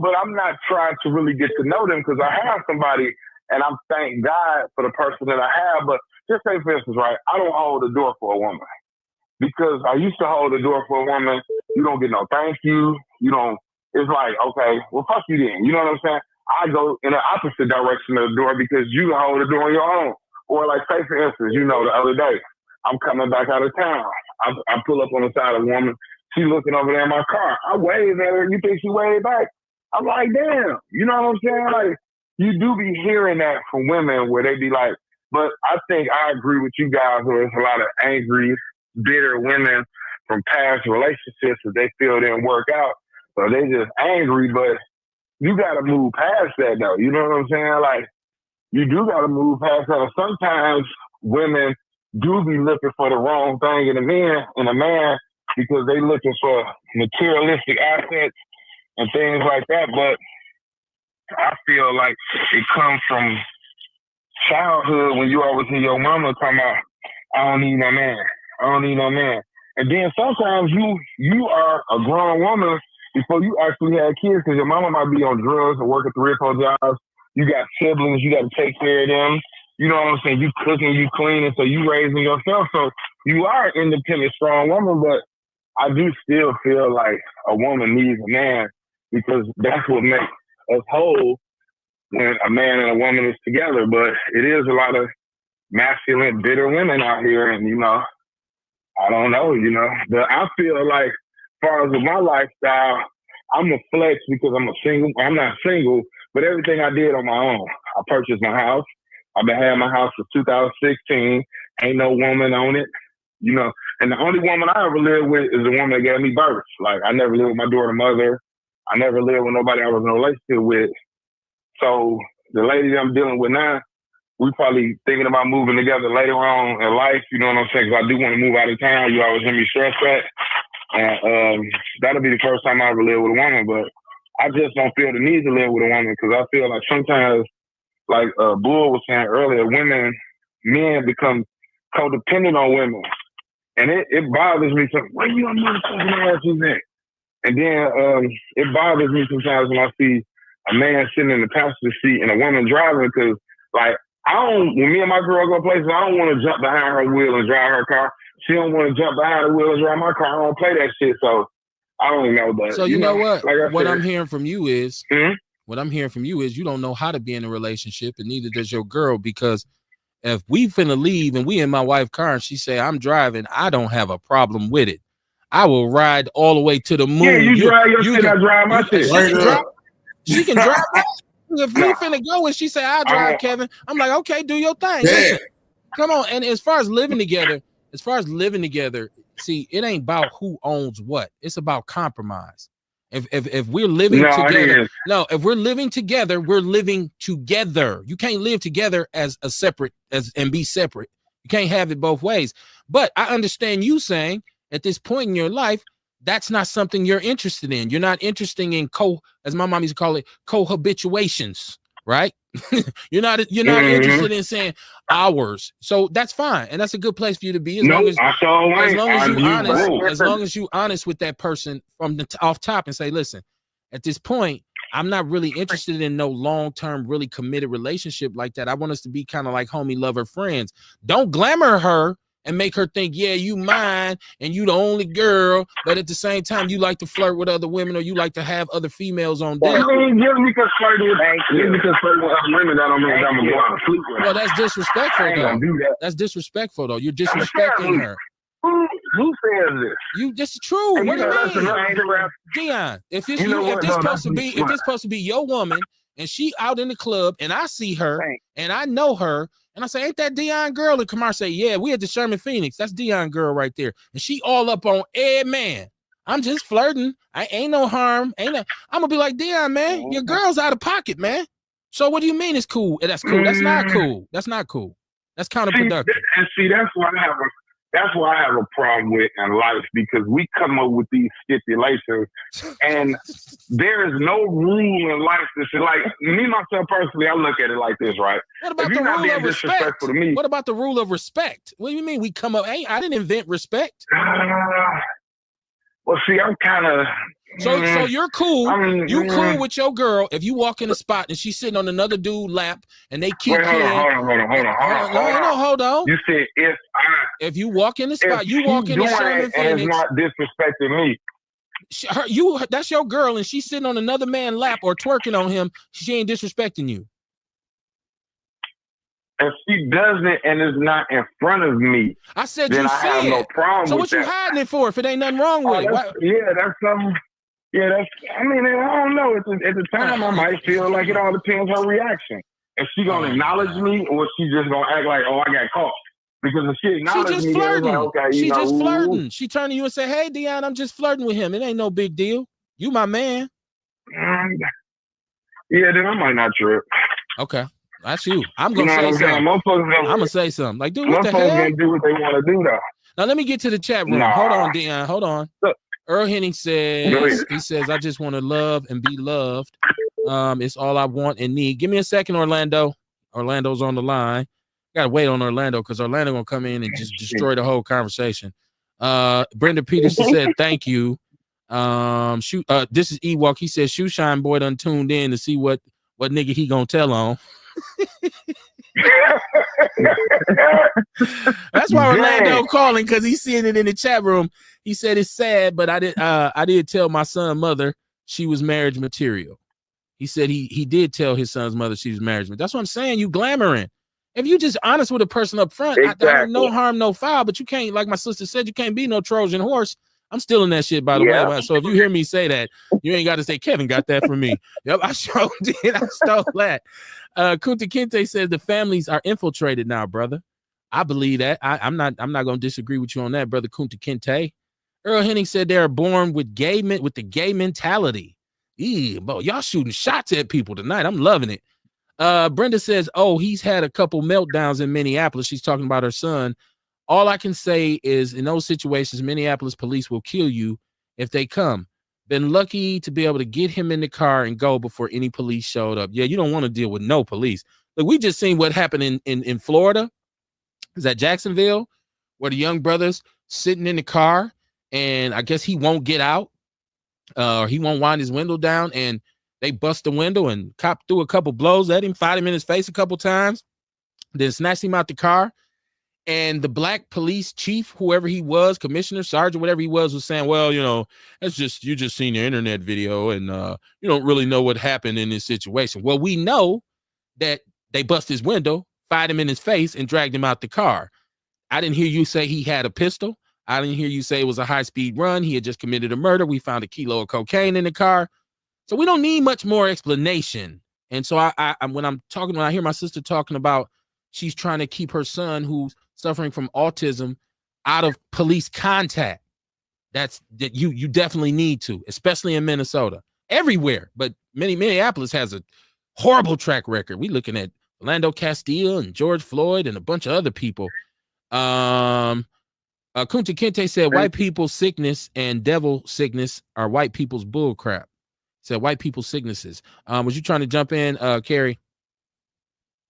but I'm not trying to really get to know them because I have somebody and I'm thank God for the person that I have. But just say for instance, right, I don't hold the door for a woman because I used to hold the door for a woman. You don't get no thank you. It's like, okay, well, fuck you then. You know what I'm saying? I go in the opposite direction of the door because you hold the door on your own. Or like, say for instance, the other day, I'm coming back out of town. I pull up on the side of a woman. She looking over there in my car. I wave at her. You think she waved back? I'm like, damn. You know what I'm saying? Like, you do be hearing that from women where they be like, but I think I agree with you guys where it's a lot of angry, bitter women from past relationships that they feel didn't work out. So they just angry, but you got to move past that, though. You know what I'm saying? Like, you do got to move past that. Sometimes women do be looking for the wrong thing in a man because they looking for materialistic assets and things like that. But I feel like it comes from childhood when you always hear your mama talking about, I don't need no man. I don't need no man. And then sometimes you are a grown woman before you actually had kids because your mama might be on drugs or working 3 or 4 jobs. You got siblings, you got to take care of them. You know what I'm saying? You cooking, you cleaning, so you raising yourself. So you are an independent, strong woman, but I do still feel like a woman needs a man because that's what makes us whole when a man and a woman is together. But it is a lot of masculine, bitter women out here, and I don't know, But I feel like, as far as with my lifestyle, I'm a flex because I'm not single, but everything I did on my own. I purchased my house. I've been having my house since 2016. Ain't no woman on it, And the only woman I ever lived with is the woman that gave me birth. Like, I never lived with my daughter mother. I never lived with nobody I was in a relationship with. So the lady that I'm dealing with now, we probably thinking about moving together later on in life. You know what I'm saying? Because I do want to move out of town. You always hear me stress that. And that'll be the first time I ever live with a woman. But I just don't feel the need to live with a woman because I feel like sometimes, like Bull was saying earlier, men become codependent on women. And it bothers me. Where you on motherfucking ass is at? And then it bothers me sometimes when I see a man sitting in the passenger seat and a woman driving because, like, when me and my girl go places, I don't want to jump behind her wheel and drive her car. She don't want to jump behind the wheel and drive my car. I don't play that shit. So I don't know. But so you know what? Like what I'm hearing from you is, what I'm hearing from you is you don't know how to be in a relationship, and neither does your girl. Because if we finna leave and we in my wife's car and she say I'm driving, I don't have a problem with it. I will ride all the way to the moon. Yeah, you drive your shit. I drive my shit. She can drive. If we finna go and she say I'll drive, Kevin, I'm like, okay, do your thing. Listen, come on. And as far as living together, see, it ain't about who owns what. It's about compromise. If we're living together, if we're living together, we're living together. You can't live together as a separate and be separate. You can't have it both ways. But I understand you saying at this point in your life, that's not something you're interested in. You're not interested in as my mom used to call it, cohabituations, right? You're not interested in saying hours. So that's fine. And that's a good place for you to be as long as you honest with that person from the off top and say, listen, at this point, I'm not really interested in no long-term, really committed relationship like that. I want us to be kind of like homie, lover, friends. Don't glamour her and make her think, yeah, you mine and you the only girl, but at the same time, you like to flirt with other women or you like to have other females on deck. I mean, just because flirting with other women, that don't mean I'm gonna go out and sleep with her. Well, that's disrespectful, I ain't gonna do that. That's disrespectful, though. You're disrespecting her. Who says this? This is true. Hey, what do you mean? Dion, if this supposed to be your woman and she out in the club and I see her and I know her and I say, ain't that Dion girl? And Kamar say, yeah, we at the Sherman Phoenix. That's Dion girl right there. And she all up on man. I'm just flirting. I ain't no harm. I'm gonna be like, Dion, man, your girl's out of pocket, man. So what do you mean it's cool? That's cool. That's not cool. That's not cool. That's counterproductive. That's what I have a problem with in life, because we come up with these stipulations and there is no rule in life that should, like, me, myself personally, I look at it like this, right? What about the rule of respect? To me, what about the rule of respect? What do you mean we come up? Hey, I didn't invent respect. Well, see, I'm kind of... So you're cool. You cool with your girl if you walk in a spot and she's sitting on another dude's lap and they keep hold on. You said if you walk in the spot, you walk in the Sherman Phoenix. It's not disrespecting me. That's your girl and she's sitting on another man's lap or twerking on him. She ain't disrespecting you. If she doesn't and is not in front of me, I said then you I said. have no problem. So with what that. you hiding it for? If it ain't nothing wrong with it, that's something. Yeah, I mean, I don't know. At the time, I might feel like it all depends on her reaction. If she gonna acknowledge me, or she just gonna act like, oh, I got caught. Because if she acknowledges me, flirting. Like, okay, she just flirting. She turn to you and say, hey, Dion, I'm just flirting with him. It ain't no big deal. You my man. Yeah, then I might not trip. Okay. That's you. I'm gonna say something. I'm gonna say something. Like, dude, what the hell? Gonna do what they want to do, though. Now let me get to the chat room. Hold on, Dion. Hold on. Earl Henning says, I just want to love and be loved. It's all I want and need. Give me a second, Orlando. Orlando's on the line. Gotta wait on Orlando because Orlando gonna come in and just destroy the whole conversation. Brenda Peterson said, thank you. This is Ewok. He says, Shoeshine Boy done tuned in to see what nigga he gonna tell on. That's why Orlando calling, because he's seeing it in the chat room. He said it's sad, but I did tell my son's mother she was marriage material. He said he did tell his son's mother she was marriage material. That's what I'm saying. You glamoring. If you just honest with a person up front, exactly. No harm, no foul. But you can't, like my sister said, you can't be no Trojan horse. I'm stealing that shit, by the way. So if you hear me say that, you ain't got to say Kevin got that from me. Yep, I sure did. I stole that. Kunta Kinte says the families are infiltrated now, brother. I believe that. I'm not gonna disagree with you on that, brother Kunta Kinte. Earl Henning said they are born with the gay mentality. Boy, y'all shooting shots at people tonight. I'm loving it. Brenda says, he's had a couple meltdowns in Minneapolis. She's talking about her son. All I can say is in those situations, Minneapolis police will kill you if they come. Been lucky to be able to get him in the car and go before any police showed up. Yeah, you don't want to deal with no police. Look, we just seen what happened in Florida. Is that Jacksonville, where the young brother's sitting in the car and I guess he won't get out or he won't wind his window down, and they bust the window and cop threw a couple blows at him, fired him in his face a couple times, then snatched him out the car. And the black police chief, whoever he was, commissioner, sergeant, whatever he was saying, well, that's just, you just seen the internet video and you don't really know what happened in this situation. Well, we know that they bust his window, fired him in his face, and dragged him out the car. I didn't hear you say he had a pistol. I didn't hear you say it was a high-speed run. He had just committed a murder. We found a kilo of cocaine in the car. So we don't need much more explanation. And so when I hear my sister talking about she's trying to keep her son who's suffering from autism out of police contact, that you definitely need to, especially in Minnesota, everywhere. But Minneapolis has a horrible track record. We looking at Orlando Castile and George Floyd and a bunch of other people. Kunta Kinte said white people's sickness and devil sickness are white people's bull crap. Said white people's sicknesses. Was you trying to jump in, Carrie?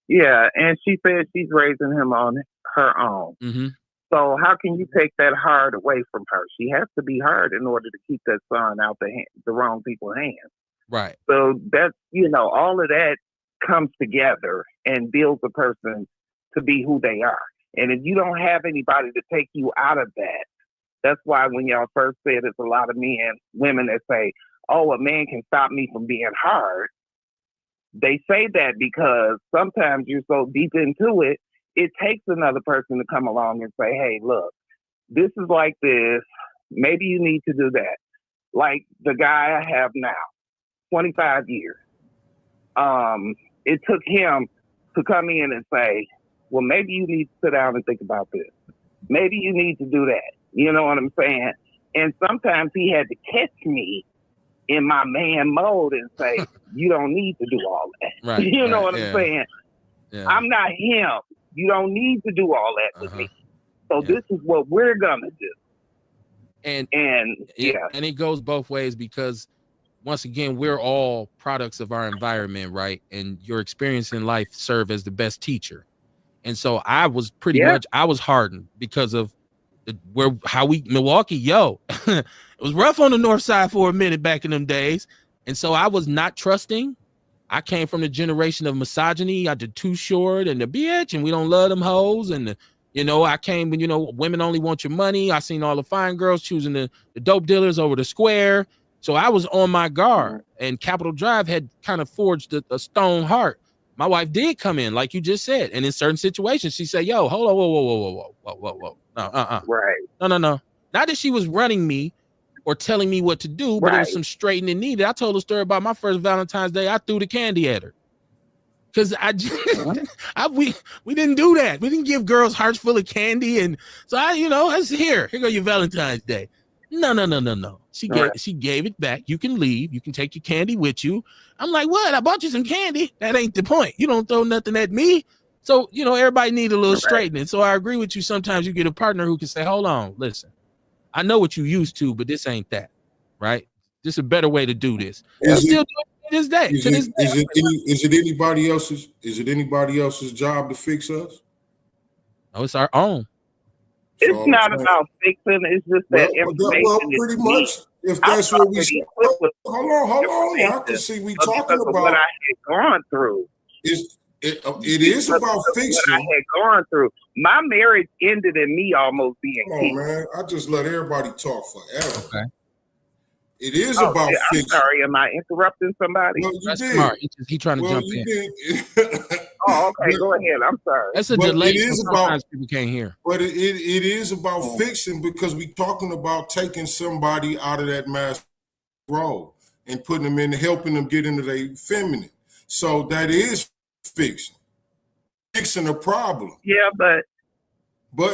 Yeah, and she said she's raising him on her own. Mm-hmm. So how can you take that hard away from her? She has to be hard in order to keep that son out the wrong people's hands. Right. So that's, all of that comes together and builds a person to be who they are. And if you don't have anybody to take you out of that, that's why when y'all first said it's a lot of women that say, oh, a man can stop me from being hard. They say that because sometimes you're so deep into it, it takes another person to come along and say, hey, look, this is like this. Maybe you need to do that. Like the guy I have now, 25 years. It took him to come in and say, well, maybe you need to sit down and think about this. Maybe you need to do that. You know what I'm saying? And sometimes he had to catch me in my man mode and say, you don't need to do all that. Right, you know right, what I'm saying? Yeah. I'm not him. You don't need to do all that with me. So this is what we're going to do. And it goes both ways because once again, we're all products of our environment, right? And your experience in life serve as the best teacher. And so I was I was hardened because of Milwaukee, it was rough on the north side for a minute back in them days. And so I was not trusting. I came from the generation of misogyny. I did Too Short and the bitch, and we don't love them hoes. And I came when women only want your money. I seen all the fine girls choosing the dope dealers over the square. So I was on my guard, and Capitol Drive had kind of forged a stone heart. My wife did come in, like you just said, and in certain situations, she said, "Yo, hold on, whoa, no, right, no. Not that she was running me or telling me what to do, but it was some straightening needed. I told a story about my first Valentine's Day. I threw the candy at her because we didn't do that. We didn't give girls hearts full of candy, and so I here go your Valentine's Day. No. She gave it back. You can leave. You can take your candy with you. I'm like, what? I bought you some candy. That ain't the point. You don't throw nothing at me. So, everybody need a little straightening. So I agree with you. Sometimes you get a partner who can say, hold on, listen, I know what you used to, but this ain't that, right? This is a better way to do this. Still do it to this day. Is it anybody else's job to fix us? No, it's our own. It's not about fixing. It's just that information. Well, pretty much. If that's what we see. Hold on. I can see we talking about what I had gone through. It is about fixing. What I had gone through. My marriage ended in me almost being killed. Man. I just let everybody talk forever. Okay. It is about fixing. I'm sorry. Am I interrupting somebody? Well, That's smart. He trying to jump in. Oh, okay. Go ahead. I'm sorry. That's a delay. Sometimes people can't hear. But it is about fixing because we talking about taking somebody out of that mask role and putting them in, helping them get into their feminine. So that is fixing a problem. Yeah, but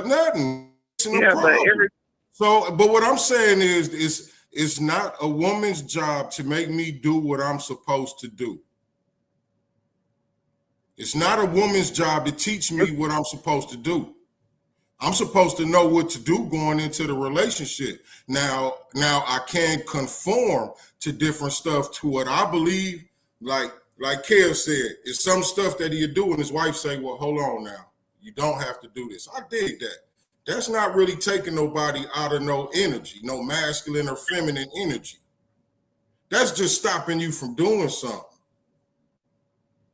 nothing. But what I'm saying is it's not a woman's job to make me do what I'm supposed to do. It's not a woman's job to teach me what I'm supposed to do. I'm supposed to know what to do going into the relationship. Now I can conform to different stuff to what I believe. Like Kev said, it's some stuff that he'll do and his wife say, well, hold on now. You don't have to do this. I dig that. That's not really taking nobody out of no energy, no masculine or feminine energy. That's just stopping you from doing something.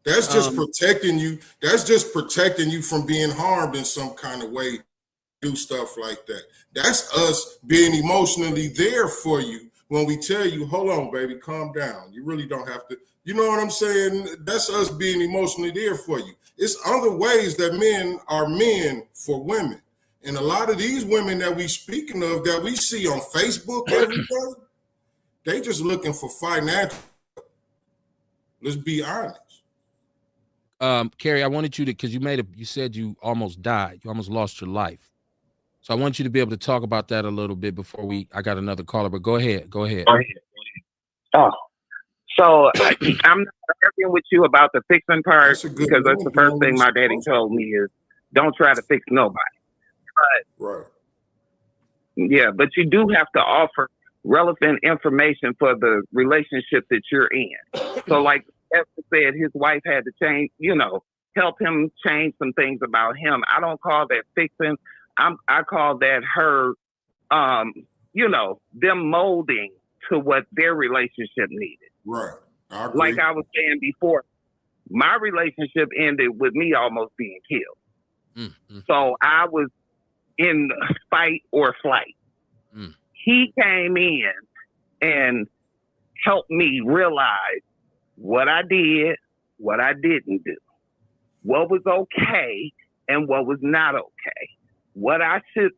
That's just protecting you. That's just protecting you from being harmed in some kind of way. Do stuff like that. That's us being emotionally there for you when we tell you, hold on, baby, calm down. You really don't have to. You know what I'm saying? That's us being emotionally there for you. It's other ways that men are men for women. And a lot of these women that we speaking of that we see on Facebook every day, they just looking for financial. Let's be honest. Carrie, I wanted you to, because you said you almost died. You almost lost your life. So I want you to be able to talk about that a little bit before I got another caller, but go ahead. Oh, so I'm not arguing with you about the fixing part because that's the first thing my daddy told me is don't try to fix nobody. Right. Yeah, but you do have to offer relevant information for the relationship that you're in. So like Esther said, his wife had to change, help him change some things about him. I don't call that fixing. I call that her, them molding to what their relationship needed. Right. I agree. Like I was saying before, my relationship ended with me almost being killed. Mm-hmm. So I was in fight or flight. Mm. He came in and helped me realize what I did, what I didn't do, what was okay and what was not okay, what I should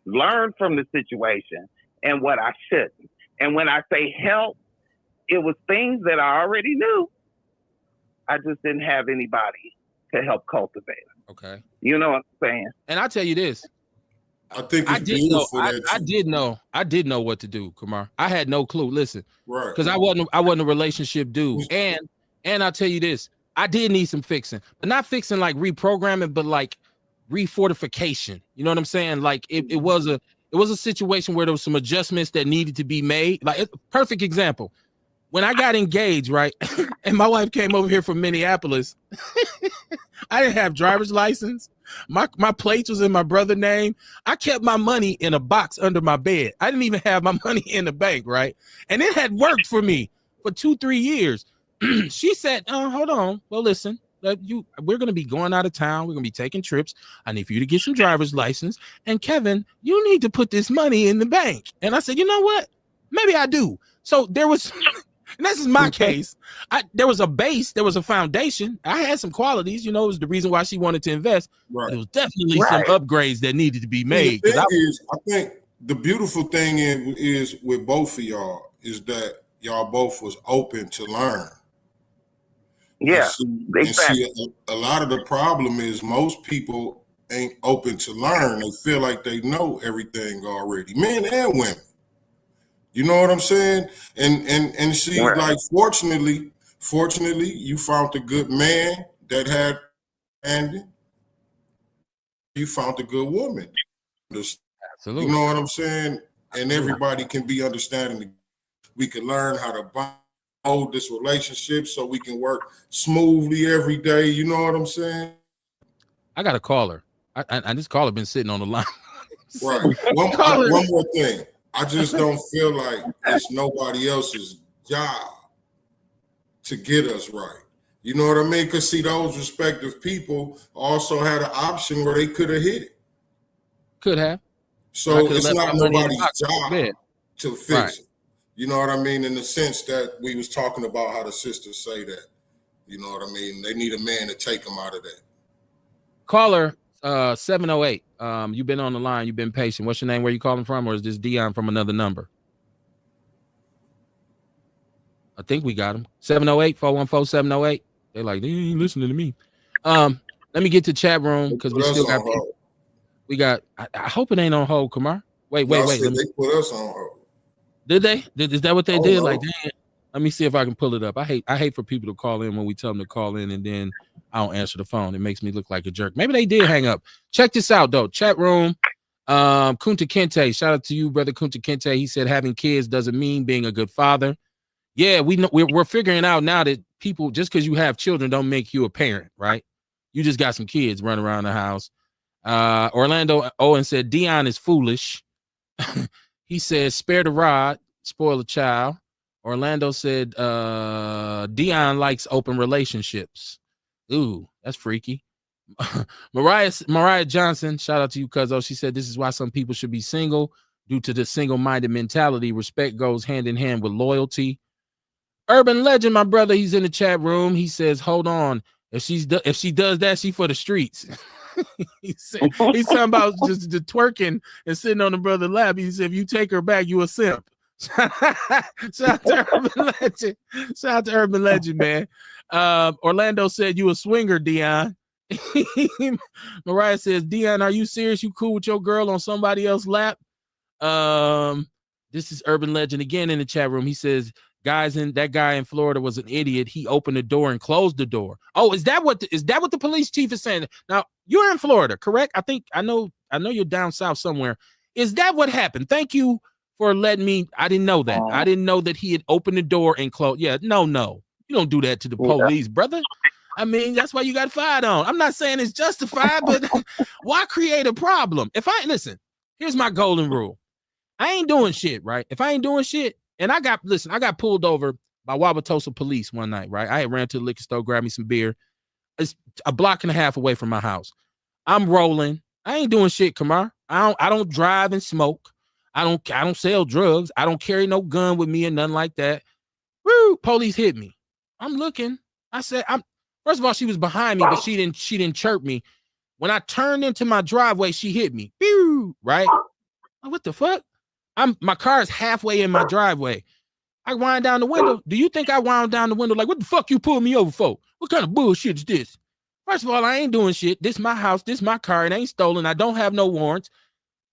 learn from the situation and what I shouldn't. And when I say help, it was things that I already knew. I just didn't have anybody to help cultivate them. Okay. You know what I'm saying? And I'll tell you this. I think it's beautiful. I did know what to do, Kamar. I had no clue. Listen, right? Because I wasn't a relationship dude. And I'll tell you this, I did need some fixing, but not fixing like reprogramming, but like refortification. You know what I'm saying? Like it was a situation where there was some adjustments that needed to be made. Like perfect example. When I got engaged, right, and my wife came over here from Minneapolis, I didn't have driver's license. My plates was in my brother's name. I kept my money in a box under my bed. I didn't even have my money in the bank, right? And it had worked for me for 2-3 years. She said, hold on. Well, listen, we're going to be going out of town. We're going to be taking trips. I need for you to get some driver's license. And Kevin, you need to put this money in the bank. And I said, you know what? Maybe I do. So there was... And this is my case. There was a base, there was a foundation. I had some qualities, it was the reason why she wanted to invest. Right. There was definitely some upgrades that needed to be made. I think the beautiful thing is with both of y'all is that y'all both was open to learn. Yeah, see, a lot of the problem is most people ain't open to learn. They feel like they know everything already, men and women. You know what I'm saying? And see, like, fortunately, you found a good man that had, and you found a good woman. Absolutely. You know what I'm saying? And everybody can be understanding. We can learn how to hold this relationship so we can work smoothly every day. You know what I'm saying? I got a caller. I this caller been sitting on the line. Right. One more thing. I just don't feel like it's nobody else's job to get us right. You know what I mean? Because see, those respective people also had an option where they could have hit it. Could have. So it's not nobody's job to fix it. You know what I mean? In the sense that we was talking about how the sisters say that. You know what I mean? They need a man to take them out of that. Caller 708. You've been on the line. You've been patient. What's your name? Where you calling from? Or is this Dion from another number? I think we got him. 708-414-708. They're like, they ain't listening to me. Let me get to chat room because we still got people. We got. I hope it ain't on hold, Kamar. Wait. They put us on hold. Did they? Is that what they did? No. Like, damn. Let me see if I can pull it up. I hate for people to call in when we tell them to call in and then I don't answer the phone. It makes me look like a jerk. Maybe they did hang up. Check this out though. Chat room. Kunta Kinte. Shout out to you, brother Kunta Kinte. He said having kids doesn't mean being a good father. Yeah, we know we're figuring out now that people, just because you have children don't make you a parent, right? You just got some kids running around the house. Orlando Owen said Dion is foolish. He said spare the rod, spoil a child. Orlando said Dion likes open relationships. Ooh, that's freaky. Mariah Johnson, shout out to you, cuzzo. She said this is why some people should be single due to the single-minded mentality. Respect goes hand in hand with loyalty. Urban Legend, my brother, he's in the chat room. He says, hold on. If she does that, she for the streets. He's talking about just the twerking and sitting on the brother's lap. He said, if you take her back, you a simp. Shout out to Urban Legend. Shout out to Urban Legend, man. Orlando said you a swinger, Dion. Mariah says, Dion, are you serious? You cool with your girl on somebody else's lap? This is Urban Legend again in the chat room. He says, that guy in Florida was an idiot. He opened the door and closed the door. Oh, is that what the police chief is saying? Now, you're in Florida, correct? I know you're down south somewhere. Is that what happened? Thank you for letting me. I didn't know that. I didn't know that he had opened the door and closed. Yeah, no. You don't do that to the police, brother. I mean, that's why you got fired on. I'm not saying it's justified, but why create a problem? Listen, here's my golden rule. I ain't doing shit, right? If I ain't doing shit, and I got pulled over by Wauwatosa police one night, right? I had ran to the liquor store, grabbed me some beer. It's a block and a half away from my house. I'm rolling. I ain't doing shit, Kamar. I don't drive and smoke. I don't sell drugs. I don't carry no gun with me and nothing like that. Woo! Police hit me. I'm looking. I said, first of all, she was behind me, but she didn't chirp me. When I turned into my driveway, she hit me. Pew! Right? What the fuck? My car is halfway in my driveway. I wind down the window. Do you think I wound down the window like, what the fuck you pulled me over for? What kind of bullshit is this? First of all, I ain't doing shit. This my house. This my car. It ain't stolen. I don't have no warrants.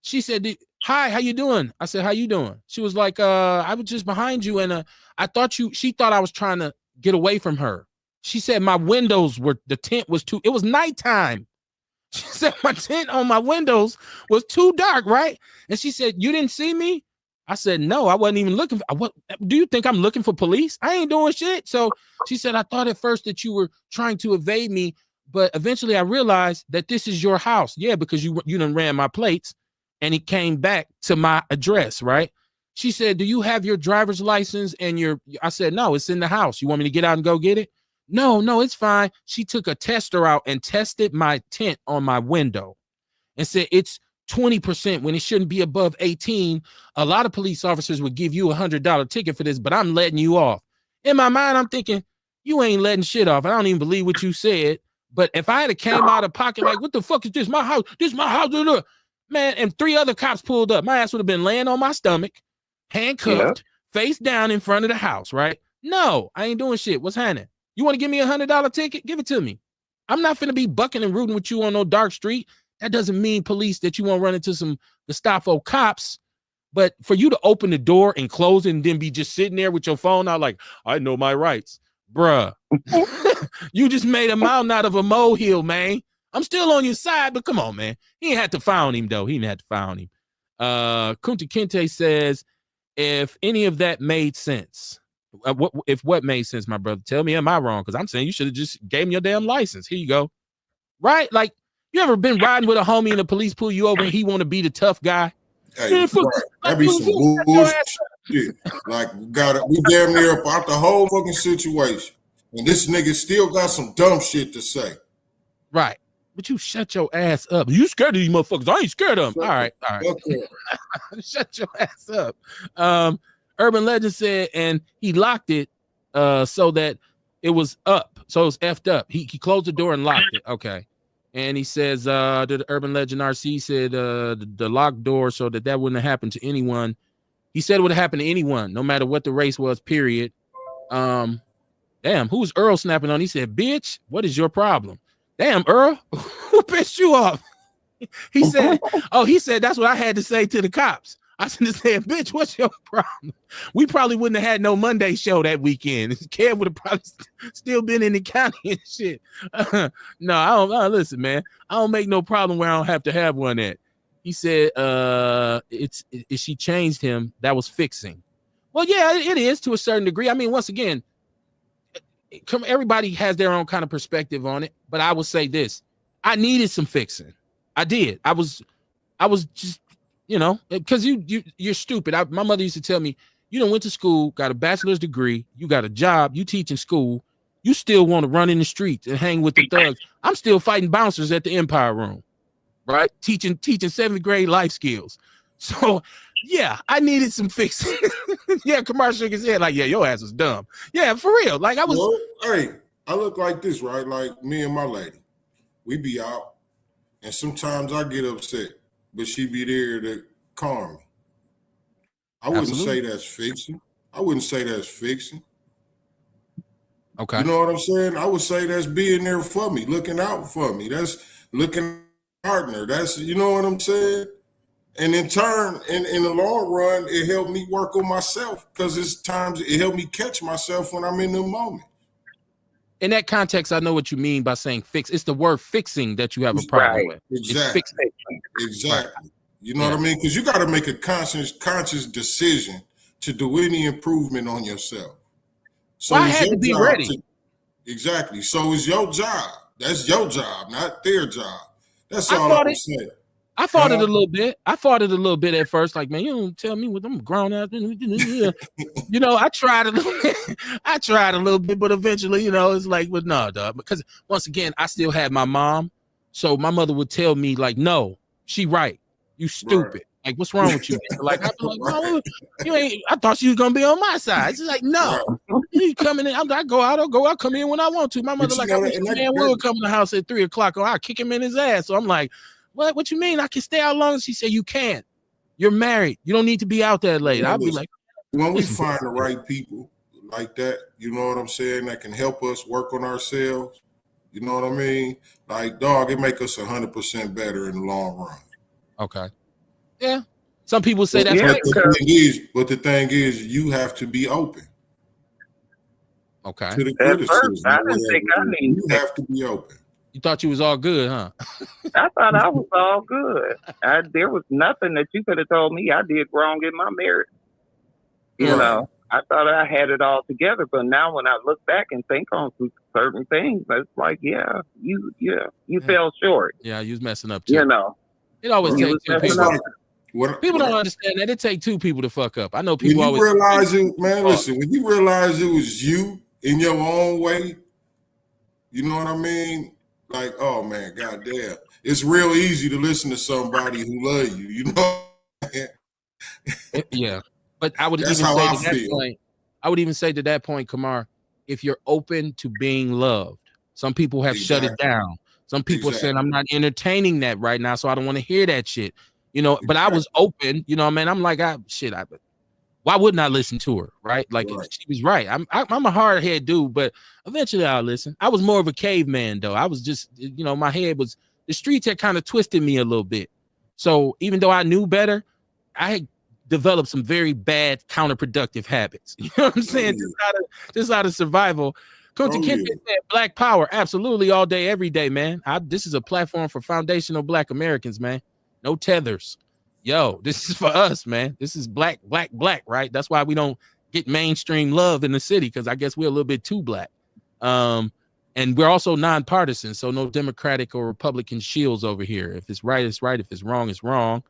She said, hi, how you doing? I said, how you doing? She was like, I was just behind you. And she thought I was trying to get away from her. She said the tent was it was nighttime. She said my tent on my windows was too dark, right? And she said, you didn't see me? I said, no, I wasn't even looking. What do you think I'm looking for police? I ain't doing shit. So she said, I thought at first that you were trying to evade me, but eventually I realized that this is your house. Yeah, because you done ran my plates and it came back to my address, right? She said, do you have your driver's license and I said, no, it's in the house. You want me to get out and go get it? No, it's fine. She took a tester out and tested my tent on my window and said it's 20% when it shouldn't be above 18. A lot of police officers would give you $100 ticket for this, but I'm letting you off. In my mind, I'm thinking, you ain't letting shit off. I don't even believe what you said. But if I had came out of pocket like, what the fuck is this? My house. This is my house. Man, and 3 other cops pulled up. My ass would have been laying on my stomach, handcuffed, face down in front of the house, right? No, I ain't doing shit. What's happening? You want to give me $100 ticket? Give it to me. I'm not finna be bucking and rooting with you on no dark street. That doesn't mean police that you won't run into some Gestapo cops. But for you to open the door and close it and then be just sitting there with your phone out like, I know my rights. Bruh. You just made a mountain out of a molehill, man. I'm still on your side, but come on, man. He ain't had to found him, though. He didn't have to found him. Kunta Kinte says, if any of that made sense, what made sense, my brother? Tell me, am I wrong? Because I'm saying you should have just gave him your damn license. Here you go. Right? Like, you ever been riding with a homie and the police pull you over and he want to be the tough guy? Hey, man, that be some bullshit. Like, we damn near about the whole fucking situation. And this nigga still got some dumb shit to say. Right. But you shut your ass up. You scared of these motherfuckers. I ain't scared of them. All right. Shut your ass up. Urban Legend said, and he locked it so that it was up. So it was effed up. He closed the door and locked it. Okay. And he says, the Urban Legend RC said the locked door so that wouldn't have happened to anyone. He said it would have happened to anyone, no matter what the race was, period. Damn, who's Earl snapping on? He said, bitch, what is your problem? Damn, Earl, who pissed you off? He said, that's what I had to say to the cops. I should have said, bitch, what's your problem? We probably wouldn't have had no Monday show that weekend. Kev would have probably still been in the county and shit. No, I don't. Listen, man, I don't make no problem where I don't have to have one at. He said, she changed him. That was fixing. Well, yeah, it is to a certain degree. I mean, once again, everybody has their own kind of perspective on it. But I will say this. I needed some fixing. I did. I was just, because you're stupid. My mother used to tell me, you done went to school, got a bachelor's degree, you got a job, you teach in school, you still want to run in the streets and hang with the thugs. I'm still fighting bouncers at the Empire Room, right? Teaching 7th grade life skills. So, yeah, I needed some fixing. Yeah, Kamar shook his head like, yeah, your ass was dumb. Yeah, for real. Like, I was. Well, hey, I look like this, right? Like me and my lady, we be out, and sometimes I get upset, but she be there to calm me. I wouldn't say that's fixing. Okay. You know what I'm saying? I would say that's being there for me, looking out for me. That's looking partner. That's, you know what I'm saying? And in turn, in the long run, it helped me work on myself because it helped me catch myself when I'm in the moment. In that context, I know what you mean by saying fix. It's the word fixing that you have a problem with. Exactly. Exactly. Right. You know what I mean? Because you got to make a conscious decision to do any improvement on yourself. So I had to be ready. Exactly. So it's your job. That's your job, not their job. That's all I'm saying. I fought it a little bit. I fought it a little bit at first. Like, man, you don't tell me what I'm grown ass. You know, I tried a little bit. I tried a little bit, but eventually, you know, it's like, but no, dog. Because once again, I still had my mom. So my mother would tell me, like, no, she right. You stupid. Right. Like, what's wrong with you? Like, I'd be like, no, you ain't. I thought you was gonna be on my side. She's like, no, you coming in. I go out. I'll go out. Come in when I want to. My mother like, I wish a man would come to the house at 3:00, or I'll kick him in his ass. So I'm like, what you mean? I can stay out long? She said, you can't. You're married. You don't need to be out that late. I'll be like, when we find the right people like that, you know what I'm saying, that can help us work on ourselves. You know what I mean? Like, dog, it make us 100% better in the long run. Okay. Yeah. Some people say that's but the thing is, you have to be open. Okay. To the criticism. I didn't think I needed. You have to be open. You thought you was all good, huh? I thought I was all good. There was nothing that you could have told me I did wrong in my marriage. You know, I thought I had it all together, but now when I look back and think on certain things, it's like, you fell short. Yeah, you was messing up too. You know, it always takes two people. People don't understand that it takes two people to fuck up. I know people always realize it, man. Listen, when you realize it was you in your own way, you know what I mean? Like, oh man, goddamn, it's real easy to listen to somebody who love you. You know? Yeah, but I would even say to that point. I would even say to that point, Kamar, if you're open to being loved, some people have shut it down. Some people are saying, I'm not entertaining that right now, so I don't want to hear that shit. You know, but I was open. You know, what I mean, I'm like, why wouldn't I listen to her? Right? Like she was right. I'm a hard head dude, but eventually I'll listen. I was more of a caveman though. I was just, you know, my head was, the streets had kind of twisted me a little bit. So even though I knew better, I had developed some very bad counterproductive habits. You know what I'm saying? Just out of survival. Coach Kente said Black Power. Absolutely, all day, every day, man. This is a platform for foundational Black Americans, man. No tethers. Yo, this is for us, man. This is black, right? That's why we don't get mainstream love in the city, because I guess we're a little bit too black. And we're also nonpartisan, so no Democratic or Republican shields over here. If it's right, it's right. If it's wrong, it's wrong.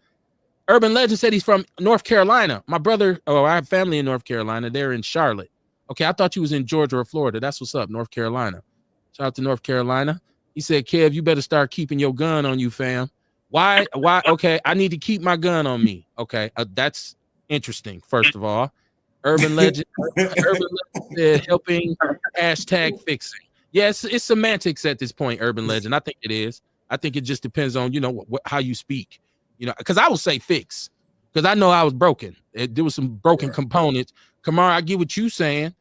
Urban Legend said he's from North Carolina. My brother, I have family in North Carolina. They're in Charlotte. Okay, I thought you was in Georgia or Florida. That's what's up, North Carolina. Shout out to North Carolina. He said, Kev, you better start keeping your gun on you, fam. Why? Okay, I need to keep my gun on me. Okay, that's interesting, first of all. Urban Legend said helping #fixing. Yes, it's semantics at this point, Urban Legend. I think it is. I think it just depends on, you know, how you speak. You know, because I will say fix, because I know I was broken. There was some broken components. Kamar, I get what you saying,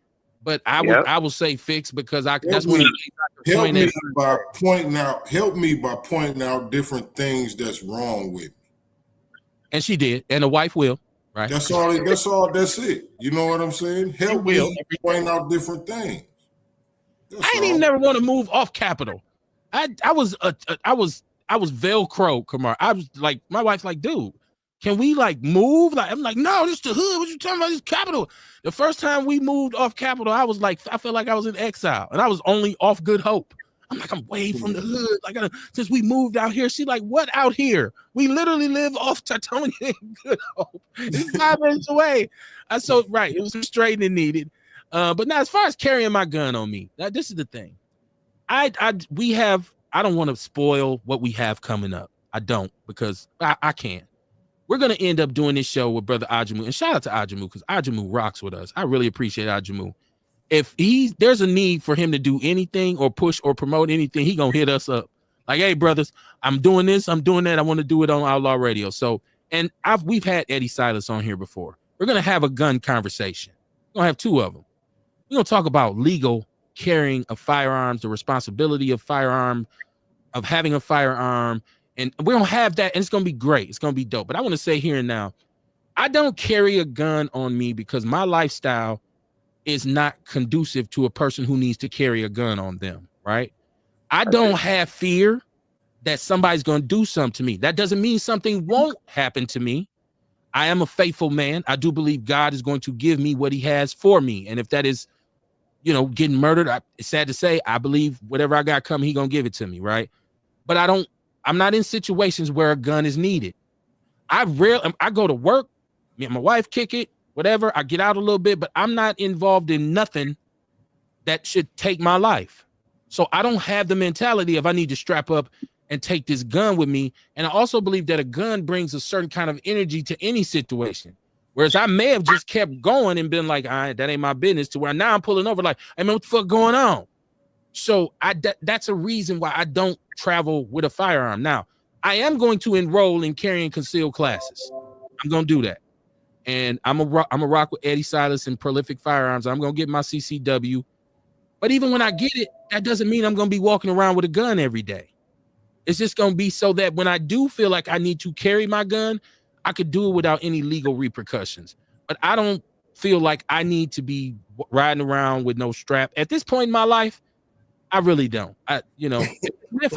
but I will say fix, because that's when help me by pointing out different things that's wrong with me. And she did, and the wife will, right? That's all. That's it. You know what I'm saying? Help me point out different things. I ain't even never want to move off Capitol. I was Velcro, Kamar. I was like, my wife's like, dude, can we like move? Like, I'm like, no, this is the hood. What you talking about? This Capitol. The first time we moved off Capitol, I was like, I felt like I was in exile, and I was only off Good Hope. I'm like, I'm way from the hood. Like, since we moved out here, she's like, what out here? We literally live off Tatonia and Good Hope. It's 5 minutes away. It was some straightening needed. But now, as far as carrying my gun on me, this is the thing. I don't want to spoil what we have coming up. I don't, because I can't. We're going to end up doing this show with Brother Ajamu. And shout out to Ajamu, because Ajamu rocks with us. I really appreciate Ajamu. If there's a need for him to do anything or push or promote anything, he going to hit us up. Like, hey, brothers, I'm doing this, I'm doing that. I want to do it on Outlaw Radio. So, and we've had Eddie Silas on here before. We're going to have a gun conversation. We're going to have 2 of them. We're going to talk about legal carrying of firearms, the responsibility of having a firearm. And we're going to have that, and it's going to be great. It's going to be dope. But I want to say here and now, I don't carry a gun on me because my lifestyle is not conducive to a person who needs to carry a gun on them, right? I don't have fear that somebody's going to do something to me. That doesn't mean something won't happen to me. I am a faithful man. I do believe God is going to give me what he has for me. And if that is getting murdered. It's sad to say, I believe whatever I got coming, he gonna give it to me, right? But I'm not in situations where a gun is needed. I go to work, me and my wife kick it, whatever. I get out a little bit, but I'm not involved in nothing that should take my life. So I don't have the mentality of I need to strap up and take this gun with me. And I also believe that a gun brings a certain kind of energy to any situation. Whereas I may have just kept going and been like, all right, that ain't my business, to where now I'm pulling over like, hey man, what the fuck going on? So that's a reason why I don't travel with a firearm. Now, I am going to enroll in carrying concealed classes. I'm going to do that. And I'm a rock with Eddie Silas and Prolific Firearms. I'm going to get my CCW. But even when I get it, that doesn't mean I'm going to be walking around with a gun every day. It's just going to be so that when I do feel like I need to carry my gun, I could do it without any legal repercussions. But I don't feel like I need to be riding around with no strap. At this point in my life, I really don't. For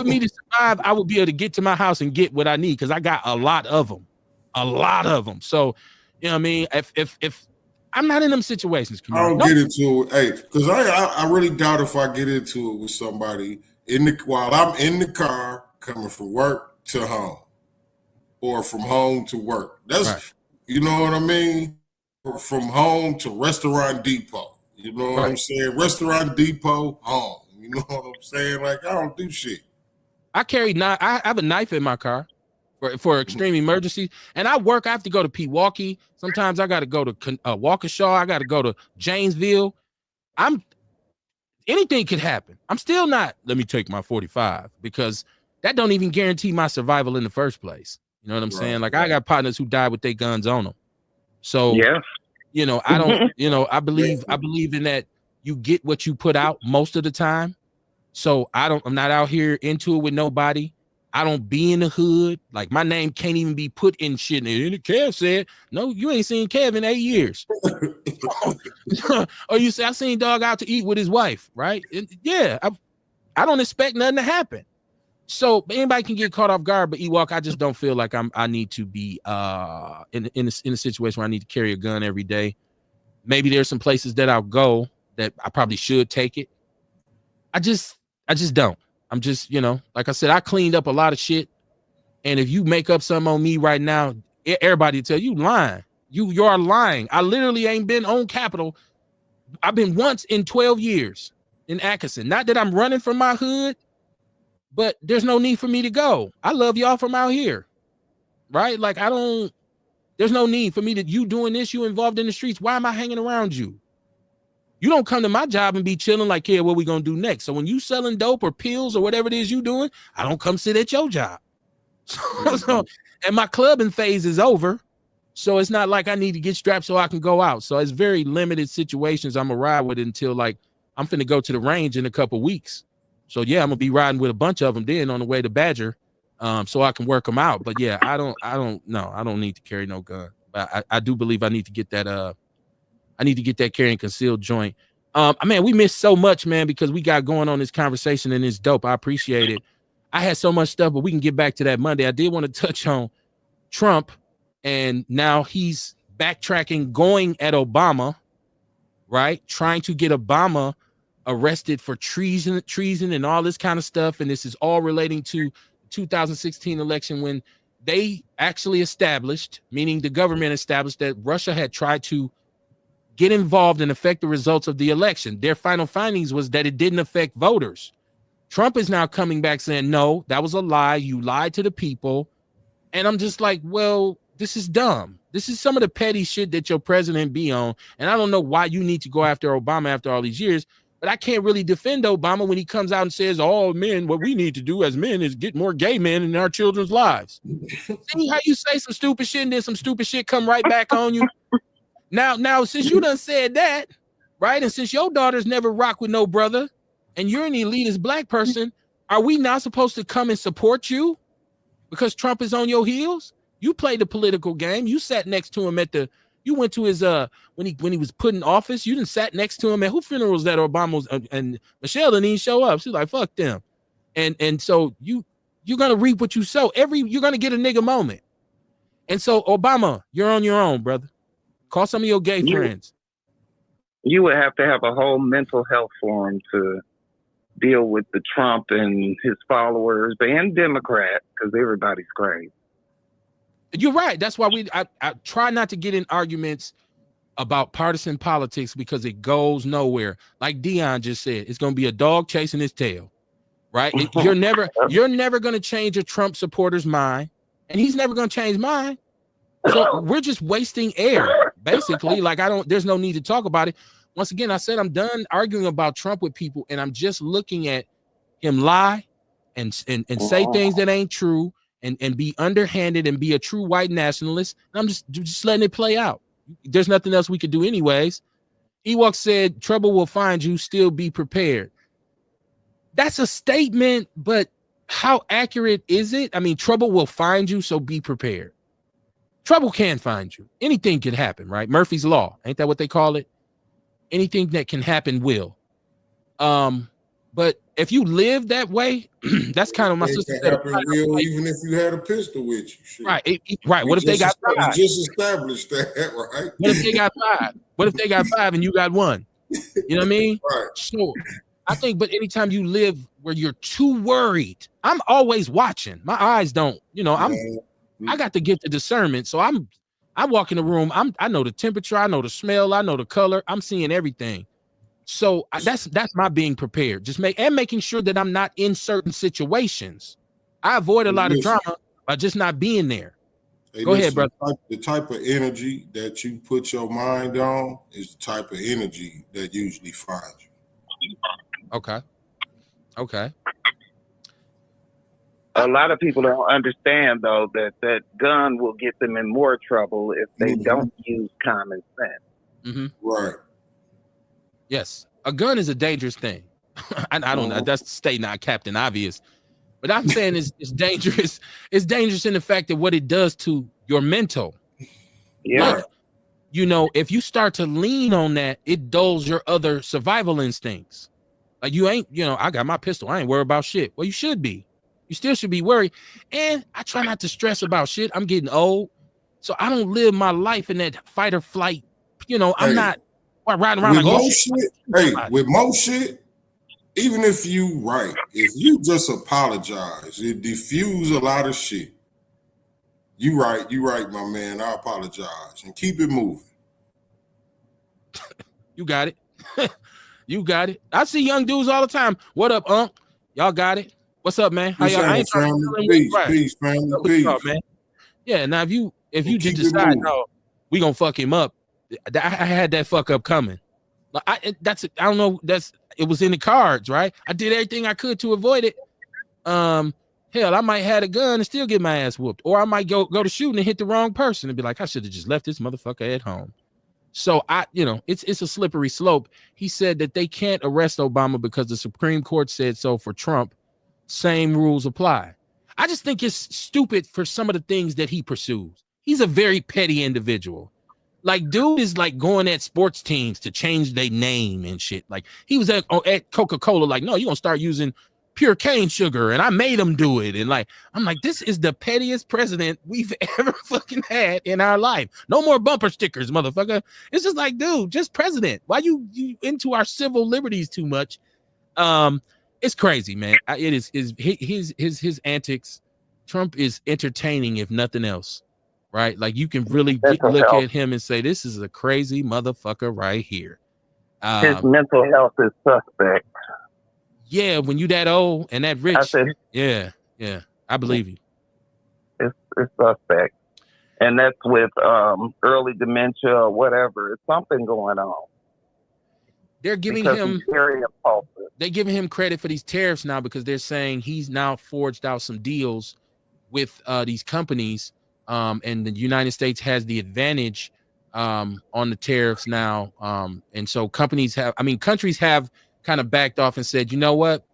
me to survive, I will be able to get to my house and get what I need because I got a lot of them. So, you know what I mean? If I'm not in them situations, I don't get into it. Hey, because I really doubt if I get into it with somebody while I'm in the car coming from work to home or from home to work. That's right. You know what I mean? From home to Restaurant Depot. You know what I'm saying? Restaurant Depot, home. You know what I'm saying? Like, I don't do shit. I have a knife in my car for extreme emergencies. And I have to go to Pewaukee. Sometimes I got to go to Waukesha. I got to go to Janesville. Anything could happen. I'm still not, let me take my 45 because that don't even guarantee my survival in the first place. You know what I'm saying? Like, I got partners who died with their guns on them. So, I don't, I believe in that. You get what you put out most of the time. So I'm not out here into it with nobody. I don't be in the hood. Like, my name can't even be put in shit. And Kev said, no, you ain't seen Kev in 8 years. Or you say, I seen dog out to eat with his wife, right? I don't expect nothing to happen. So anybody can get caught off guard, but Ewok, I just don't feel like I need to be in a situation where I need to carry a gun every day. Maybe there's some places that I'll go that I probably should take it. I just don't. I'm just, like I said, I cleaned up a lot of shit. And if you make up something on me right now, everybody will tell you lying. You are lying. I literally ain't been on Capitol. I've been once in 12 years in Atkinson. Not that I'm running from my hood, but there's no need for me to go. I love y'all from out here. Right? Like, there's no need for me you doing this, you involved in the streets. Why am I hanging around you? You don't come to my job and be chilling like, yeah, what we gonna do next? So when you selling dope or pills or whatever it is you doing, I don't come sit at your job. And my clubbing phase is over. So it's not like I need to get strapped so I can go out. So it's very limited situations I'm gonna ride with until, like, I'm finna go to the range in a couple weeks. So yeah, I'm gonna be riding with a bunch of them then on the way to Badger, so I can work them out. But yeah, I don't need to carry no gun. But I do believe I need to get that carrying concealed joint. Man, we missed so much, man, because we got going on this conversation and it's dope. I appreciate it. I had so much stuff, but we can get back to that Monday. I did want to touch on Trump, and now he's backtracking, going at Obama, right? Trying to get Obama arrested for treason and all this kind of stuff. And this is all relating to 2016 election when they actually established, meaning the government established, that Russia had tried to get involved and affect the results of the election. Their final findings was that it didn't affect voters. Trump is now coming back saying, no, that was a lie. You lied to the people. And I'm just like, well, this is dumb. This is some of the petty shit that your president be on. And I don't know why you need to go after Obama after all these years, but I can't really defend Obama when he comes out and says, oh, men, what we need to do as men is get more gay men in our children's lives. See how you say some stupid shit and then some stupid shit come right back on you? Now, since you done said that, right, and since your daughters never rock with no brother, and you're an elitist black person, are we now supposed to come and support you because Trump is on your heels? You played the political game. You sat next to him you went to his when he was put in office. You didn't sat next to him at who funerals that Obama was, and Michelle didn't even show up. She's like, fuck them, and so you're gonna reap what you sow. You're gonna get a nigga moment, and so Obama, you're on your own, brother. Call some of your gay friends. You would have to have a whole mental health forum to deal with the Trump and his followers and Democrats, because everybody's crazy. You're right. That's why I try not to get in arguments about partisan politics because it goes nowhere. Like Dion just said, it's going to be a dog chasing his tail, right? You're never going to change a Trump supporter's mind, and he's never going to change mine. So we're just wasting air, basically. Like there's no need to talk about it. Once again, I said I'm done arguing about Trump with people, and I'm just looking at him lie and say things that ain't true and be underhanded and be a true white nationalist. And I'm just letting it play out. There's nothing else we could do anyways. Ewok said, trouble will find you, still be prepared. That's a statement, but how accurate is it? I mean, trouble will find you, so be prepared. Trouble can find you. Anything can happen, right? Murphy's Law. Ain't that what they call it? Anything that can happen will. But if you live that way, that's kind of my sister said. Will, even if you had a pistol with you. Shit. Right. Right. What if they got five? We just established that, right? What if they got five? What if they got five and you got one? You know what I mean? Right. So I think, but anytime you live where you're too worried, I'm always watching. My eyes don't, I got to get the discernment. So I walk in the room. I know the temperature. I know the smell. I know the color. I'm seeing everything. So that's my being prepared. Making sure that I'm not in certain situations. I avoid a lot of drama by just not being there. Hey, Go ahead, brother. The type of energy that you put your mind on is the type of energy that usually finds you. Okay. A lot of people don't understand, though, that gun will get them in more trouble if they don't use common sense. Mm-hmm. Right. Yes, a gun is a dangerous thing. I don't know. That's stating not Captain Obvious, but I'm saying it's dangerous. It's dangerous in the fact that what it does to your mental. Yeah. Like, if you start to lean on that, it dulls your other survival instincts. Like you ain't, I got my pistol. I ain't worried about shit. Well, you should be. You still should be worried. And I try not to stress about shit. I'm getting old, so I don't live my life in that fight or flight. I'm not. Riding around with most shit, even if if you just apologize, it diffuse a lot of shit. You right, my man. I apologize and keep it moving. You got it. You got it. I see young dudes all the time. What up, Unc? Y'all got it. What's up, man? How y'all? I ain't trying to peace, family, peace. Up, man. Yeah. Now, if you just decide, no, we gonna fuck him up. I had that fuck up coming. Like I don't know. It was in the cards, right? I did everything I could to avoid it. Hell, I might have a gun and still get my ass whooped, or I might go to shooting and hit the wrong person and be like, I should have just left this motherfucker at home. So it's a slippery slope. He said that they can't arrest Obama because the Supreme Court said so. For Trump, same rules apply. I just think it's stupid for some of the things that he pursues. He's a very petty individual. Like, dude is like going at sports teams to change their name and shit. Like, he was at Coca-Cola, like, no, you're going to start using pure cane sugar. And I made him do it. And like, I'm like, this is the pettiest president we've ever fucking had in our life. No more bumper stickers, motherfucker. It's just like, dude, just president. Why you into our civil liberties too much? It's crazy, man. It is his antics. Trump is entertaining, if nothing else. Right, like you can really look at him and say, "This is a crazy motherfucker right here." His mental health is suspect. Yeah, when you that old and that rich, yeah, I believe you. It's suspect, and that's with early dementia or whatever. It's something going on. They're giving him very impulsive. They're giving him credit for these tariffs now because they're saying he's now forged out some deals with these companies. And the United States has the advantage on the tariffs now. And so countries have kind of backed off and said, you know what?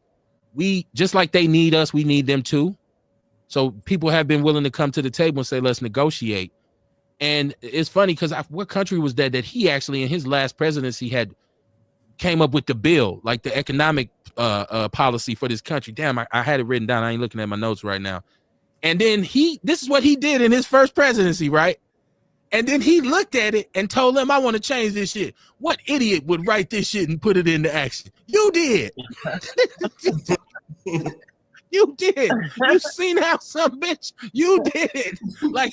We just like they need us, we need them too. So people have been willing to come to the table and say, let's negotiate. And it's funny because what country was that he actually in his last presidency had came up with the bill, like the economic policy for this country. Damn, I had it written down. I ain't looking at my notes right now. And then this is what he did in his first presidency, right? And then he looked at it and told them, I want to change this shit. What idiot would write this shit and put it into action? You did. You did. You seen how some bitch, you did. Like,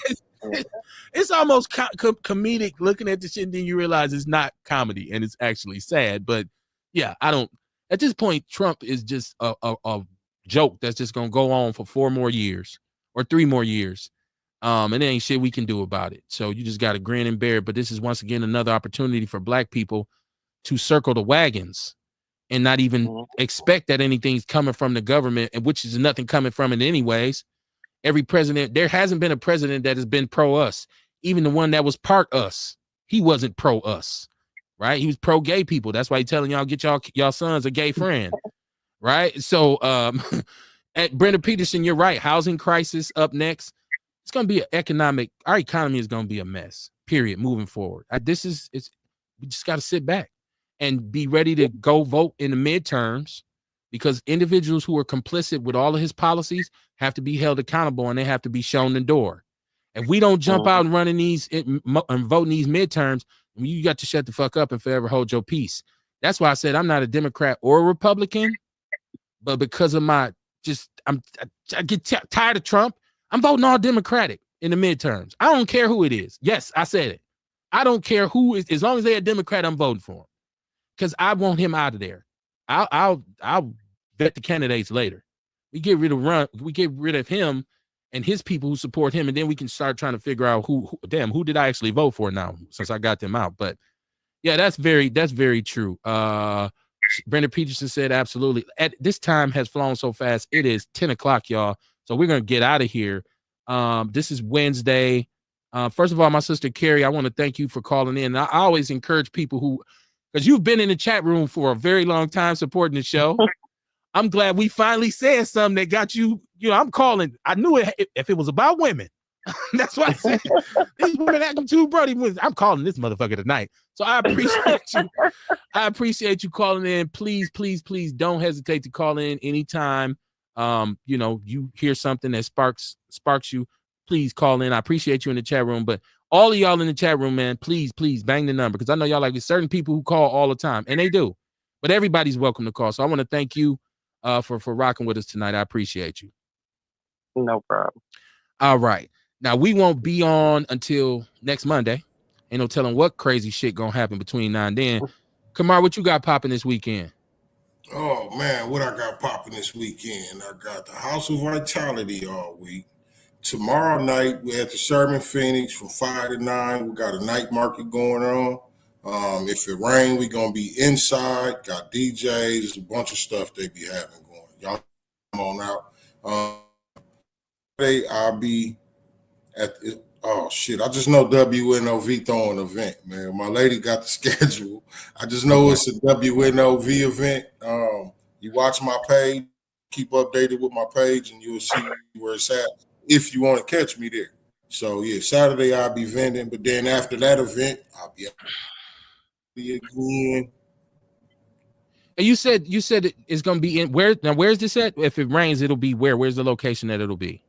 it's almost comedic looking at the shit, and then you realize it's not comedy and it's actually sad. But yeah, I don't, at this point, Trump is just a joke that's just going to go on for 4 more years or 3 more years. And there ain't shit we can do about it. So you just got to grin and bear it. But this is once again another opportunity for black people to circle the wagons and not even expect that anything's coming from the government, and which is nothing coming from it anyways. Every president, there hasn't been a president that has been pro us. Even the one that was part us, he wasn't pro us, right? He was pro gay people. That's why he's telling y'all get y'all sons a gay friend, right? So at Brenda Peterson, you're right. Housing crisis up next. It's going to be our economy is going to be a mess, period, moving forward. We just got to sit back and be ready to go vote in the midterms, because individuals who are complicit with all of his policies have to be held accountable, and they have to be shown the door. If we don't jump out and run in these and vote in these midterms, you got to shut the fuck up and forever hold your peace. That's why I said I'm not a Democrat or a Republican, but because of I get tired of Trump. I'm voting all Democratic in the midterms. I don't care who it is. Yes, I said it. I don't care who is, as long as they're a Democrat, I'm voting for him, because I want him out of there. I'll vet the candidates later. We get rid of him and his people who support him, and then we can start trying to figure out who did I actually vote for now since I got them out. But yeah, that's very true. Brenda Peterson said absolutely. At this time has flown so fast. It is 10 o'clock, y'all. So we're going to get out of here. This is Wednesday. First of all, my sister Carrie, I want to thank you for calling in. I always encourage people because you've been in the chat room for a very long time supporting the show. I'm glad we finally said something that got you, I'm calling. I knew it if it was about women. That's why I said these women acting too Brody. I'm calling this motherfucker tonight. So I appreciate you. I appreciate you calling in. Please, please, please don't hesitate to call in anytime. You hear something that sparks you, please call in. I appreciate you in the chat room, but all of y'all in the chat room, man, please bang the number, because I know y'all like certain people who call all the time, and they do, but everybody's welcome to call. So I want to thank you for rocking with us tonight. I appreciate you. No problem. All right, now we won't be on until next Monday. Ain't no telling what crazy shit gonna happen between now and then. Kamar, what you got popping this weekend? Oh man, what I got popping this weekend? I got the House of Vitality all week. Tomorrow night we're at the Sherman Phoenix from 5 to 9. We got a night market going on. If it rains, we're gonna be inside. Got DJs, a bunch of stuff they be having going. Y'all come on out. I'll be at oh shit, I just know WNOV throwing an event, man. My lady got the schedule. I just know it's a WNOV event. You watch my page, keep updated with my page, and you'll see where it's at if you want to catch me there. So yeah, Saturday I'll be vending, but then after that event, I'll be again. And you said it's gonna be in where? Now where's this at? If it rains, it'll be where? Where's the location that it'll be?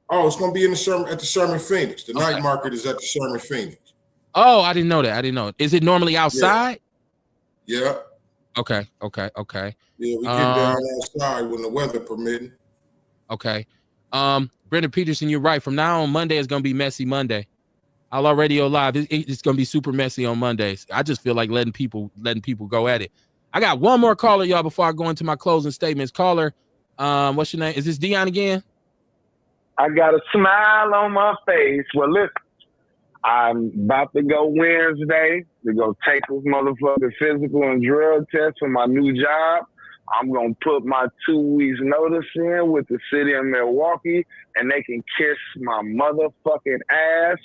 Oh, it's gonna be at the Sherman Phoenix. The night market is at the Sherman Phoenix. Oh, I didn't know that. Is it normally outside? Yeah. Okay. Yeah, we get down outside when the weather permitting. Okay. Brenda Peterson, you're right. From now on, Monday is gonna be messy Monday. Outlaw Radio Live. It's gonna be super messy on Mondays. I just feel like letting people go at it. I got one more caller, y'all, before I go into my closing statements. Caller, what's your name? Is this Dion again? I got a smile on my face. Well, listen, I'm about to go Wednesday to go take this motherfucking physical and drug test for my new job. I'm going to put my 2 weeks notice in with the city of Milwaukee, and they can kiss my motherfucking ass.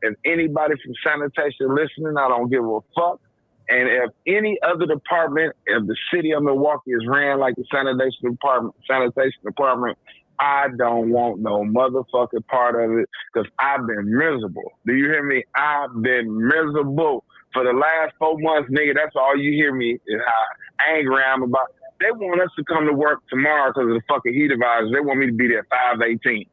If anybody from sanitation listening, I don't give a fuck. And if any other department of the city of Milwaukee is ran like the sanitation department, I don't want no motherfucking part of it, because I've been miserable. Do you hear me? I've been miserable for the last 4 months, nigga. That's all you hear me is how angry I'm about. They want us to come to work tomorrow because of the fucking heat advisory. They want me to be there at 5:18.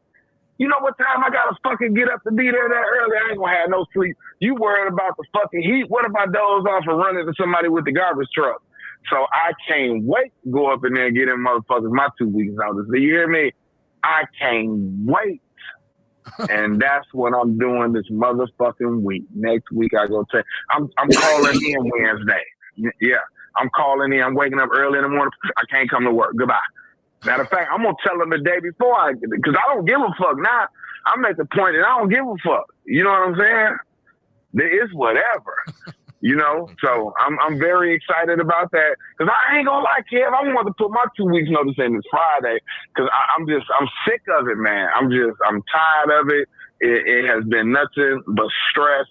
You know what time I gotta fucking get up to be there that early? I ain't gonna have no sleep. You worried about the fucking heat? What if I doze off and run into somebody with the garbage truck? So I can't wait to go up in there and get them motherfuckers my 2 weeks notice. Do you hear me? I can't wait. And that's what I'm doing this motherfucking week. Next week I go take. I'm calling in Wednesday. Yeah, I'm calling in. I'm waking up early in the morning. I can't come to work. Goodbye. Matter of fact, I'm gonna tell them the day before because I don't give a fuck. Now I'm at the point that I don't give a fuck. You know what I'm saying? It's whatever. You know, so I'm very excited about that because I ain't gonna lie, Kev. I want to put my 2 weeks notice in this Friday because I'm sick of it, man. I'm tired of it. It has been nothing but stress.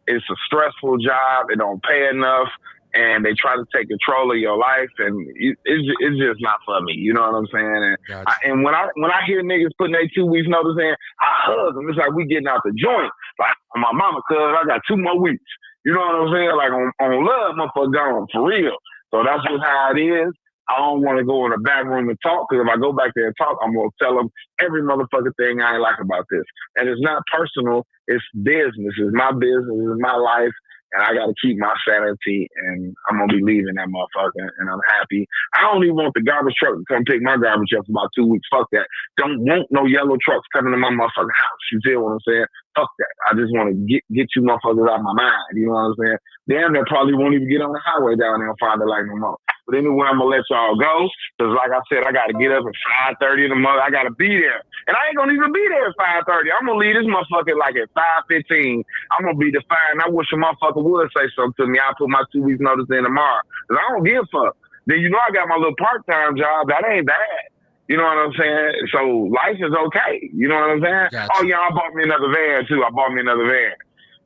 It's a stressful job. It don't pay enough, and they try to take control of your life, and it's just not for me. You know what I'm saying? And Gotcha. when I hear niggas putting their 2 weeks notice in, I hug them. It's like we getting out the joint. Like my mama, cuz I got 2 more weeks. You know what I'm saying? Like on love, motherfucker, gone for real. So that's just how it is. I don't want to go in the back room and talk because if I go back there and talk, I'm gonna tell them every motherfucking thing I ain't like about this. And it's not personal. It's business. It's my business. It's my life. And I got to keep my sanity, and I'm going to be leaving that motherfucker, and I'm happy. I don't even want the garbage truck to come pick my garbage up for about 2 weeks. Fuck that. Don't want no yellow trucks coming to my motherfucking house. You feel what I'm saying? Fuck that. I just want to get you motherfuckers out of my mind. You know what I'm saying? Damn, they probably won't even get on the highway down there and find it like no more. But anyway, I'm going to let y'all go, because like I said, I got to get up at 5:30 in the morning. I got to be there. And I ain't going to even be there at 5:30. I'm going to leave this motherfucker like at 5:15. I'm going to be defiant. I wish a motherfucker would say something to me. I'll put my 2 weeks notice in tomorrow. Because I don't give a fuck. Then you know I got my little part-time job. That ain't bad. You know what I'm saying? So life is okay. You know what I'm saying? Gotcha. Oh, yeah, I bought me another van, too.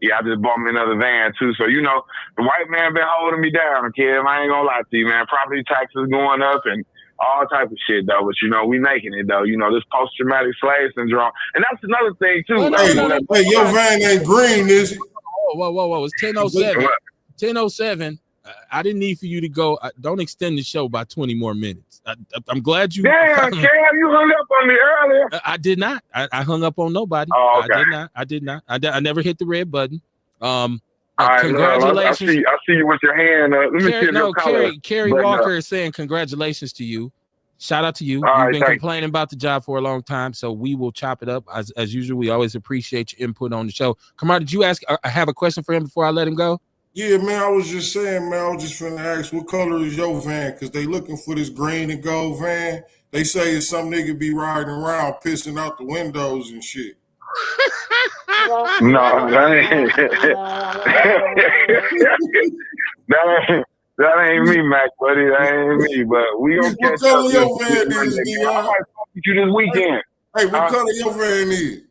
Yeah, I just bought me another van, too. So, you know, the white man been holding me down, kid. I ain't gonna lie to you, man. Property taxes going up and all type of shit, though. But, you know, we making it, though. You know, this post-traumatic slave syndrome. And that's another thing, too. Hey, your van ain't green, is it? Whoa. It's 10:07. 10:07. I didn't need for you to go. Don't extend the show by 20 more minutes. I'm glad you. Damn, Cam, you hung up on me earlier. I did not. I hung up on nobody. Oh, okay. I did not. I never hit the red button. All right, congratulations. I see you with your hand up. Let me see your color. Carrie Walker is saying congratulations to you. Shout out to you. All You've right, been complaining about the job for a long time, so we will chop it up as usual. We always appreciate your input on the show. Kamar, did you ask? I have a question for him before I let him go. Yeah, man, I was just saying, man, I was just finna ask, what color is your van? Because they looking for this green and gold van. They say it's some nigga be riding around pissing out the windows and shit. No, that ain't me, Mac, buddy. That ain't me. But we gonna catch up. What color your van is, D.I.? I might talk to you this weekend. Hey, what color your van is?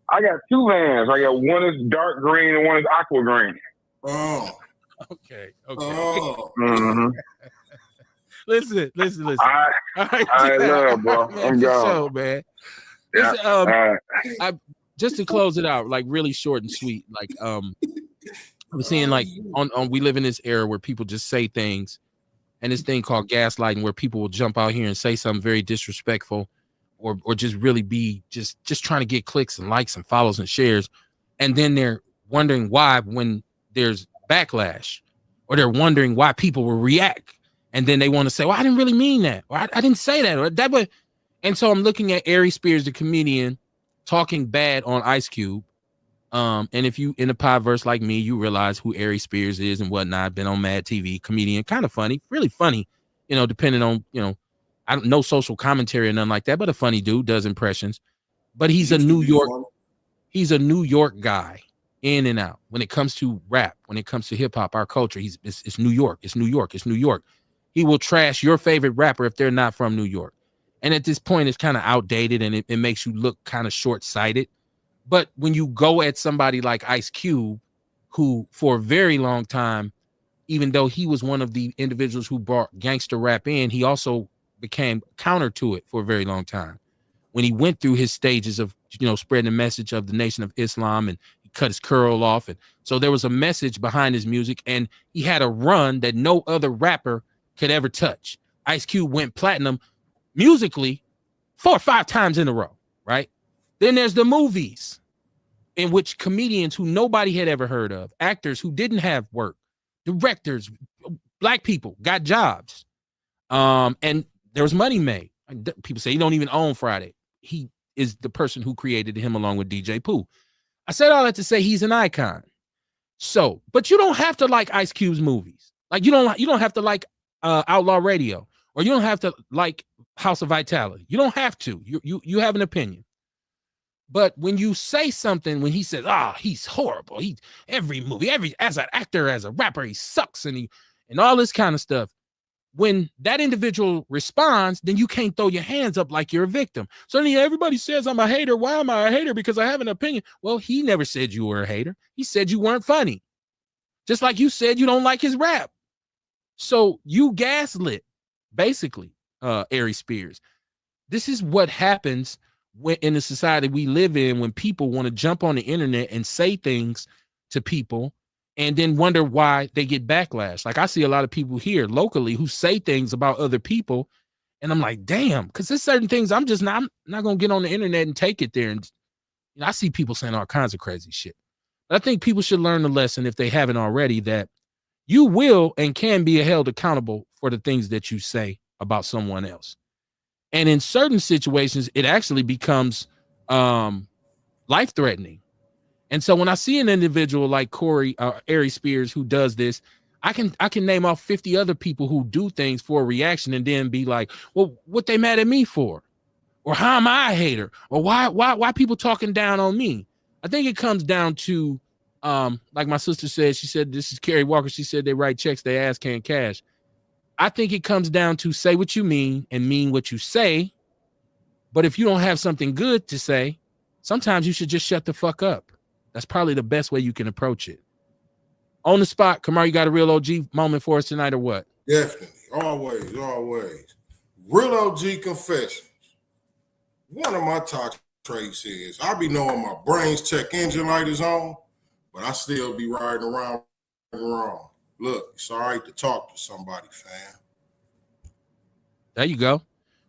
I got 2 vans. I got one is dark green and one is aqua green. Oh. Okay. Oh. Mm-hmm. Listen. All right, I love, bro. I'm gone. Show, man. Yeah. Listen, I just to close it out, like really short and sweet. Like I'm seeing like on we live in this era where people just say things, and this thing called gaslighting, where people will jump out here and say something very disrespectful, or just really be just trying to get clicks and likes and follows and shares, and then they're wondering why when there's backlash, or they're wondering why people will react, and then they want to say, well, I didn't really mean that, or I didn't say that, or that was. And so I'm looking at Ari Spears, the comedian, talking bad on Ice Cube. And if you in the podverse like me, you realize who Ari Spears is and whatnot. Been on Mad TV, comedian, kind of funny, really funny, you know, depending on, you know, I don't know social commentary or nothing like that, but a funny dude, does impressions. But he's a New York guy, in and out. When it comes to rap, when it comes to hip hop, our culture, it's New York, it's New York, it's New York. He will trash your favorite rapper if they're not from New York. And at this point, it's kind of outdated, and it makes you look kind of short-sighted. But when you go at somebody like Ice Cube, who for a very long time, even though he was one of the individuals who brought gangster rap in, he also became counter to it for a very long time. When he went through his stages of, you know, spreading the message of the Nation of Islam, and he cut his curl off. And so there was a message behind his music, and he had a run that no other rapper could ever touch. Ice Cube went platinum musically 4 or 5 times in a row. right? Then there's the movies in which comedians who nobody had ever heard of, actors who didn't have work, directors, black people got jobs. And there was money made. People say he don't even own Friday. He is the person who created him along with DJ Pooh. I said all that to say he's an icon. So, but you don't have to like Ice Cube's movies. Like you don't have to like Outlaw Radio, or you don't have to like House of Vitality. You don't have to. You have an opinion. But when you say something, when he says, he's horrible, he every movie, as an actor, as a rapper, he sucks, and all this kind of stuff. When that individual responds, then you can't throw your hands up like you're a victim. So then everybody says I'm a hater. Why am I a hater? Because I have an opinion. Well, he never said you were a hater. He said you weren't funny. Just like you said you don't like his rap. So you gaslit, basically, Ari Spears. This is what happens when in the society we live in, when people want to jump on the internet and say things to people and then wonder why they get backlash. Like I see a lot of people here locally who say things about other people, and I'm like, damn, because there's certain things I'm not gonna get on the internet and take it there. And I see people saying all kinds of crazy shit. But I think people should learn the lesson, if they haven't already, that you will and can be held accountable for the things that you say about someone else. And in certain situations, it actually becomes life-threatening. And so when I see an individual like Ari Spears who does this, I can name off 50 other people who do things for a reaction and then be like, well, what they mad at me for? Or how am I a hater? Or why people talking down on me? I think it comes down to, like my sister said, she said, this is Carrie Walker. She said they write checks they ass can't cash. I think it comes down to say what you mean and mean what you say. But if you don't have something good to say, sometimes you should just shut the fuck up. That's probably the best way you can approach it. On the spot, Kamar, you got a real OG moment for us tonight or what? Definitely. Always. Real OG confessions. One of my top traits is I be knowing my brain's check engine light is on, but I still be riding around wrong. Look, it's all right to talk to somebody, fam. There you go.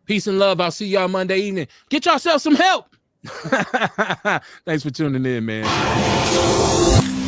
Peace and love. I'll see y'all Monday evening. Get yourself some help. Thanks for tuning in, man.